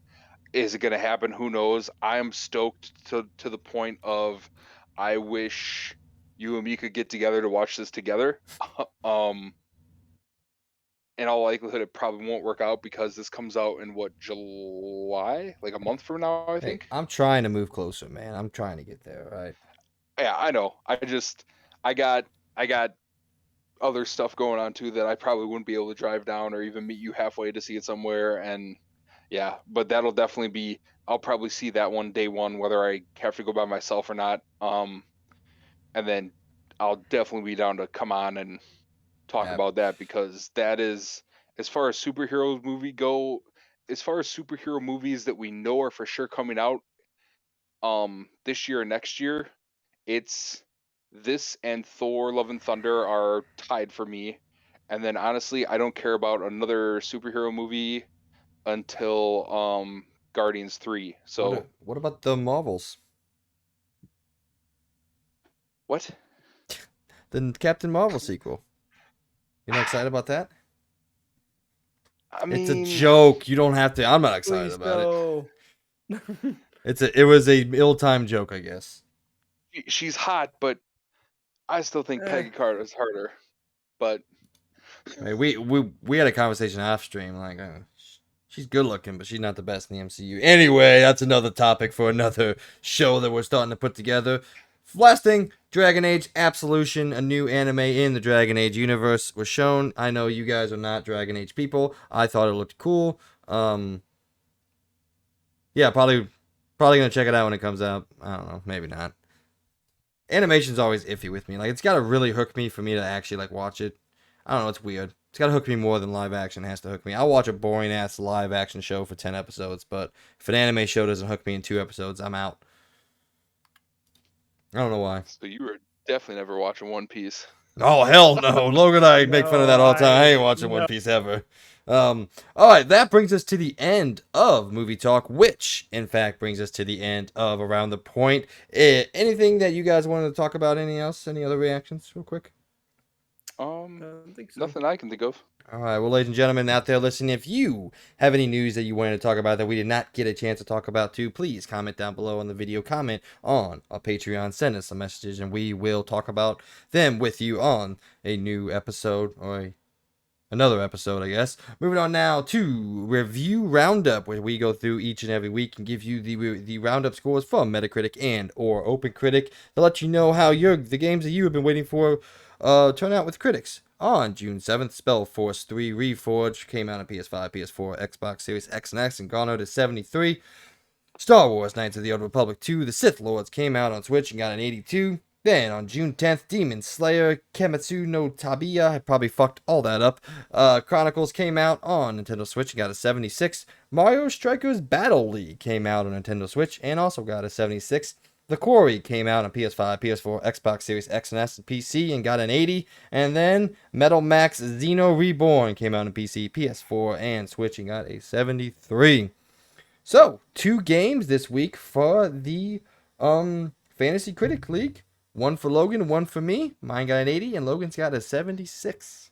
is it going to happen? Who knows? I'm stoked to the point of I wish you and me could get together to watch this together. In all likelihood, it probably won't work out because this comes out in July? Like a month from now, I think. I'm trying to move closer, man. I'm trying to get there, right? Yeah, I know. I got other stuff going on too that I probably wouldn't be able to drive down or even meet you halfway to see it somewhere. And yeah, but that'll definitely be, I'll probably see that one day one, whether I have to go by myself or not. And then I'll definitely be down to come on and talk about that, because that is, as far as superhero movies that we know are for sure coming out this year or next year, it's this and Thor Love and Thunder are tied for me. And then honestly, I don't care about another superhero movie until Guardians 3. So what about the Marvels? What? The Captain Marvel sequel. You're not excited about that? I mean, it's a joke. You don't have to. I'm not excited about it. It was a ill-timed joke, I guess. She's hot, but I still think Peggy Carter is harder. But right, we had a conversation off stream, like she's good looking, but she's not the best in the MCU. Anyway, that's another topic for another show that we're starting to put together. Last thing, Dragon Age Absolution, a new anime in the Dragon Age universe, was shown. I know you guys are not Dragon Age people. I thought it looked cool. Yeah, probably gonna check it out when it comes out. I don't know, maybe not. Animation's always iffy with me. Like, it's gotta really hook me for me to actually like watch it. I don't know, it's weird. It's gotta hook me more than live action has to hook me. I'll watch a boring ass live action show for 10 episodes, but if an anime show doesn't hook me in 2 episodes, I'm out. I don't know why. So you were definitely never watching One Piece. Oh, hell no. Logan and I make fun of that all the time. I ain't watching One Piece ever. All right, that brings us to the end of Movie Talk, which, in fact, brings us to the end of Around the Point. Anything that you guys wanted to talk about? Anything else? Any other reactions real quick? I don't think so. Nothing I can think of. All right, well, ladies and gentlemen out there listening, if you have any news that you wanted to talk about that we did not get a chance to talk about too, please comment down below on the video, comment on our Patreon, send us some messages, and we will talk about them with you on a new episode, or another episode, I guess. Moving on now to Review Roundup, where we go through each and every week and give you the Roundup scores from Metacritic and or OpenCritic to let you know how the games that you have been waiting for turn out with critics. On June 7th, Spellforce 3 Reforged came out on PS5, PS4, Xbox Series X and X and garnered a 73. Star Wars Knights of the Old Republic 2 The Sith Lords came out on Switch and got an 82. Then on June 10th, Demon Slayer Kimetsu no Tabiya, I probably fucked all that up. Chronicles came out on Nintendo Switch and got a 76. Mario Strikers Battle League came out on Nintendo Switch and also got a 76. The Quarry came out on PS5, PS4, Xbox Series X and S, and PC and got an 80. And then Metal Max Xeno Reborn came out on PC, PS4, and Switch and got a 73. So, 2 games this week for the Fantasy Critic League. One for Logan, one for me. Mine got an 80, and Logan's got a 76.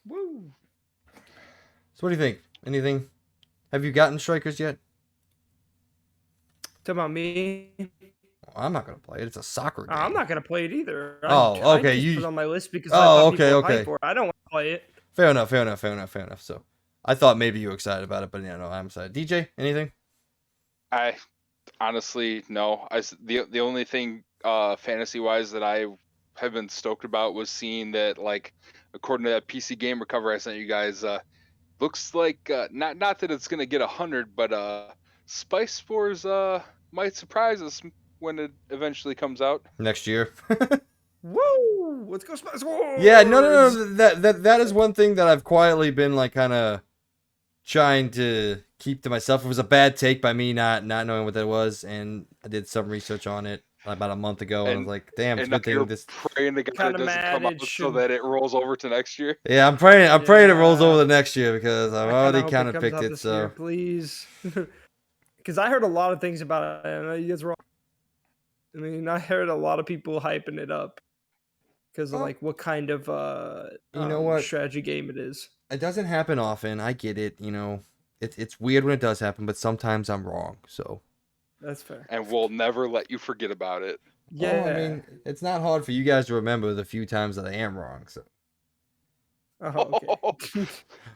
Woo! So what do you think? Anything? Have you gotten Strikers yet? Talking about me? I'm not gonna play it. It's a soccer game. I'm not gonna play it either. Okay. I just put it on my list because Okay. For it. I don't want to play it. Fair enough. So I thought maybe you were excited about it, but yeah, no, I'm excited. DJ, anything? I honestly no. The only thing fantasy wise that I have been stoked about was seeing that, like, according to that PC Gamer cover I sent you guys, looks like not that it's gonna get 100, but Spice Spores might surprise us when it eventually comes out Next year. Woo! Let's go Spice Wars! Yeah, no. That is one thing that I've quietly been like kind of trying to keep to myself. It was a bad take by me not knowing what that was, and I did some research on it about a month ago, and I was like, damn, it's a good thing this. Praying to God it doesn't come out so that it rolls over to next year. Yeah, I'm praying it rolls over the next year because I've already kind of picked it. So year, please, because I heard a lot of things about it, and I know you guys were wrong. I mean, I heard a lot of people hyping it up because of like what kind of strategy game it is. It doesn't happen often. I get it. You know, it's weird when it does happen, but sometimes I'm wrong. So that's fair. And we'll never let you forget about it. Yeah, I mean, it's not hard for you guys to remember the few times that I am wrong. So. Okay.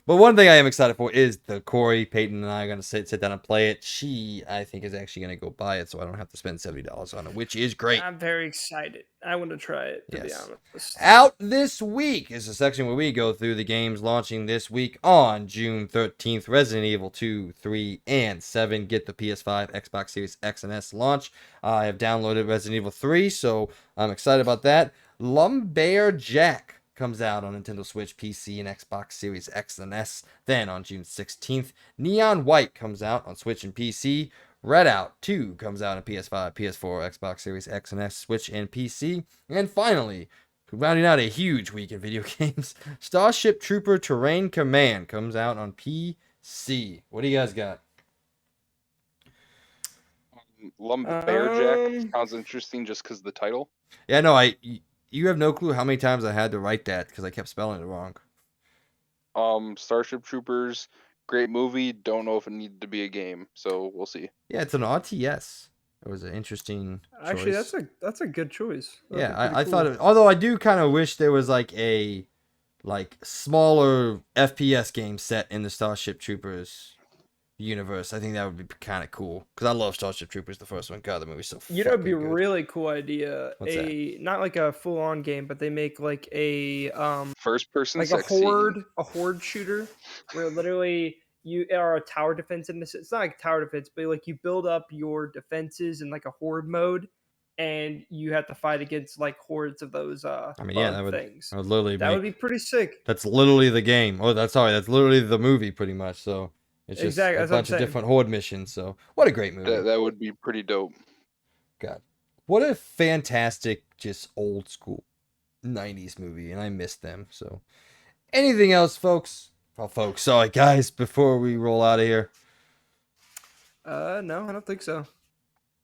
But one thing I am excited for is the Corey, Peyton, and I are going to sit down and play it. She, I think, is actually going to go buy it, so I don't have to spend $70 on it, which is great. I'm very excited. I want to try it, to be honest. Out this week is a section where we go through the games launching this week on June 13th. Resident Evil 2, 3, and 7 get the PS5, Xbox Series X and S launch. I have downloaded Resident Evil 3, so I'm excited about that. Lumberjack comes out on Nintendo Switch, PC, and Xbox Series X and S. Then on June 16th, Neon White comes out on Switch and PC. Redout 2 comes out on PS5, PS4, Xbox Series X and S, Switch, and PC. And finally, rounding out a huge week in video games, Starship Trooper Terrain Command comes out on PC. What do you guys got? Lumberjack sounds interesting just because of the title. Yeah, no, you have no clue how many times I had to write that because I kept spelling it wrong. Starship Troopers, great movie. Don't know if it needed to be a game, so we'll see. Yeah, it's an RTS. It was an interesting choice. Actually, that's a good choice. Yeah, I thought it. Although I do kind of wish there was like a smaller FPS game set in the Starship Troopers universe. I think that would be kind of cool because I love Starship Troopers, the first one. God, the movie's so. You know, it'd be a really cool idea. What's that? Not like a full-on game, but they make like a first-person, like a horde shooter, where literally you are a tower defense in this. It's not like tower defense, but like you build up your defenses in like a horde mode, and you have to fight against like hordes of those things. That would be pretty sick. That's literally the game. Oh, that's literally the movie, pretty much. So. It's just a bunch of different horde missions. So, what a great movie. That would be pretty dope. God. What a fantastic, just old school 90s movie. And I missed them. So, anything else, folks? Oh, folks. Sorry, guys, before we roll out of here. No, I don't think so.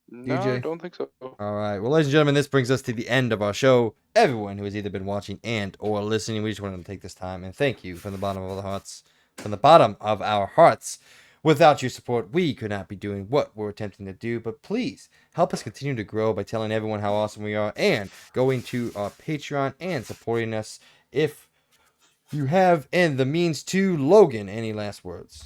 No, DJ? I don't think so. All right. Well, ladies and gentlemen, this brings us to the end of our show. Everyone who has either been watching and or listening, we just wanted to take this time and thank you from the bottom of our hearts. From the bottom of our hearts. Without your support, we could not be doing what we're attempting to do, but please help us continue to grow by telling everyone how awesome we are and going to our Patreon and supporting us if you have and the means to. Logan, any last words?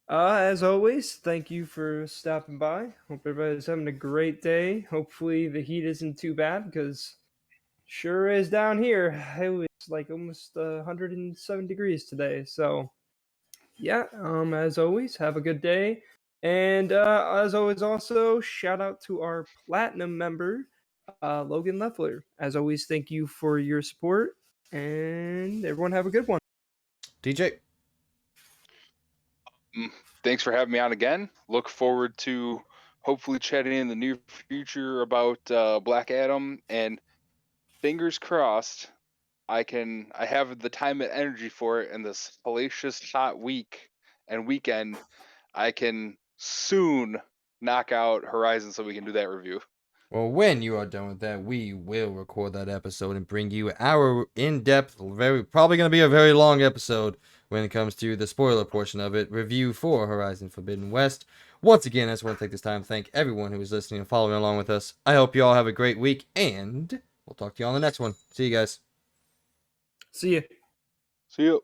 As always, thank you for stopping by. Hope everybody's having a great day. Hopefully the heat isn't too bad because sure is down here. It was like almost 107 degrees today. So, yeah, as always, have a good day. And as always, also, shout out to our Platinum member, Logan Leffler. As always, thank you for your support, and everyone have a good one. DJ. Thanks for having me on again. Look forward to hopefully chatting in the near future about Black Adam, and fingers crossed I have the time and energy for it, and this hellacious hot week and weekend I can soon knock out Horizon so we can do that review. Well, when you are done with that, we will record that episode and bring you our in-depth, probably going to be a very long episode when it comes to the spoiler portion of it, review for Horizon Forbidden West. Once again, I just want to take this time to thank everyone who is listening and following along with us. I hope you all have a great week, and we'll talk to you on the next one. See you guys. See you. See you.